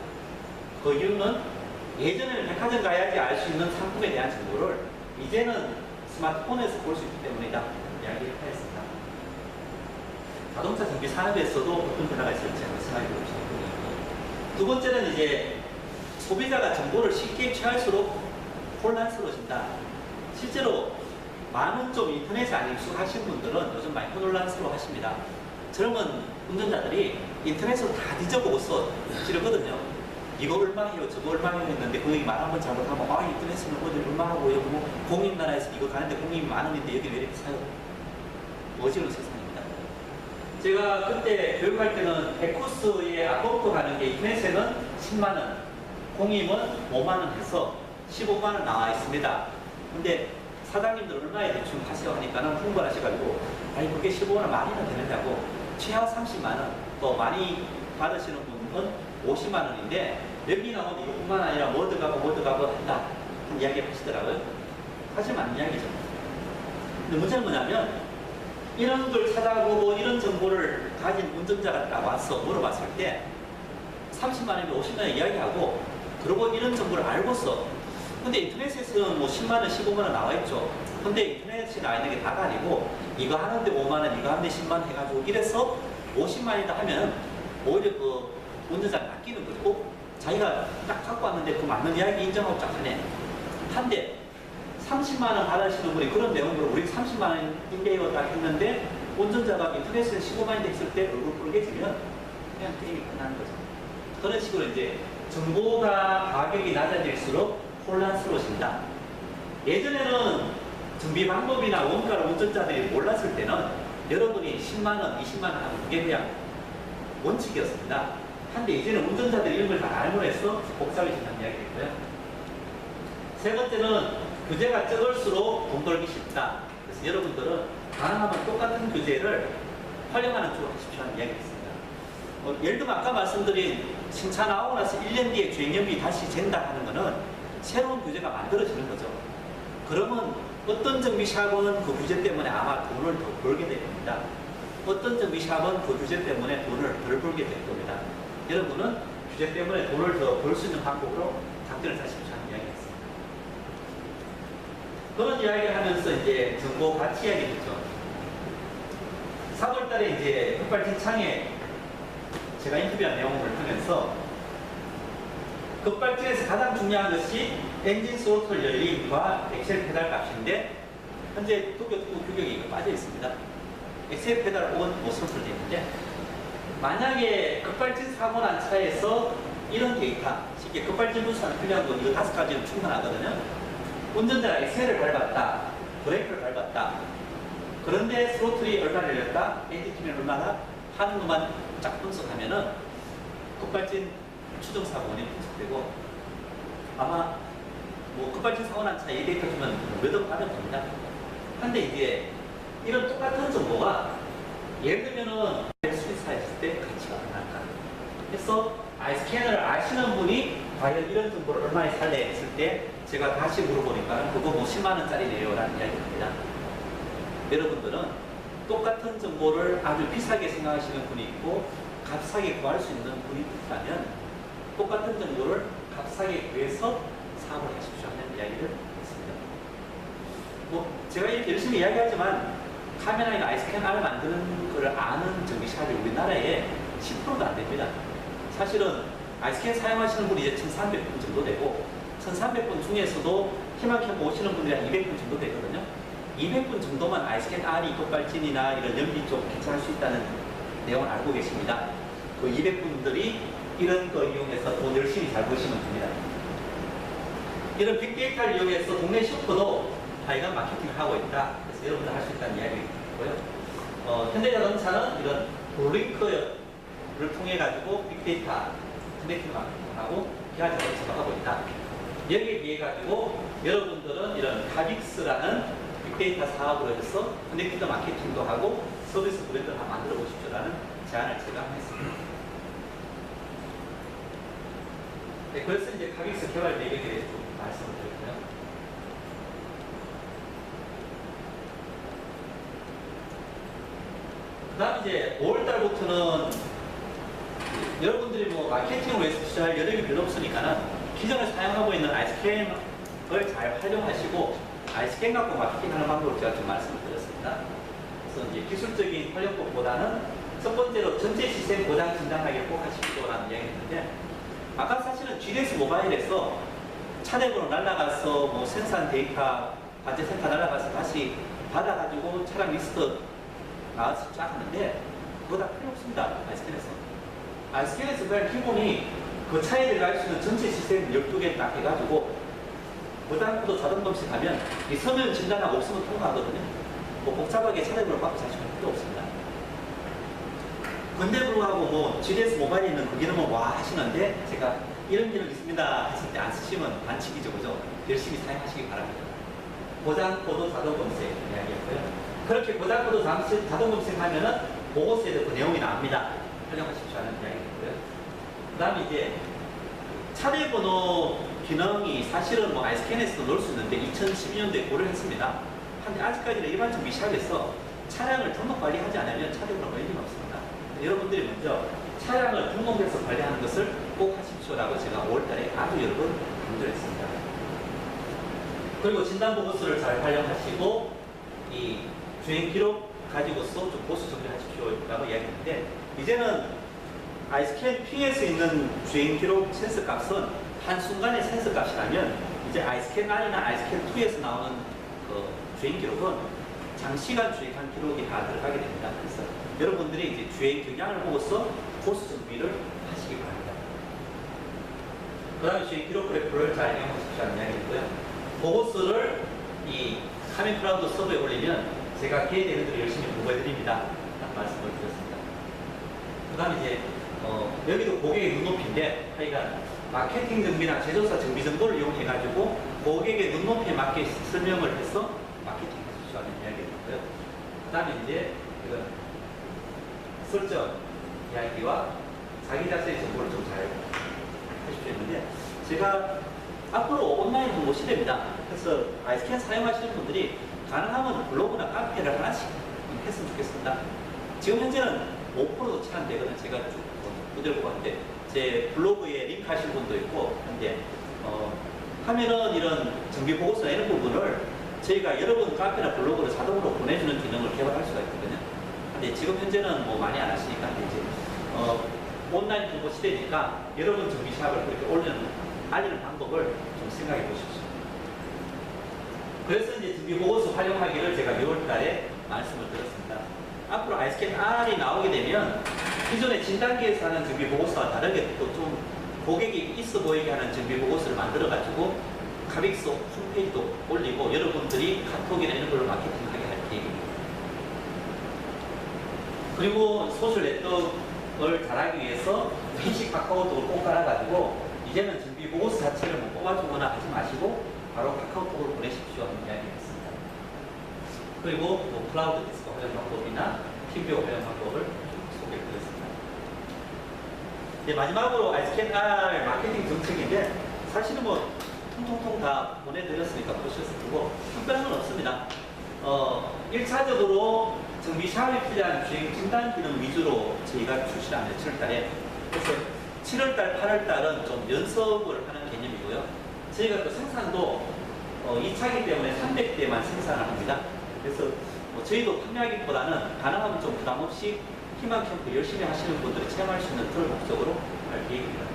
Speaker 1: 그 이유는 예전에는 백화점 가야지 알 수 있는 상품에 대한 정보를 이제는 스마트폰에서 볼 수 있기 때문이다. 이야기를 하였습니다. 자동차 정비 산업에서도 어떤 변화가 있을지 한번 생각해 보시면 됩니다. 두 번째는 이제 소비자가 정보를 쉽게 취할수록 혼란스러워진다. 실제로 많은 좀 인터넷에 안 익숙하신 분들은 요즘 많이 혼란스러워 하십니다. 젊은 운전자들이 인터넷으로 다 뒤져보고서 지르거든요. 이거 얼마예요? 저거 얼마예요? 했는데 거기 말 한번 잘못하면 인터넷은 어디 얼마하고요? 뭐 공임나라에서 이거 가는데 공임이 만 원인데 여기 왜 이렇게 사요? 어지러운 세상입니다. 제가 그때 교육할 때는 100코스에 아까부터 가는 게 인터넷에는 10만 원, 공임은 5만 원 해서 15만 원 나와 있습니다. 근데 사장님들 얼마에 대충 가세요 하니까는 흥분을 하셔가지고 그게 15만 원 많이나 되느냐고 최하 30만 원, 또 많이 받으시는 분은 50만 원인데 여기 나오면 이것뿐만 아니라 뭐 들어가고 한다 한 이야기 하시더라고요. 사실 맞는 이야기죠. 근데 문제는 뭐냐면 이런 걸 찾아보고 이런 정보를 가진 운전자가 딱 와서 물어봤을 때 30만 원이면 50만 원 이야기하고 그리고 이런 정보를 알고서 근데 인터넷에서는 뭐 10만 원, 15만 원 나와 있죠. 근데 인터넷에 나와 있는 게 다가 아니고 이거 하는데 5만 원, 이거 하는데 10만 원 해가지고 이래서 50만 원이다 하면 오히려 그 운전자가 낚이는 거고 자기가 딱 갖고 왔는데 그 맞는 이야기 인정하고 딱 하네. 한데 30만 원 받으시는 분이 그런 내용으로 우리 30만 원인데요 딱 했는데 운전자가 인터넷에 15만 원이 됐을 때 얼굴 붉게지면 그냥 게임이 끝나는 거죠. 그런 식으로 이제 정보가 가격이 낮아질수록 혼란스러워진다. 예전에는 정비 방법이나 원가를 운전자들이 몰랐을 때는 여러분이 10만 원, 20만 원 하면 그게 그냥 원칙이었습니다. 한데 이제는 운전자들이 이런 걸 다 알고 해서 복잡해진다는 이야기겠고요. 세 번째는 규제가 적을수록 돈 벌기 쉽다. 그래서 여러분들은 가능하면 똑같은 규제를 활용하는 쪽으로 하십시오 하는 이야기였습니다. 예를 들면 아까 말씀드린 신차 나오고 나서 1년 뒤에 주행연비 다시 잰다 하는 거는 새로운 규제가 만들어지는 거죠. 그러면 어떤 정비샵은 그 규제 때문에 아마 돈을 더 벌게 될 겁니다. 어떤 정비샵은 그 규제 때문에 돈을 덜 벌게 될 겁니다. 여러분은 규제 때문에 돈을 더 벌 수 있는 방법으로 작전을 짜십시오 하는 이야기였습니다. 그런 이야기를 하면서 이제 정보 가치 이야기 됐죠. 4월 달에 이제 급발진창에 제가 인터뷰한 내용을 하면서 급발진에서 가장 중요한 것이 엔진 스로틀 열림과 엑셀 페달 값인데 현재 도쿄특구 규격이 빠져 있습니다. 엑셀 페달 혹은 스로틀 되어 있는데 만약에 급발진 사고 난 차에서 이런 데이터, 쉽게 급발진 분석하는 필요한 건 이거 5가지는 충분하거든요. 운전자가 엑셀을 밟았다, 브레이크를 밟았다. 그런데 스로틀이 얼마나 열렸다, 엔진 키면 얼마나 하는 것만 쫙 분석하면은 급발진 추정 사고 원인이 분석되고 아마 뭐 급발진 사고 난 차에 이 데이터 주면 몇억 받으면 됩니다. 근데 이제 이런 똑같은 정보가 예를 들면은 수리사 했을 때 가치가 얼마일까? 그래서 아이스캐너를 아시는 분이 과연 이런 정보를 얼마에 살래 했을 때 제가 다시 물어보니까 그거 뭐 10만 원짜리네요 라는 이야기를 합니다. 여러분들은 똑같은 정보를 아주 비싸게 생각하시는 분이 있고 값싸게 구할 수 있는 분이 있다면 똑같은 정보를 값싸게 구해서 사업을 하십시오 하는 이야기를 했습니다. 뭐 제가 이렇게 열심히 이야기하지만 카메라나 아이스캐너를 만드는 걸 아는 정비샵이 우리나라에 10%도 안 됩니다. 사실은 아이스캐너 사용하시는 분이 이제 1,300분 정도 되고 1,300분 중에서도 희망켜보 오시는 분들이 한 200분 정도 되거든요. 200분 정도만 아이스캐너 R이 급발진이나 이런 연비 쪽 괜찮을 수 있다는 내용을 알고 계십니다. 그 200분들이 이런 거 이용해서 돈 열심히 잘 버시는 분이다. 이런 빅데이터를 이용해서 동네 슈퍼도 하여간 마케팅을 하고 있다. 그래서 여러분들 할 수 있다는 이야기고요. 현대자동차는 이런 블링크를 통해 가지고 빅데이터 커넥팅 마케팅을 하고 기아자동차도 하고 있다. 여기에 비해 가지고 여러분들은 이런 카빅스라는 빅데이터 사업으로 해서 커넥팅 마케팅도 하고 서비스 브랜드를 한번 만들어 보십시오라는 제안을 제가 했습니다. 네, 그래서 이제 카빅스 개발 계획에 대해서 좀 말씀을 드렸고요. 그 다음 이제 5월달부터는 여러분들이 뭐 마케팅을 위해서 투자할 여력이 별로 없으니까는 기존에 사용하고 있는 아이스캔을 잘 활용하시고 아이스캔 갖고 마케팅하는 방법을 제가 좀 말씀을 드렸습니다. 그래서 이제 기술적인 활용법보다는 첫 번째로 전체 시스템 고장 진단하기를 꼭 하십시오라는 이야기했는데 아까 사실은 GDS 모바일에서 차량으로 날아가서 뭐 생산 데이터 관제 센터 날아가서 다시 받아가지고 차량 리스트 나와서 쫙 하는데 그거 다 필요 없습니다. 아이스캔에서. 아이스캔에서 그냥 기본이 그 차에 들어갈 수 있는 전체 시스템 12개 딱 해가지고 고장코드 자동 검색하면 이 서면 진단하고 없으면 통과하거든요. 뭐 복잡하게 차량으로 받고 사시면 필요 없습니다. 근데 불구하고 뭐 GDS 모바일에 있는 그 기능은 와 하시는데 제가 이런 기능 있습니다 했을 때 안 쓰시면 반칙이죠, 그죠? 열심히 사용하시기 바랍니다. 고장코드 자동 검색 이야기였고요. 그렇게 고장코드 자동 검색하면은 보고서에도 그 내용이 나옵니다. 활용하십시오 하는 이야기였고요. 그 다음에 이제 차례 번호 기능이 사실은 뭐 아이스캔에서도 넣을 수 있는데 2012년도에 고려를 했습니다. 근데 아직까지는 일반 정비 샵에서 차량을 등록 관리하지 않으면 차례 번호가 의미가 없습니다. 여러분들이 먼저 차량을 등록해서 관리하는 것을 꼭 하십시오라고 제가 5월달에 아주 여러 번 강조를 했습니다. 그리고 진단보고서를 잘 활용하시고 이 주행 기록 가지고서 좀 보수 정리하십시오라고 이야기했는데 이제는 아이스캔 P에서 있는 주행 기록 센서 값은 한순간의 센서 값이라면 이제 아이스캔 R이나 아이스캔 2에서 나오는 그 주행 기록은 장시간 주행한 기록이 다 들어가게 됩니다. 그래서 여러분들이 이제 주행 경향을 보고서 보수 정비를 하시기 바랍니다. 그 다음에 주행 기록 그래프를 잘 이용하십시오 하는 이야기이고요. 보고서를 이 카멘 클라우드 서버에 올리면 제가 기회되는 대로 열심히 보고해드립니다. 라는 말씀을 드렸습니다. 그 다음에 이제 여기도 고객의 눈높이인데 하여간 마케팅 정비나 제조사 정비 정보를 이용해가지고 고객의 눈높이에 맞게 설명을 해서 마케팅 하십시오 하는 이야기였고요. 그 다음에 이제 이건 설정 이야기와 자기 자신의 정보를 좀 잘 하십시오 했는데 제가 앞으로 온라인 홍보 시대입니다. 그래서 아이스캔 사용하시는 분들이 가능하면 블로그나 카페를 하나씩 했으면 좋겠습니다. 지금 현재는 5%도 채 안 되거든요. 제가 쭉 그대로 보았는데 제 블로그에 링크 하신 분도 있고 한데 하면은 이런 정비 보고서나 이런 부분을 저희가 여러분 카페나 블로그로 자동으로 보내주는 기능을 개발할 수가 있거든요. 근데 지금 현재는 뭐 많이 안 하시니까 이제 온라인 홍보 시대니까 여러분 정비샵을 그렇게 알리는 방법을 좀 생각해 보십시오. 그래서 이제 정비 보고서 활용하기를 제가 6월 달에 말씀을 드렸습니다. 앞으로 아이스캔 R이 나오게 되면 기존의 진단기에서 하는 정비 보고서와 다르게 또 좀 고객이 있어 보이게 하는 정비 보고서를 만들어가지고 카빅스 홈페이지도 올리고 여러분들이 카톡이나 이런 걸로 마케팅하게 할 계획입니다. 그리고 소셜 네트워크를 잘하기 위해서 핀식 카카오톡을 꼭 깔아가지고 이제는 정비 보고서 자체를 뭐 뽑아주거나 하지 마시고 바로 카카오톡으로 보내십시오 하는 이야기였습니다. 그리고 뭐 클라우드 디스크 활용 방법이나 팀뷰 활용 방법을 소개해드렸습니다. 네, 마지막으로 아이스캔 R 마케팅 정책인데 사실은 뭐 통통통 다 보내드렸으니까 보셔서 보고 특별한 건 없습니다. 1차적으로 정비 샵에 필요한 주행 진단 기능 위주로 저희가 출시를 합니다. 7월달에. 그래서 7월달, 8월달은 좀 연습을 하는 개념이고요. 저희가 또 생산도 2차기 때문에 300대만 생산을 합니다. 그래서 저희도 판매하기보다는 가능하면 좀 부담 없이 희망 캠프 열심히 하시는 분들이 체험할 수 있는 그런 목적으로 할 계획입니다.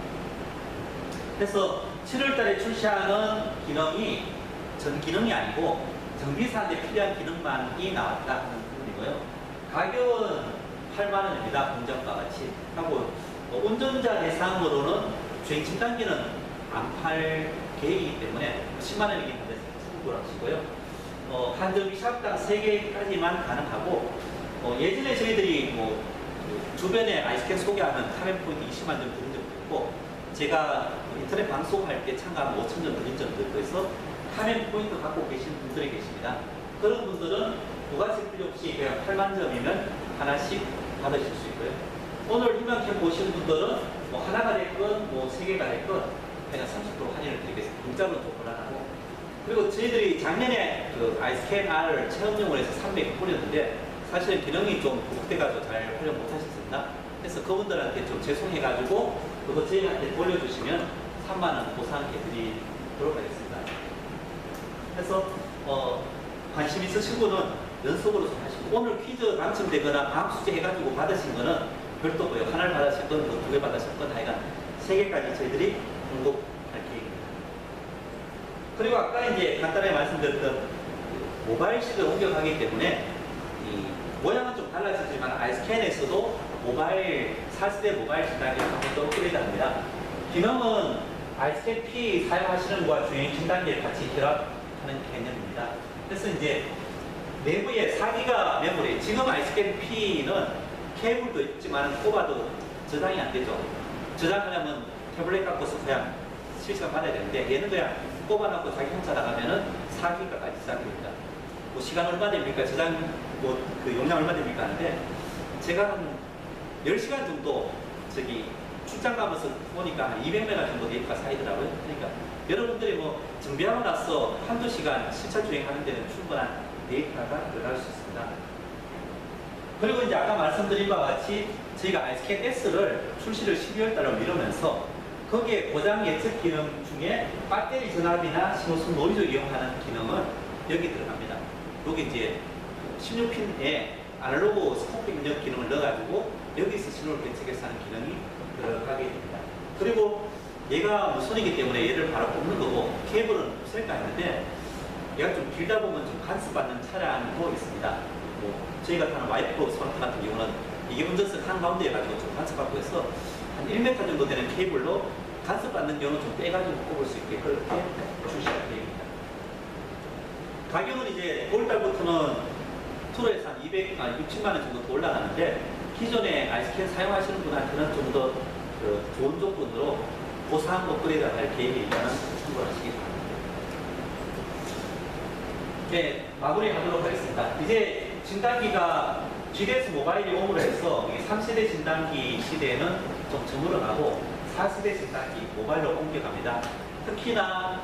Speaker 1: 그래서 7월달에 출시하는 기능이 전 기능이 아니고 정비사한테 필요한 기능만이 나왔다 하는 부분이고요. 가격은 8만 원입니다. 공정과 같이 하고 운전자 대상으로는 주행 진단기는 안 팔 계획이기 때문에 10만 원이긴 한데 참고를 하시고요. 한 정비 샵당 3개까지만 가능하고 예전에 저희들이 그 주변에 아이스캔 소개하는 카멘 포인트 20만 점 드린 적도 있고 제가 인터넷 방송할 때 참가한 5,000점 드린 적도 있고 해서 카멘 포인트 갖고 계신 분들이 계십니다. 그런 분들은 부가세 필요 없이 그냥 8만 점이면 하나씩 받으실 수 있고요. 오늘 희망캠 보시는 분들은 뭐 하나가 됐건 뭐 3개가 됐건 그냥 30% 할인을 드리겠습니다. 공짜로는 좀 곤란하고. 그리고 저희들이 작년에 그 아이스캔 R 체험용으로 해서 300 뿌렸는데 사실은 기능이 좀 부족돼가지고 잘 활용 못 하셨습니다. 그래서 그분들한테 좀 죄송해가지고 그거 저희한테 돌려주시면 3만 원 보상해드리도록 하겠습니다. 그래서 관심 있으신 분은 연속으로 좀 하시고 오늘 퀴즈 당첨되거나 다음 숙제 해가지고 받으신 거는 별도고요. 하나를 받으셨건 2개 받으셨건 하여간 3개까지 저희들이 공급할 계획입니다. 그리고 아까 이제 간단하게 말씀드렸던 모바일식을 옮겨가기 때문에 이 모양은 좀 달라지지만 아이스캔에서도 모바일 4세대 모바일 진단기를 한번 더 업그레이드합니다. 기능은 아이스캔 P 사용하시는 것과 주행 진단기를 같이 결합하는 개념입니다. 그래서 이제 내부에 4기가 메모리, 지금 아이스캔 P는 케이블도 있지만 꼽아도 저장이 안 되죠. 저장하려면 태블릿 갖고서 그냥 실시간 받아야 되는데 얘는 그냥 꼽아놓고 자기 혼자 나가면은 4기가까지 저장됩니다. 뭐 시간 얼마 됩니까? 저장 그 용량 얼마 됩니까? 하는데 제가 한 10시간 정도 저기 출장 가면서 보니까 한 200메가 정도 데이터가 쌓이더라고요. 그러니까 여러분들이 뭐 준비하고 나서 한두 시간 실차 주행하는 데는 충분한 데이터가 들어갈 수 있습니다. 그리고 이제 아까 말씀드린 바와 같이 저희가 아이스캔 S를 출시를 12월 달로 미루면서 거기에 고장 예측 기능 중에 배터리 전압이나 신호등 노이즈 이용하는 기능은 여기 들어갑니다. 여기 이제 16핀에 아날로그 스코프 입력 기능을 넣어가지고 여기서 신호를 계측해서 하는 기능이 들어가게 됩니다. 그리고 얘가 무선이기 때문에 얘를 바로 꼽는 거고 케이블은 없을까 했는데 얘가 좀 길다 보면 좀 간섭받는 차량도 있습니다. 뭐 저희가 타는 와이프 스마트 같은 경우는 이게 운전석 한가운데 해가지고 좀 간섭받고 해서 한 1m 정도 되는 케이블로 간섭받는 경우는 좀 빼가지고 꼽을 수 있게 그렇게 출시할 계획입니다. 가격은 이제 5월달부터는 투로에서 한 60만 원 정도 더 올라가는데 기존에 아이스캔 사용하시는 분한테는 좀 더 좋은 조건으로 보상 업그레이드 할 계획이니까는 참고하시기 바랍니다. 네, 마무리하도록 하겠습니다. 이제 진단기가 GDS 모바일이 옴으로 해서 3세대 진단기 시대에는 좀 저물어가고 4세대 진단기 모바일로 옮겨갑니다. 특히나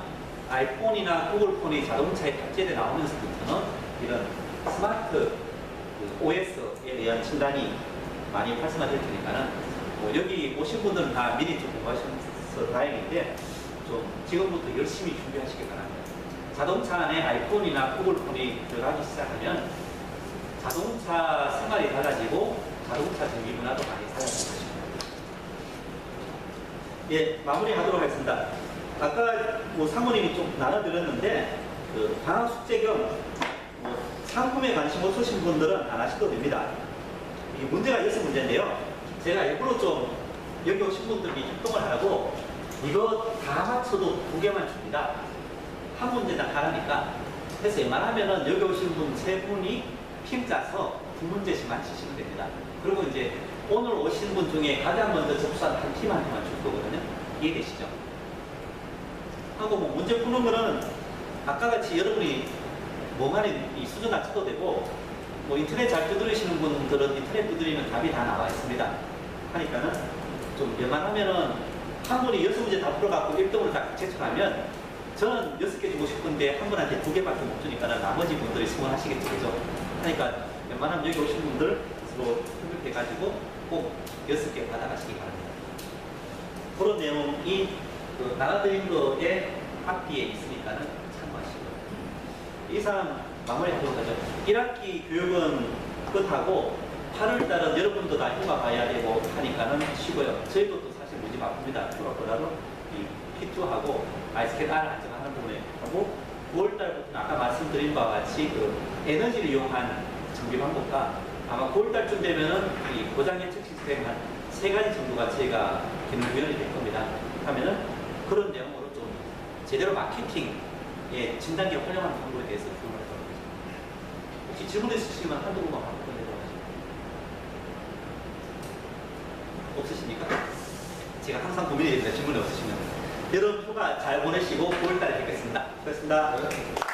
Speaker 1: 아이폰이나 구글폰이 자동차에 탑재돼 나오면서부터는 이런 스마트 OS에 대한 진단이 많이 활성화될 테니까는 여기 오신 분들은 다 미리 좀 공부하셔서 다행인데 좀 지금부터 열심히 준비하시기 바랍니다. 자동차 안에 아이폰이나 구글폰이 들어가기 시작하면 자동차 생활이 달라지고 자동차 전기 문화도 많이 달라질 것입니다. 예, 마무리하도록 하겠습니다. 아까 사모님이 좀 나눠드렸는데 그 방학 숙제 겸 상품에 관심 없으신 분들은 안 하셔도 됩니다. 이게 문제가 6문제인데요. 제가 일부러 좀 여기 오신 분들이 협동을 하라고 이거 다 맞춰도 2개만 줍니다. 한 문제당 하라니까. 그래서 웬만하면은 여기 오신 분 3분이 팀 짜서 2문제씩만 치시면 됩니다. 그리고 이제 오늘 오신 분 중에 가장 먼저 접수한 한 팀한테만 줄 거거든요. 이해되시죠? 하고 뭐 문제 푸는 거는 아까 같이 여러분이 멍하니 이 수준 낮춰도 되고 뭐 인터넷 잘 두드리시는 분들은 인터넷 두드리면 답이 다 나와 있습니다. 하니까는 좀 웬만하면은 한 분이 6문제 다 풀어갖고 1등으로 딱 제출하면 저는 6개 주고 싶은데 한 분한테 2개밖에 못 주니까 나머지 분들이 수긍하시겠죠. 그죠? 그러니까 웬만하면 여기 오신 분들 서로 협력해가지고 꼭 6개 받아가시기 바랍니다. 그런 내용이 그 나눠드린 거에 앞뒤에 있으니까는 참고하시고. 이상 마무리하도록 하죠. 1학기 교육은 끝하고 8월달은 여러분도 다 휴가 가야 되고 하니까는 쉬고요. 저희도 또 사실 무지 바쁩니다. 휴가보다도 이 P2하고 아이스캔 R 한정하는 부분에 하고 9월달부터는 아까 말씀드린 바와 같이 그 에너지를 이용한 정비 방법과 아마 9월달쯤 되면은 이 고장 예측 시스템 한 3가지 정도가 저희가 기능 구현이 될 겁니다. 하면은 그런 내용으로 좀 제대로 마케팅에 진단기 활용하는 방법에 대해서 교육을 해보도록 하겠습니다. 혹시 질문 있으시면 한두 분만 바로 보내도록 하겠습니다. 없으십니까? 제가 항상 고민이 됩니다. 질문이 없으시면. 여러분 휴가 잘 보내시고 9월달에 뵙겠습니다. 고맙습니다.